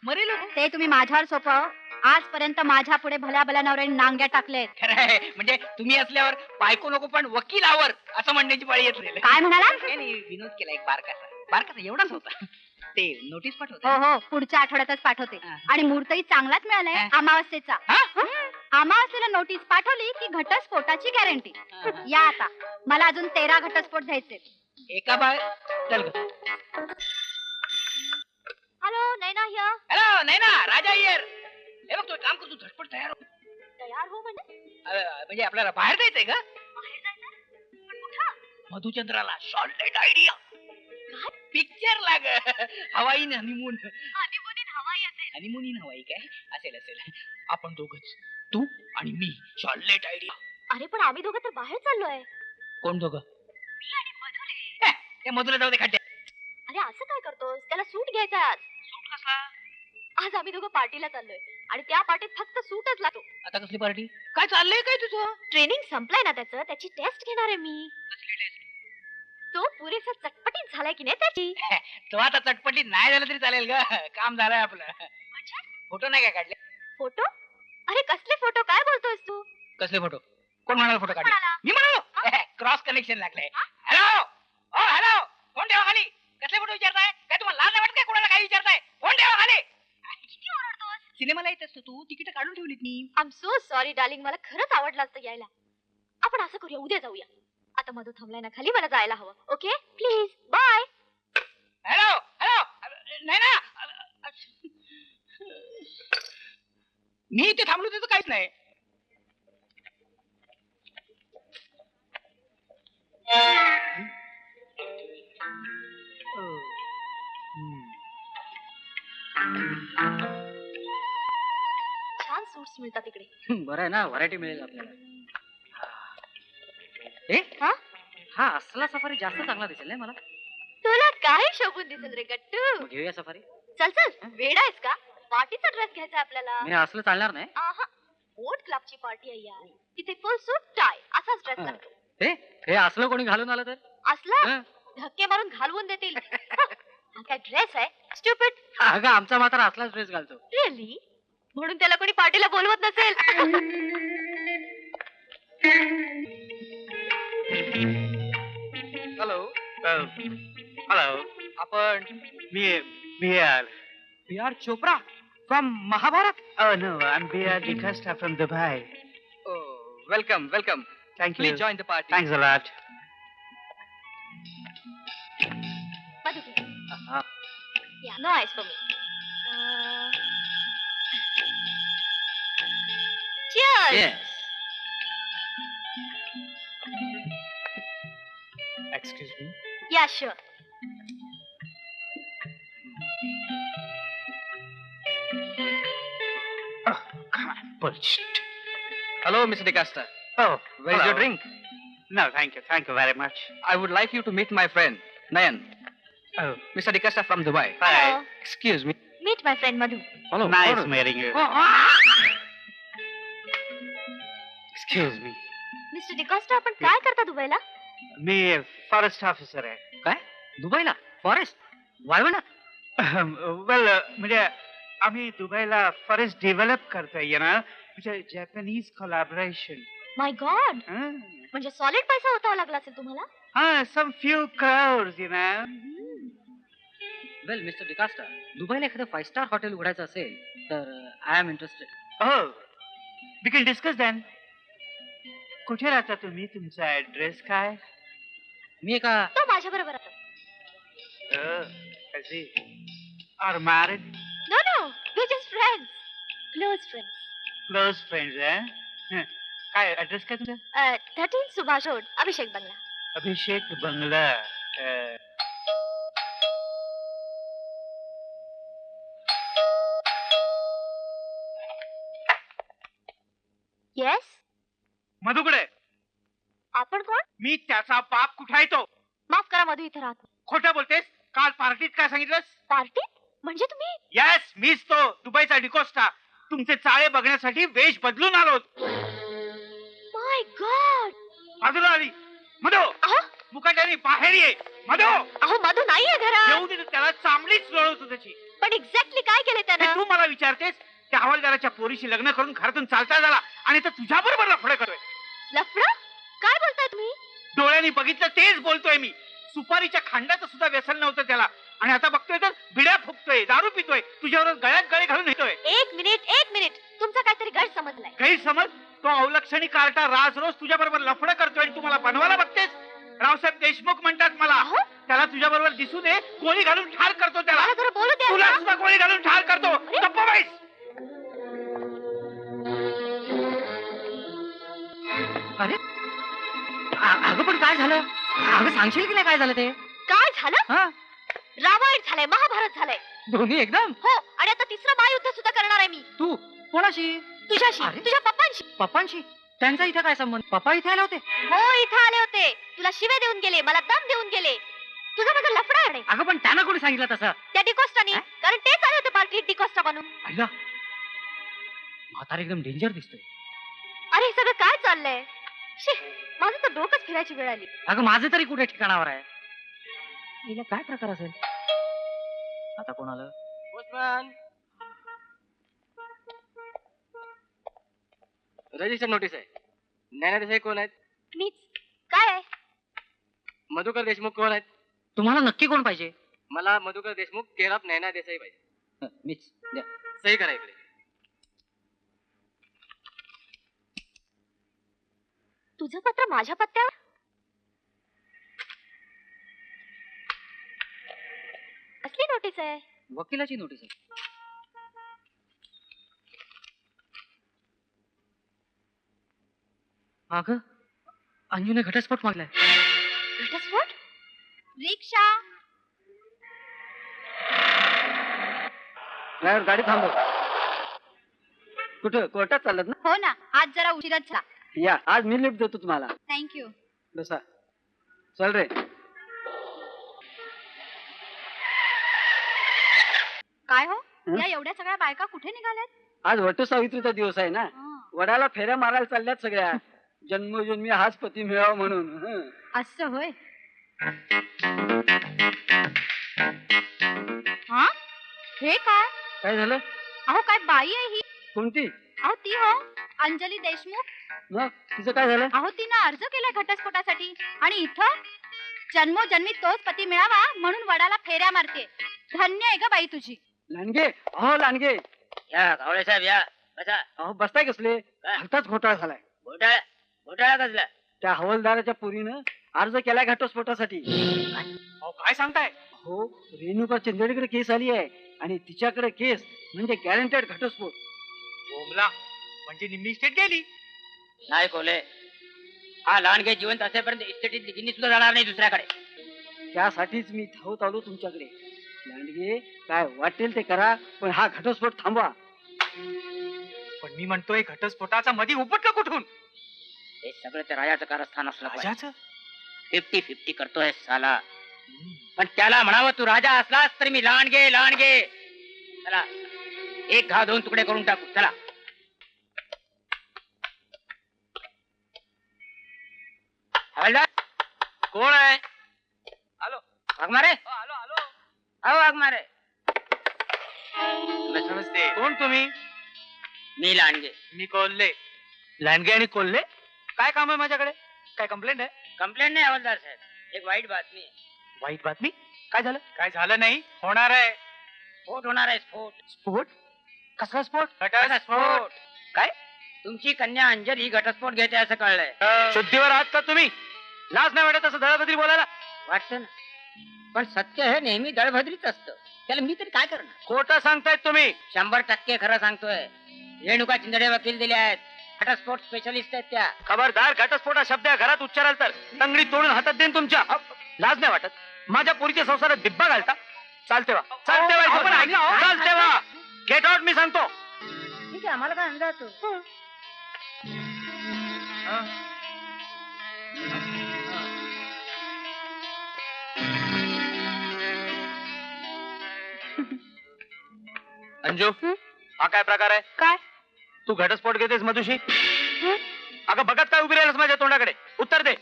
मरेल हो. ते तुम्ही माझ्यावर सोपव आजपर्यंत माझ्या पुढे भल्या भल्या नवऱ्याने नांग्या टाकलेत खरं आहे, म्हणजे तुम्ही असल्यावर बायको नको पण वकिलावर असं म्हणण्याची पाळी येत नाही. काय म्हणाला नाही, विनोद केला एक बारकासा एवढाच होता. ते नोटीस हो पाठवतो. हो पुढच्या आठवड्यातच पाठवते हा. आणि मुहूर्तही चांगलाच मिळालाय हा. अमावस्येचा अमावस्येला नोटीस पाठवली की घटस्फोटाची गॅरंटी या आता मला अजून 13 घटस्फोट घ्यायचे एका बाय चल ग. हॅलो नैना हियर हॅलो नाही ना राजा अय्यर, हे बघ तू एक काम कर, तू झटपट तयार हो. तयार हो म्हणजे म्हणजे आपल्याला बाहेर जायचंय का बाहेर जायचं पण कुठं मधुचंद्राला. शॉर्टलेट आयडिया पिक्चर लाग हवाई हनीमून. हनीमून हवाई असेल हनीमून इन हवाई काय असेल. आपण दोघच, तू आणि मी. शॉर्टलेट आयडिया. अरे पण आम्ही दोघं तर बाहेर चाललोय कोण दोघं? मी आणि मधु रे त्या मधुला जाऊ दे खड्ड्यात. अरे असं काय करतोस त्याला सूट घ्यायचा आज सूट कसला? आज आम्ही दोघं पार्टीला चाललोय आणि त्या पार्टीत फक्त सूटच लागतो आता कसली पार्टी? काय चाललंय काय तुझं? ट्रेनिंग संपलाय ना त्याचं त्याची टेस्ट घेणार आहे मी कसली टेस्ट? तो पुरेसा चटपटीत झालाय की नाही त्याची तो आता चटपटीत नाही झालं तरी चालेल ग, काम झालंय आपलं. फोटो नाही काय काढले? फोटो अरे कसले फोटो काय बोलतोयस तू कसले फोटो? कोण म्हणाला फोटो काढले? म्हणाला? मी म्हणालो. क्रॉस कनेक्शन लागलंय. हॅलो ओ हॅलो, कोण ठेवा खाली? कसले फोटो विचारताय? काय तुम्हाला लाज नाही वाटत काय? कोणाला काय विचारताय? कोण ठेवा खाली? किती ओरडतोस सिनेमाला येत असतो तू, तिकीट काढून ठेवलीत मी. I am so sorry darling मला खरंच आवडलं असतं यायला आपण असं करूया उद्या जाऊया आता मधू थांबलाय ना खाली मला जायला हवं okay please bye hello hello, नाही ना, मी इथे थांबलो त्याचं काहीच नाही. छान सूट्स मिळतात तिकडे बरं आहे ना, व्हरायटी मिळेल आपल्याला. हा? हा असला सफारी जास्त चांगला दिसेल नाही मला. तुला काय शोभून दिसेल रे गट्टू मग घेऊया सफारी. चल चल वेडा आहेस का पार्टीचा ड्रेस घ्यायचा आपल्याला मी असलं चालणार नाही. आहा बोट क्लबची पार्टी आहे यार तिथे फुल सूट टाय असाच ड्रेस हा. लागतो हे असलं कोणी घालून आलं तर? असला हं. धक्के मारून घालवून देतील हा काय ड्रेस आहे स्टुपिड अगं आमचा मात्र असलाच ड्रेस घालतो. रिअली म्हणून त्याला कोणी पार्टीला बोलवत नसेल हॅलो हॅलो, आपण B R R Chopra from Mahabharat. No I am B R D'Costa from Dubai. Welcome welcome. Thank please you. Join the party. Thanks a lot. Yeah, no ice for me. Cheers! Yes. Excuse me. Yeah, sure. Oh, come on, bullshit. Hello, Mr. DeCosta. Oh, Where is your drink? No, thank you. Thank you very much. I would like you to meet my friend, Nayan. Oh, Mr. DeCosta from Dubai. hi. Excuse me. Meet my friend Madhu. Hello. Nice meeting you. Excuse me. Mr. DeCosta, आपण काय करता दुबईला? मी forest officer आहे. काय दुबईला forest वाळवणात? वेल म्हणजे आम्ही दुबईला फॉरेस्ट डेव्हलप करतोय ना, म्हणजे जॅपनीज कोलॅबोरेशन. माय गॉड म्हणजे सॉलिड पैसा होतावा लागला असेल तुम्हाला हा, सम फ्यू crores, वेल मिस्टर डिकास्टा, दुबईला एखादं 5 स्टार हॉटेल उघडायचं असेल तर I am interested. Oh, we can discuss then. कुठे राहता तुम्ही? तुमचा ऍड्रेस काय? मी एका तो माझ्या बरोबर आता. Are married? No no, we just friends, close friends. Close friends. काय ऍड्रेस काय तुमचा? 13 सुभाष रोड, अभिषेक बंगला. अभिषेक बंगला. येस, मधुकडे. आपण कोण? मी त्याचा बाप. कुठे आहे तो? माफ करा, मधू इथे राहतो. खोटं बोलतेस. काल पार्टीत काय सांगितलंस? पार्टीत? म्हणजे तुम्ही? येस, मीच तो दुबईचा डिकोस्टा. तुमचे चाळे बघण्यासाठी वेश बदलून आलो. माय गॉड. बाजूला आली. मधु, अहो मुकाट्याने बाहेर ये. मधु, अहो मधू नाहीये घरात. येऊ दे. त्याला चांगलीच लोळवतो त्याची. पण एक्झॅक्टली काय केलं हे त्यानं? तू मला विचारतेस? त्या हवालदाराच्या पोरीशी लग्न करून घरातून चालता झाला आणि तो तुझ्या बरोबर लफडं करतोय. लफडं? काय बोलताय तुम्ही? डोळ्यांनी बघितलं तेच बोलतोय मी. सुपारीच्या खांडाचं सुद्धा व्यसन नव्हतं त्याला आणि आता बघतोय तर बिड्या फुकतोय, दारू पितोय, तुझ्यावर गळ्यात गळे घालून येतोय. एक मिनिट, तुमचा काहीतरी गैरसमजलाय. गैरसमज? तो अवलक्षणी कार्टा राज रोज तुझ्या बरोबर लफडं करतोय आणि तुम्हाला बनवायला बघतेस. रावसाहेब देशमुख म्हणतात मला. अहो त्याला तुझ्या बरोबर दिसू दे. गोळी घालून ठार करतो त्याला. मला जरा बोलू द्या तुला ना. सुद्धा गोळी घालून ठार करतो. गप्प बैस. अरे अगं पण काय झालं? अगं सांगशील की नाही काय झालं ते? काय झालं? हा, रामायण झालंय, महाभारत झालंय. दोन्ही एकदम. हो, आणि आता तिसरं महायुद्ध सुद्धा करणार आहे मी. तू कोणाशी? तुझ्याशी, अरे? तुझ्या पप्पांशी. पप्पांशी? त्यांचा इथे काय संबंध? पप्पा इथे आले होते? हो, इथं आले होते. तुला शिव्या देऊन गेले, मला दम देऊन गेले. तुझा माझा लफडा आहे. अगं पण त्यांना कोणी सांगितलं तसं? त्या डिकोस्टानी, कारण तेच आले होते पार्टीत डिकोस्टा बनून. ऐका, म्हातारा एकदम डेंजर दिसतोय. अरे हे सगळं काय चाललंय? शी, माझं तर डोकंच फिरायची वेळ आली. अगं माझं तरी कुठे ठिकाणावर आहे? हिला काय प्रकार असेल? आता कोण आलं? पोस्टमॅन, रजिस्टर नोटीस आहे. नैना देसाई कोण आहेत? मीच. काय आहे? मधुकर देशमुख कोण आहेत? तुम्हाला नक्की कोण पाहिजे? मला मधुकर देशमुख केअर ऑफ नैना देसाई पाहिजे. मीच. द्या. सही करा इकडे. तुझं पत्र माझ्या पत्त्यावर? कसली नोटीस आहे? वकिलाची नोटीस आहे. अगं अंजूने घटस्फोट मागलाय. घटस्फोट? रिक्षा. ड्रायव्हर गाडी थांबव. कुठं कोर्टात चालत ना? हो ना, आज जरा उशिराच झाला. या, आज मी लिफ्ट देतो तुम्हाला. थँक्यू. बसा. चल रे. काय हो, हं? या एवढ्या सगळ्या बायका कुठे निघाल्यात? आज वटसावित्रीचा दिवस आहे ना. वडाला फेऱ्या मारायला चालल्यात सगळ्या. जन्मोजन्मी हाच पती मिळावा म्हणून. हं. असं होय. हा, हे काय? काय झालं? अहो काय बाई आहे ही? कोणती? अहो ती हो, अंजली देशमुख. मग तिचं काय झालं? अहो तिनं अर्ज केलाय घटस्फोटासाठी आणि इथं जन्मोजन्मी तोच पती मिळावा म्हणून वडाला फेऱ्या मारते. धन्य आहे ग बाई तुझी. लांडगे, अहो लांडगे. या कावळे साहेब या बसा. अहो बसताय कसले? काय? भलताच घोटाळा झालाय. घोटाळा घोटाळा कसला? त्या हवालदाराच्या पोरीनं अर्ज केलाय घटस्फोटासाठी. अहो काय सांगताय? हो, रेणुका चंदेडकडे केस आली आहे आणि तिच्याकडे केस म्हणजे गॅरंटेड घटस्फोट. बोमला, म्हणजे निम्मी स्टेट गेली. नाही कोले, हा लांडगे जिवंत असेपर्यंत इस्टेटीत गिन्नी सुद्धा जाणार नाही दुसऱ्याकडे. त्यासाठीच मी धावत आलो तुमच्याकडे. लांडगे, काय वाटेल ते करा, पण हा घटस्फोट थांबवा. पण मी म्हणतोय घटस्फोटाचा मध्ये उपटलं कुठून? हे सगळं ते राजाचं कारस्थान असलं पाहिजे. राजाचं? 50-50 करतोय साला. पण त्याला म्हणावं तू राजा असलास तरी मी लांडगे लांडगे. चला एक घाव 2 तुकडे करून टाकू. चला. हवालदार कोण आहे? वाघमारे. आलो आलो. अहो वाघमारे. नमस्ते. कोण तुम्ही? मी लांडगे. मी कोल्हे. लांडगे आणि कोल्हे? काय काम आहे माझ्याकडे? काय कंप्लेंट आहे? कंप्लेंट नाही हवालदार साहेब, एक वाईट बातमी आहे. वाईट बातमी? काय झालं? काय झालं नाही, होणार आहे. स्फोट होणार आहे. स्फोट. स्फोट? कसला स्फोट? घटस्फोट. काय? तुमची कन्या अंजली घटस्फोट घेते असं कळलंय. शुद्धीवर आहात का तुम्ही? लाज नाही वाटत असं दळबद्री बोलायला? वाटतं ना, पण सत्य हे नेहमी दळभद्रीच असतं. त्याला मी तरी काय करणार? खोटं सांगतायत तुम्ही. 100% खरं सांगतोय. रेणुका चिंदडे वकील दिले आहेत, घटस्फोट स्पेशलिस्ट आहेत त्या. खबरदार, घटस्फोट हा शब्द घरात उच्चाराल तर तंगडी तोडून हातात देईन तुमच्या. लाज नाही वाटत? माझ्या पोरीच्या संसारात दिब्बा घालता? चालते वा, चालते वा, चालते वा. गेट आउट, मी सांगतो. ठीक आहे, आम्हाला काय अंदाज तो. अंजू, हा काय प्रकार आहे? काय? तू घटस्फोट घेतेस मधुशी? अगं बघत काय उभी राहिलस माझ्या तोंडाकडे? उत्तर दे.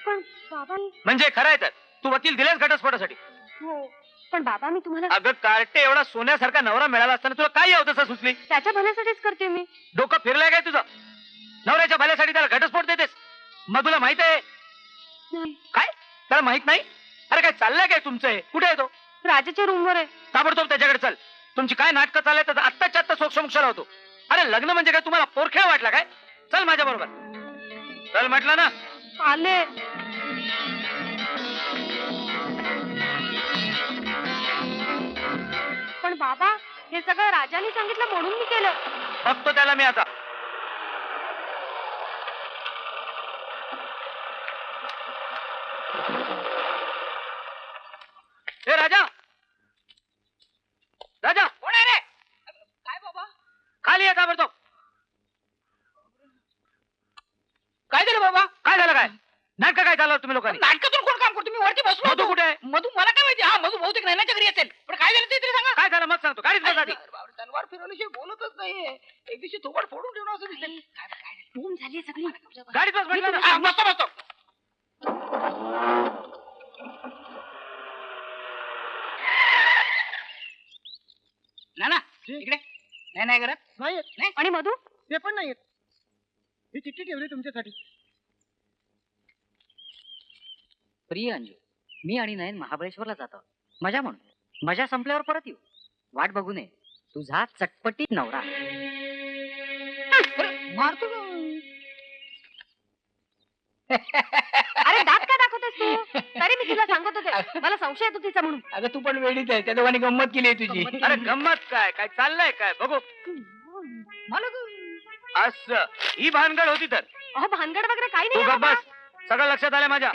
पण बाबा म्हणजे खरं आहे तर तू वकील दिलेस घटस्फोटासाठी? हो, पण बाबा मी तुम्हाला अगं कार्टे, एवढा सोन्यासारखा नवरा मिळाला असताना तुला काय यावं तसं सुचली? त्याच्या भल्यासाठीच करते मी. डोकं फिरलंय काय तुझं? नवऱ्याच्या भल्यासाठी त्याला घटस्फोट देतेस? मधुला माहित आहे? नाही. काय त्याला माहित नाही? अरे काय चाललंय काय तुमचं हे? कुठे आहे तो? राजाच्या रूमवर आहे. ताबडतोब त्याच्याकडे चल. तुमची काय नाटकं चाललंय तर आत्ताच्या आत्ता सोक्षमोक्षाला होतो. अरे लग्न म्हणजे काय तुम्हाला पोरखेळ वाटला काय? चल माझ्या बरोबर. चल म्हटलं ना. आले. पण बाबा, हे सगळं राजाने सांगितलं म्हणून मी केलं. बघतो त्याला मी आता. ए राजा, राजा कोण आहे रे? काय बाबा? खाली ये ताबडतोब. काय झालं बाबा? काय झालं? काय नाटक काय चाललं तुम्ही लोकांनी? नाटकातून कोण काम करतो? मी वरती बसलो मधू होतो. कुठे आहे? मधू मला काय माहिती? हा, मधू बहुतेक नैनाच्या घरी असेल. पण काय झालं ते तरी सांगा. काय झालं मग सांगतो. गाडीत बस आधी. तलवार फिरवल्याशिवाय बोलतच नाहीये. एक दिवशी थोबड फोडून ठेवणं असं दिसतंय. धूम झाली सगळी. गाडीत बस म्हटलं ना. हा, बसतो बसतो. ना इकडे. नाही करत. नाही आणि मधू? ते पण नाही. ही चिठ्ठी ठेवली तुमच्यासाठी. प्रिय अंजू, मी आणि नयन महाबळेश्वरला जातो. मजा म्हणून. मजा संपल्यावर परत येऊ. वाट बघू नये. तुझा चटपटीत नवरा. मारतो अरे दात काय दाखवतेस तू? तरी मी तुला सांगत होते, मला संशय येतो तिचा म्हणून. अगं तू पण वेळीच आहे. त्या दोघांनी गंमत केली आहे तुझी. अरे गंमत काय? काय चाललंय काय बघू. मला असं ही भानगड होती तर? अहो भानगड वगैरे काही तू नाही गप्प बाबा. बस. सगळं लक्षात आलं माझ्या.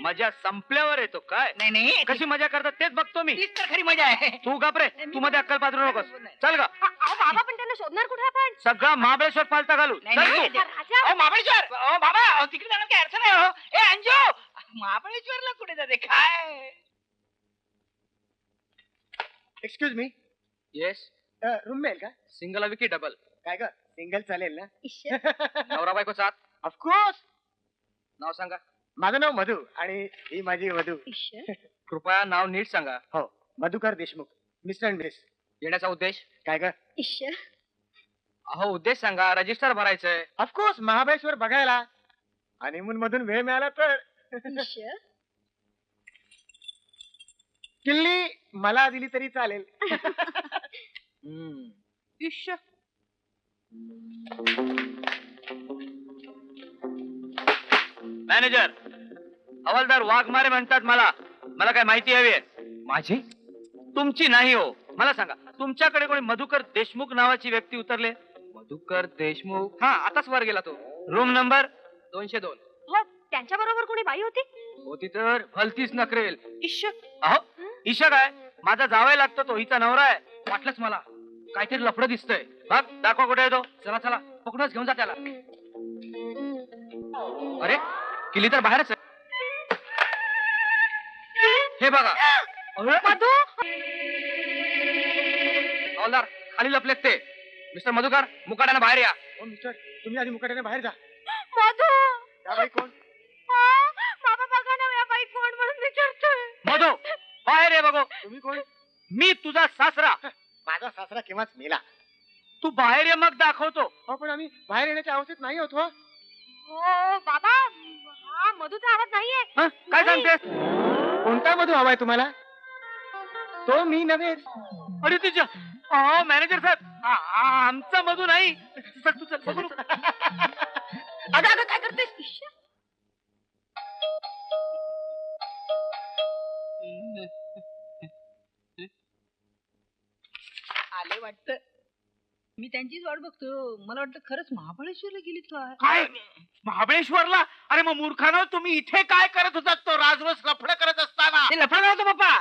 मजा संपल्यावर येतो काय? नाही कशी मजा करतात तेच बघतो मी. तीच तर खरी मजा आहे. तू गप रे. तू मध्ये अक्कल पाजरू नकोस. चल ग. अहो बाबा, पण त्यांना शोधणार कुठे आपण? सगळं महाबळेश्वर पालता घालू. चल तू. राजा, अहो महाबळेश्वर. अहो बाबा, अहो तिकडे जाणार काय अर्थ नाही. हो ए अंजू, महाबळेश्वरला कुठे जाते काय? Excuse me, yes. रूम मिळेल का? सिंगल हवी की डबल? काय ग, सिंगल चालेल ना? नवरा बायको साथ. ऑफकोर्स. नाव सांगा. माझं नाव मधू आणि ही माझी मधू. कृपया नाव नीट सांगा. हो, Madhukar Deshmukh, mister and miss. येण्याचा उद्देश? काय ग? अहो उद्देश सांगा. रजिस्टर भरायचंय. ऑफकोर्स महाबळेश्वर बघायला. हनीमून मधून वेळ मिळाला तर. किल्ली मला दिली तरी चालेल. मॅनेजर, हवालदार वाघमारे म्हणतात मला. मला काय माहिती हवी आहे? माझी? तुमची नाही हो. मला सांगा, तुमच्याकडे कोणी मधुकर देशमुख नावाची व्यक्ती उतरले? मधुकर देशमुख? हा, आताच वर गेला तो. Room number 202. हो, त्यांच्या बरोबर कोणी बाई होती? होती तर भलतीच नकरेल. अहो ईशा काय? माझा जावाय लागतो तो. हिचा नवरा आहे. वाटलंच मला. काहीतरी लफडं दिसतंय. बघ, दाखवा कुठे आहे तो. चला चला, पकडूनच घेऊन जा त्याला. अरे किल्ली तर बाहेरच आहे. हे बघा. मधू, हवालदार खाली लपलेत ते. मिस्टर मधुकर, मुकाट्यानं बाहेर या. हो मिस्टर, तुम्ही आधी मुकाट्याने बाहेर जा. मधू. त्या बाई कोण? बाबा बघा ना, या बाई कोण म्हणून विचारतोय. मधु बाहेर ये. बघू. तुम्ही कोण? मी तुझा सासरा. माझा सासरा केव्हाच मेला. तू बाहेर ये, मग दाखवतो. हो, पण आम्ही बाहेर येण्याच्या अवस्थेत नाही होत. हो, हो बाबा, हा मधूचा आवाज नाहीये. हं? काय नाही. सांगतेस? कोणता मधू हवाय तुम्हाला? तो मी नव्हे. अरे तुझ्या अहो मॅनेजर साहेब आमचा मधू नाही. चल तू चल बघू नको. अगं अगं काय करतेस? आले वाटतं. मी त्यांचीच वाट बघतो. मला वाटतं खरंच महाबळेश्वरला गेली काय? काय महाबळेश्वरला? अरे मग मूर्खानो, तुम्ही इथे काय करत होतात तो राजरोज लफडं करत असताना? ते लफडा नव्हतं बाप्पा.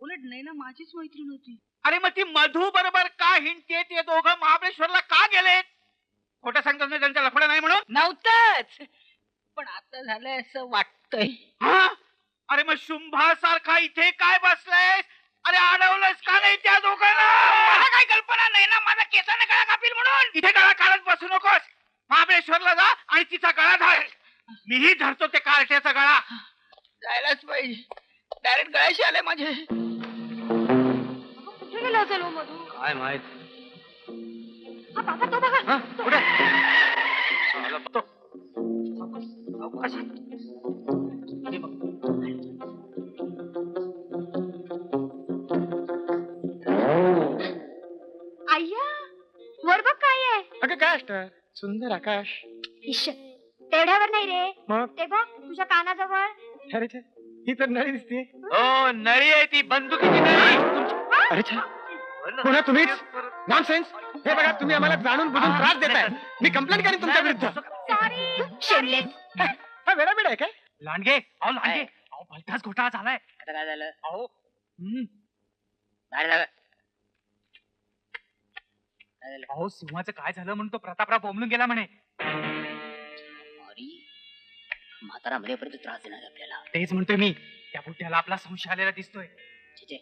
उलट नाही ना, माझीच मैत्रीण होती. अरे मग ती मधू बरोबर का हिंडते? ते दोघं महाबळेश्वरला का गेलेत? खोटं सांगतात ना त्यांच्या लफडं नाही म्हणून? नव्हतंच, पण आता झालंय असं वाटतंय. हा? अरे मग शुंभासारखा इथे काय बसलाय? अरे अडवलंच का नाही त्या दोघांना? मला काही कल्पना नाही ना, माझा केसाने गळा कापील म्हणून. इथे गळा काढत बसू नकोस. महाबळेश्वरला जा आणि तिचा गळा धर. मीही धरतो ते कार्ट्याचा गळा. जायलाच पाहिजे. डायरेक्ट गळ्याशी आले माझे. कुठे गेला असेल हो मधू? काय माहित. हा बाबा तो बघा. कुठे अय्या वर बघ काय आहे. अगं काय असतं? सुंदर आकाश. इश्श, तेवढ्यावर नाही रे. मग? ते बघ तुझ्या कानाजवळ. अरे छे, ही तर नळी दिसते. हो नळी आहे ती, बंदुकीची नळी. अरे छे, पुन्हा तुम्हीच? नॉनसेन्स. हे बघा, तुम्ही आम्हाला जाणून बुजून त्रास देताय. मी कंप्लेंट करेन तुमच्या विरुद्ध. Sorry shameless. हा वेडा आहे काय? लांडगे, अहो लांडगे, अहो भलताच घोटाळा झालाय. आता काय झालं? अहो काय झालं? काय झालं? अहो सिंहाचं काय झालं म्हणून तो प्रतापराव बोंबलून गेला म्हणे. अरे म्हातारा मरेपर्यंत त्रास देणार आपल्याला. तेच म्हणतोय मी. त्या बुट्ट्याला आपला संशय आलेला दिसतोय. छे,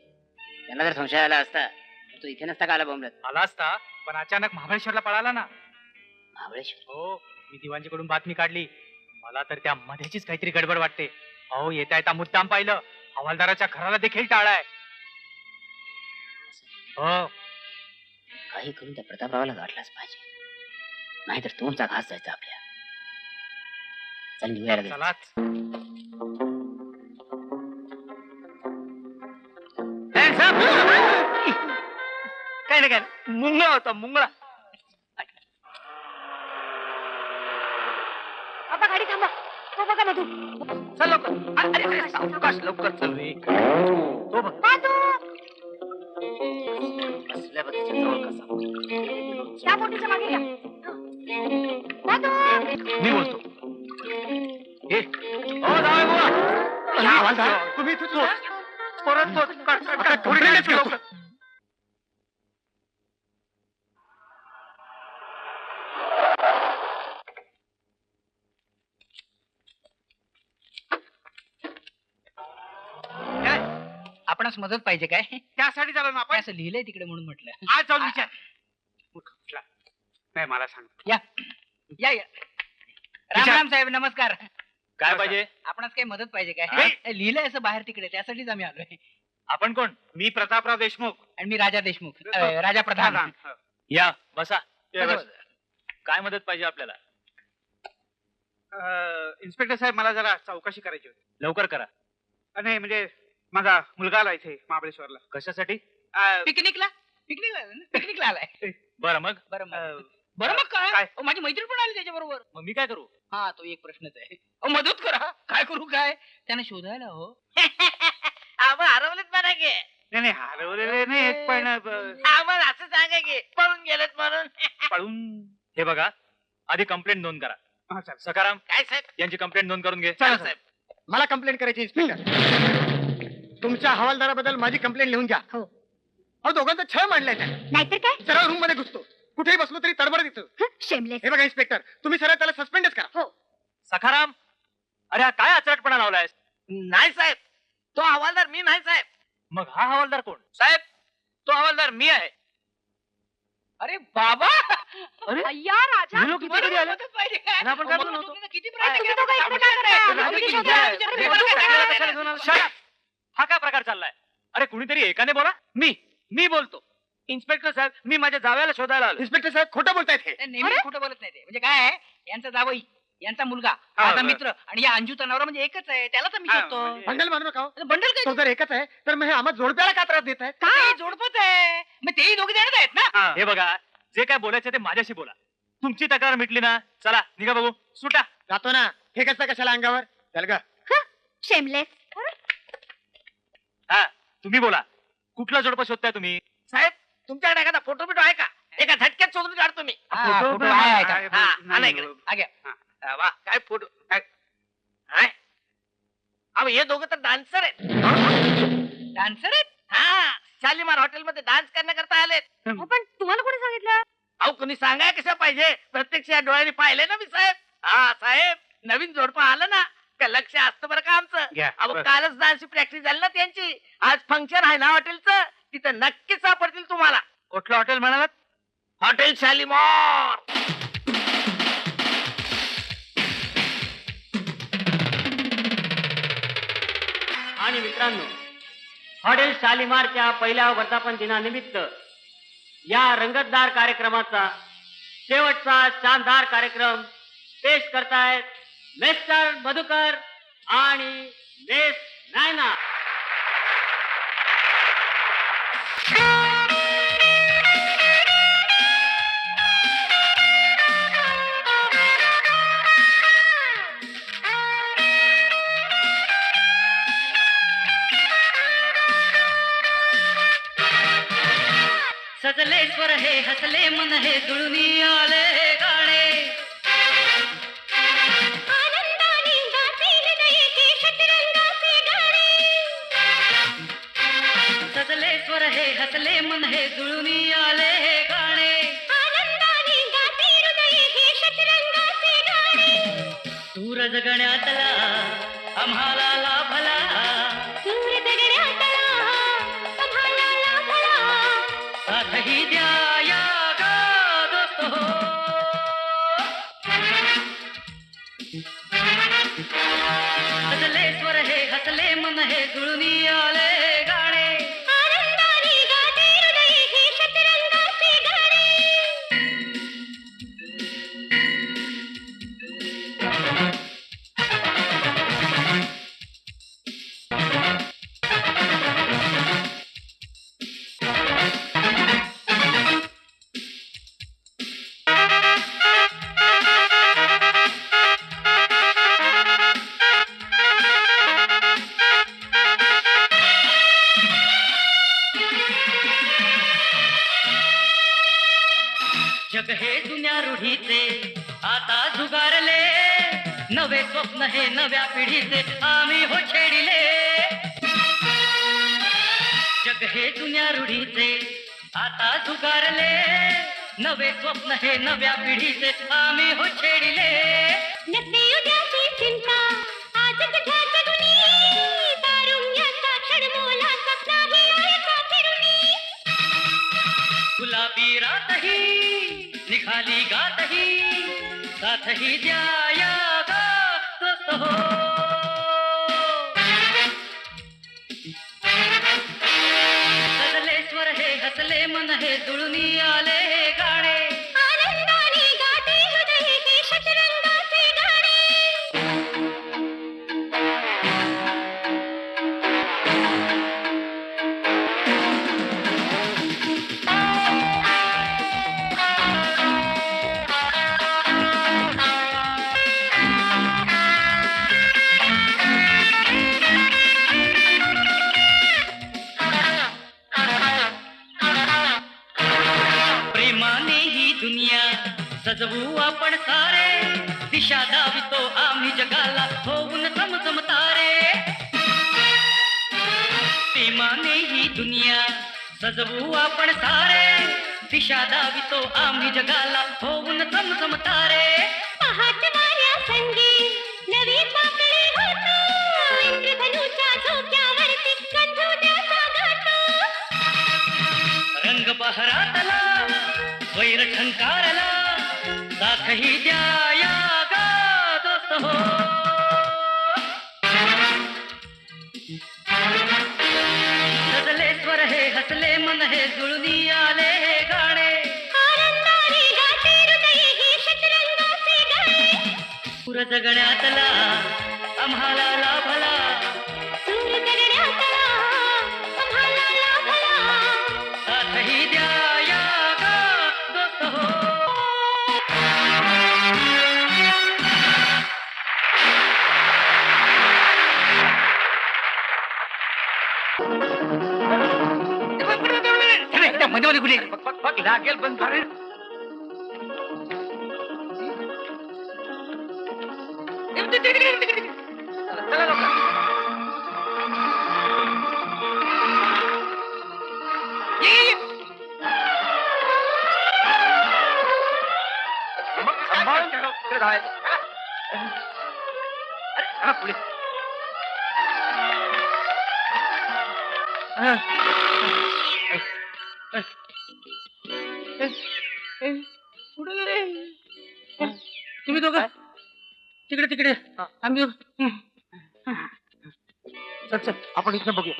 त्यांना जर संशय आला असता तर तो इथे नसता का आला बोंबलत? आला असता, पण अचानक महाबळेश्वरला पळाला ना. महाबळेश्वर? हो, मी दिवाणजीकडून बातमी काढली. मला तर त्या मध्येचीच काहीतरी गडबड वाटते. अहो येता येता मुद्दाम पाहिलं, हवालदाराच्या घराला देखील टाळाय. हो, काही करून त्या प्रतापरावाला गाठलाच पाहिजे, नाहीतर तुमचा घास जायचा आपल्या. चल निघूया लगेच. चलाच. काय नाही काय नाही. मुंगळा होता मुंगळा. बाबा गाडी थांबा. तो बघा मधू. चल लवकर. अरे सावकाश, लवकर चल रे. तो बघ. मधू बसल्या बघायच्या जवळ कसा. त्या बोटीच्या मागे घ्या. मधू मी बोलतो. ए, ओ जावई बुवा. हवालदार, तुम्ही इथेच होता? परत तो कंप्लेंटच करतो. आपणास मदत पाहिजे काय? त्यासाठी झालं ना आपण. असं लिहिलंय तिकडे म्हणून म्हटलं. आज जाऊन विचार. नाही मला सांग. या या या. राम राम साहेब, नमस्कार. काय पाहिजे? आपणास काही मदत पाहिजे काय? नाही. लिहिलंय असं बाहेर तिकडे, त्यासाठीच आम्ही आलोय. आपण कोण? मी प्रतापराव देशमुख. आणि मी राजा देशमुख, राजा प्रधान. हो. या बसा. बस. काय मदत पाहिजे आपल्याला? इन्स्पेक्टर साहेब, मला जरा चौकशी करायची होती. लवकर करा. नाही म्हणजे माझा मुलगा आला इथे महाबळेश्वरला. कशासाठी? पिकनिकला पिकनिकला आलाय. बरं मग. बरं मग. बरं मग काय? काय? अहो, माझी मैत्रीण पण आली त्याच्याबरोबर. मग मी काय करू? हा, तो एक प्रश्नच आहे. अहो, मदत करा. काय करू काय? त्यानं शोधायला हो. आपण हरवलेत म्हणा की. नाही नाही, हरवलेले नाही, पण आम्हाला असं सांगा की पळून गेलेत म्हणून. पळून. हे बघा, आधी कंप्लेंट नोंद करा. हा, चालेल. सकाराम, काय साहेब? यांची कंप्लेंट नोंद करून घे. चालेल, साहेब. मला कंप्लेंट करायची इन्स्पेक्टर. तुमच्या हवालदाराबद्दल माझी कंप्लेंट लिहून घ्या. हो. अहो दोघांचा छळ मांडलाय त्याने. नाहीतर काय. सरळ रूम मध्ये घुसतो, कुठेही बसलो तरी तडबड येतो. शेमलेस. हे बघा इन्स्पेक्टर, तुम्ही सरळ त्याला सस्पेंडच करा. हो. सखाराम, अरे हा काय अचरटपणा लावलायस? नाही साहेब, तो हवालदार मी नाही साहेब. मग हा हवालदार कोण? साहेब, तो हवालदार मी आहे. अरे बाबा, अय्या राजा. हे लोक इथे कधी आले? मदत पाहिजे काय? आणि आपण काय अहो, बोललो दोघींना होतो? किती प्रयत्न तुम्ही केले, दोघं इकडे काय करताय? आपण आम्ही किती शोधायला विचार- विचार- मदत विचार- करायला विचार- कशाला घेऊन Shut up! हा काय प्रकार चाललाय? अरे कुणीतरी एकाने बोला. मी बोलतो. इन्स्पेक्टर साहेब, मी माझ्या जावयाला शोधायला आलो. इन्स्पेक्टर साहेब खोटं बोलतायत हे. नेहमी खोटं बोलत नाही ते. म्हणजे काय आहे, यांचं जावई यांचा मुलगा हा, माझा बरं. मित्र आणि या अंजूचा नवरा म्हणजे एकच आहे त्याला तर मी हा, शोधतो म्हणजे- बंडल मारू नका हो. बंडल काय तो जर एकच आहे तर मग हे आम्हा जोडप्याला का त्रास देत आहे ते जोडपच आहे मग तेही दोघे देणार आहेत ना हा. हे बघा जे काय बोलायचं ते माझ्याशी बोला. तुमची तक्रार मिटली ना, चला निघा बघू, सुटा. जातो ना हे कसं कशाला अंगावर चल ग शेमलेस हा, तुम्ही बोला, कुठला जोडपं शोधताय तुम्ही? साहेब तुमच्याकडे एखादा फोटो बिटो आहे का? एका झटक्यात शोधून काढतो मी. हा, फोटो फोटो पण आहे आहे. याच्यात. हा, नाही, आणा इकडे. हा, घ्या. हा, वा काय फोटो काय हाय? अहो हे दोघं तर डान्सर आहेत. डान्सर आहेत हा शालीमार हॉटेलमध्ये डान्स करण्याकरता आलेत. अहो, पण तुम्हाला कोणी सांगितलं अहो कोणी सांगाय कसं पाहिजे? प्रत्यक्ष या डोळ्यांनी पाहिलंय ना मी साहेब. हा साहेब नवीन जोडपं आलं ना का लक्ष असतं बरं का आमचं. घ्या, अहो बस. कालच डान्सची प्रॅक्टिस झाली ना त्यांची. आज फंक्शन आहे ना हॉटेलचं, तिथं नक्कीच सापडतील तुम्हाला. कुठलं हॉटेल म्हणालात? हॉटेल शालीमार. आणि मित्रांनो, हॉटेल शालिमारच्या पहिल्या वर्धापन दिनानिमित्त या रंगतदार कार्यक्रमाचा शेवटचा शानदार कार्यक्रम पेश करतायत मिस्टर मधुकर आणि मिस नायना. सजले स्वर हे हसले मन हे जुळूनी आले हे गाणे. आनंदाने गातील नयके शतरंगाचे गाणे. सजले स्वर हे हसले मन हे जुळूनी आले हे गाणे. आनंदाने गाते हृदये हे शतरंगाचे गाणे. सूरज गण्यातला आम्हाला लाभला. सूर दगडातला आम्हाला लाभला. साथही द्या या गा दोस्त हो. हसले स्वर हे हसले मन हे जुळूनी आले हे गाणे. आनंदाने गाते हृदये हे शतरंगाचे गाणे. जग हे जुन्या रूढीचे आता जुगारले. नवे स्वप्न हे नव्या पिढीचे आम्ही हो छेडिले. जग हे जुन्या रूढीचे आता जुगारले. नवे स्वप्न हे नव्या पिढीचे आम्ही हो छेडिले. नसे उद्याची चिंता आजच घ्या जगुनी. तारुण्याचा क्षण मोलाचा नाही आयता फिरुनी. गुलाबी रातही निघाली गातही. साथही द्या या गा दोस्त हो. सजले स्वर हे हसले मन हे जुळूनी आले हे गाणे. आनंदाने गाते हृदये हे शतरंगाचे गाणे. प्रेमाने ही दुनिया सजवू आपण सारे. दिशा दावितो आम्ही जगाला होऊन समजम तारे. प्रेमाने ही दुनिया सजवू आपण सारे. दिशा दावितो आम्ही जगाला होऊन समजम तारे. पहाट वाऱ्या संगी नवी पाकळी होतो. इंद्रधनुच्या झोक्यावरती गंधोत्याचा घातो. रंग बहरातला वैर झंकारला. साथही द्या या गा दोस्त हो. सजले स्वर हे हसले मन हे जुळूनी आले हे गाणे. आनंदाने गाते हृदये हे शतरंगाचे गाणे. सूर सूर जगण्यातला आम्हाला लाभला, सूर जगण्यातला आम्हाला लाभला. साथही द्या या गा दोस्त हो. मध्ये मध्ये कुठे बघ लागेल पण अरे चला लवकर. सांभाळून ठेव. इकडे धावायचं. अरे चला पुढे. कुठे गेले तुम्ही दोघं? तिकडे तिकडे आम्ही चल चल आपण इथनं बघूया.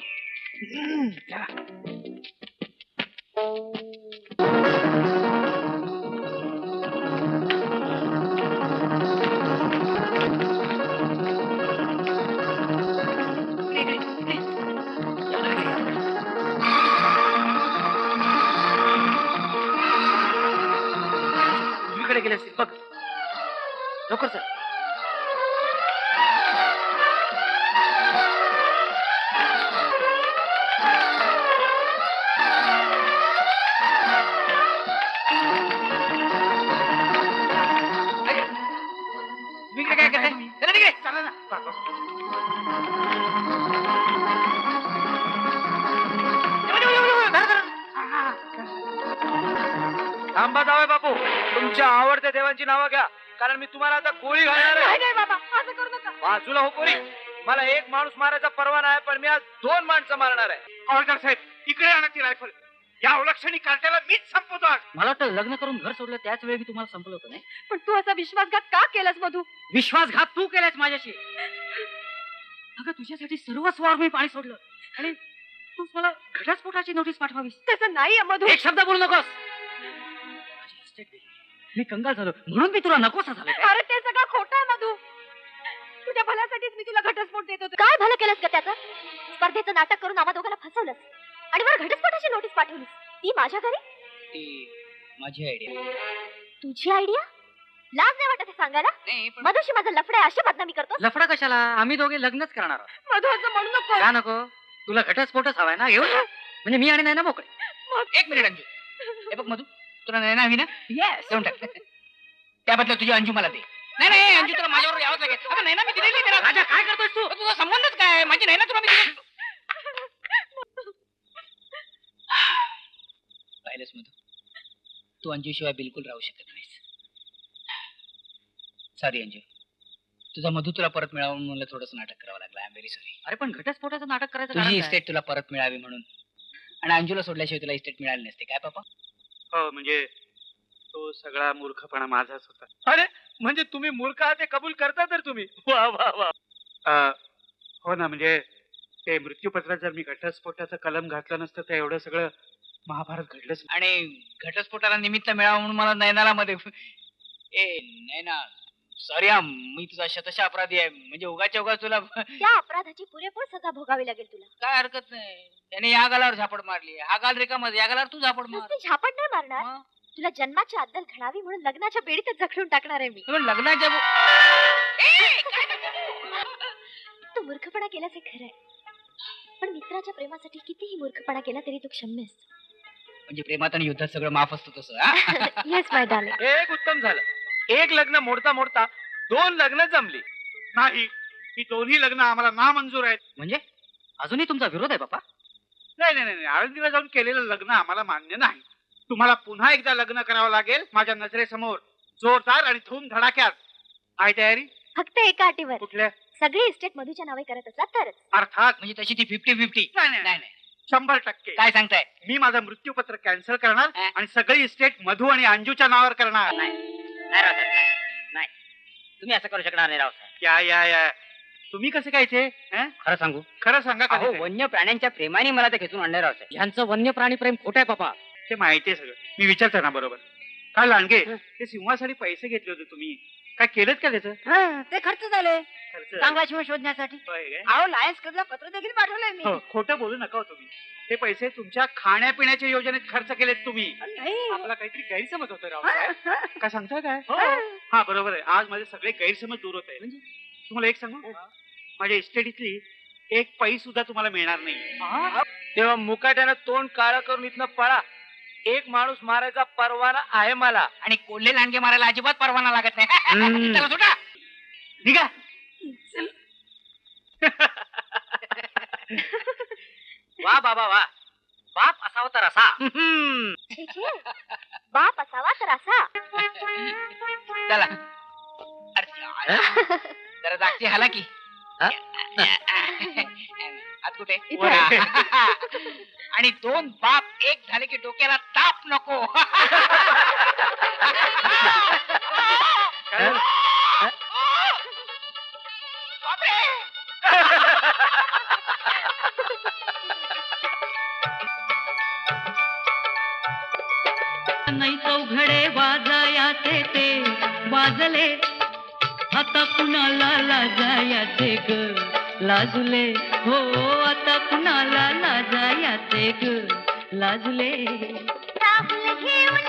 उजवीकडे गेले असतील बघ. लवकर चल. तिकडे काय करताय? चला तिकडे. चला ना. थांबा जावई बापू, तुमच्या आवडत्या देवांची नावं घ्या, कारण मी तुम्हाला आता गोळी घालणार आहे. नाही नाही बाबा असं करू नका. बाजूला हो पोरी. मला एक माणूस मारायचा परवाना आहे, पण मी आज 2 माणसं मारणार आहे. हवालदार साहेब इकडे आणा ती रायफल. या अवलक्षणी कार्ट्याला मीच संपवतो आज. मला वाटतं लग्न करून घर सोडलं त्याच वेळी मी तुम्हाला संपलं होतं नाही. पण तू असा विश्वासघात का केलास मधू? विश्वासघात तू केलास माझ्याशी. अगं तुझ्यासाठी सर्व स्वार मी पाणी सोडलं आणि तूच मला घटस्फोटाची नोटीस पाठवावीस. तसं नाही मधू. एक शब्द बोलू नकोस. माझी इस्टेट गेली. मी कंगाल झालो म्हणून मी तुला नकोसा झालो. अरे ते सगळं खोटं आहे मधू. तुझ्या भल्यासाठीच मी तुला घटस्फोट देत होते. काय भलं केलंस का त्याचं? स्पर्धेचं नाटक करून आम्हा दोघांना फसवलंस आणि मला घटस्फोटाची नोटीस पाठवलीस. ती माझ्या घरी? ती माझी आयडिया. तुझी आयडिया? लाज नाही वाटत हे सांगायला? नाही पण मधुशी माझं लफडं आहे अशी बदनामी करतो. लफडा कशाला? आम्ही दोघे लग्नच करणार आहोत. मधू असं म्हणू नको. का नको? तुला घटस्फोटच हवाय ना? घेऊन जा. म्हणजे मी आणि नैना मोकळे. एक मिनिट अंजू. हे बघ मधू, तुला नैना हवी ना? येस देऊन टाक. त्याबद्दल तुझी अंजू मला दे. नाही नाही अंजू तुला माझ्यावर यावंच लागेल. अगं नैना मी दिलेली आहे. राजा काय करतोस तू? तुझा संबंधच काय? माझी नैना तुला मी दिली. पाहिलंस मधू, तू अंजू शिवाय बिलकुल राहू शकत नाहीस. सॉरी अंजू, तुझा मधू तुला परत मिळावं म्हणून मला थोडंसं नाटक करावं लागलं. I am very sorry. अरे पण घटस्फोटाचं नाटक करायचं कारण तुझी काय? इस्टेट तुला परत मिळावी म्हणून, आणि अंजूला सोडल्याशिवाय तुला इस्टेट मिळाली नसते. काय पापा? हो म्हणजे तो सगळा मूर्खपणा माझाच होता. अरे म्हणजे तुम्ही मूर्ख आहात ते कबूल करता तर तुम्ही. वा वा वा. हो ना, म्हणजे ते मृत्यूपत्रात जर मी घटस्फोटाचं कलम घातलं नसतं तर एवढं सगळं महाभारत घडलंच नाही. आणि घटस्फोटाला निमित्त मिळावं म्हणून मला नैनाला मध्ये ए नैना सॉरी हा, मी तुझा शतशः अपराधी आहे. म्हणजे उगाच्या उगा तुला त्या अपराधाची पुरेपूर सजा भोगावी लागेल तुला. काय हरकत नाही. त्याने या गालावर झापड मारली, हा गाल रिकामा, या गालावर तू झापड मार. नुसती झापड नाही मारणार, मग? तुला जन्माची अद्दल घडावी म्हणून लग्नाच्या बेडीतच जखडून टाकणार आहे मी. पण लग्नाच्या तू मूर्खपणा केलास हे खरंय, पण मित्राच्या प्रेमासाठी कितीही मूर्खपणा केला तरी तू क्षम्य असतो. म्हणजे प्रेमात आणि युद्धात सगळं माफ असतं तसं हा? येस माय डार्लिंग. एक उत्तम झालं. एक लग्न मोडता मोडता 2 लग्न जमली. नाही, ही दोन्ही लग्न आम्हाला नामंजूर आहेत. म्हणजे अजूनही तुमचा विरोध आहे बापा? नाही नाही नाही, आळंदीला जाऊन केलेलं लग्न आम्हाला मान्य नाही. तुम्हाला पुन्हा एकदा लग्न करावं लागेल माझ्या नजरेसमोर, जोरदार आणि धूम धडाक्यात. आहे तयारी? फक्त एका अटीवर, कुठल्या? सगळी इस्टेट मधूच्या नावे करत असला तरच. अर्थात म्हणजे तशी ती 50-50. नाही नाही नाही नाही 100%. काय सांगताय? मी माझं मृत्यूपत्र कॅन्सल करणार हा? आणि सगळी इस्टेट मधू आणि अंजूच्या नावावर करणार. नाही रावसाहेब, नाही तुम्ही असं करू शकणार नाही रावसाहेब. या या या तुम्ही कसं काय इथे? हं? खरं सांगू, खरं सांगा अहो कसं काय? वन्य प्राण्यांच्या प्रेमाने मला ते खेचून आणले रावसाहेब. ह्यांचं वन्य प्राणी प्रेम खोटं आहे बापा. ते माहिती आहे सगळं, मी विचारतो ना बरोबर. काय लांडगे, ते सिंहासाठी पैसे घेतले होते तुम्ही, काय केलं का त्याचं ते खर्च झाले खर्च चांगला शिवण शोधण्यासाठी होय काय? अहो लायन्स क्लबला पत्र देखील पाठवलंय मी हो, खोटं बोलू नका हो तुम्ही. ते पैसे तुमच्या खाण्यापिण्याच्या योजनेत खर्च केलेत तुम्ही. नाही आपला काहीतरी गैरसमज होतो राव. हा. काय सांगताय काय हा बरोबर आहे. आज माझे सगळे गैरसमज दूर होत आहे. म्हणजे तुम्हाला एक सांगू माझ्या इस्टेटीतली एक पै सुद्धा तुम्हाला मिळणार नाही. तेव्हा मुकाट्यानं तोंड काळं करून इथनं पळा. एक माणूस मारायचा परवाना आहे मला. आणि कोल्हे लांडगे मारायला अजिबात परवाना लागत नाही चला सुटा निघा. वा बाबा वा. बाप असावा तर असा. छे, छे. बाप असावा तर असा. चला अरे, जरा जागची हाला की आत कुठे इथे. आणि दोन बाप एक झाले की डोक्याला ताप नको नाही चौघडे वाजायाचे ते वाजले, आता कुणाला लाजायाचे ग लाजले, हो आता कुणाला लाजायाचे ग लाजले. राहुल घेऊन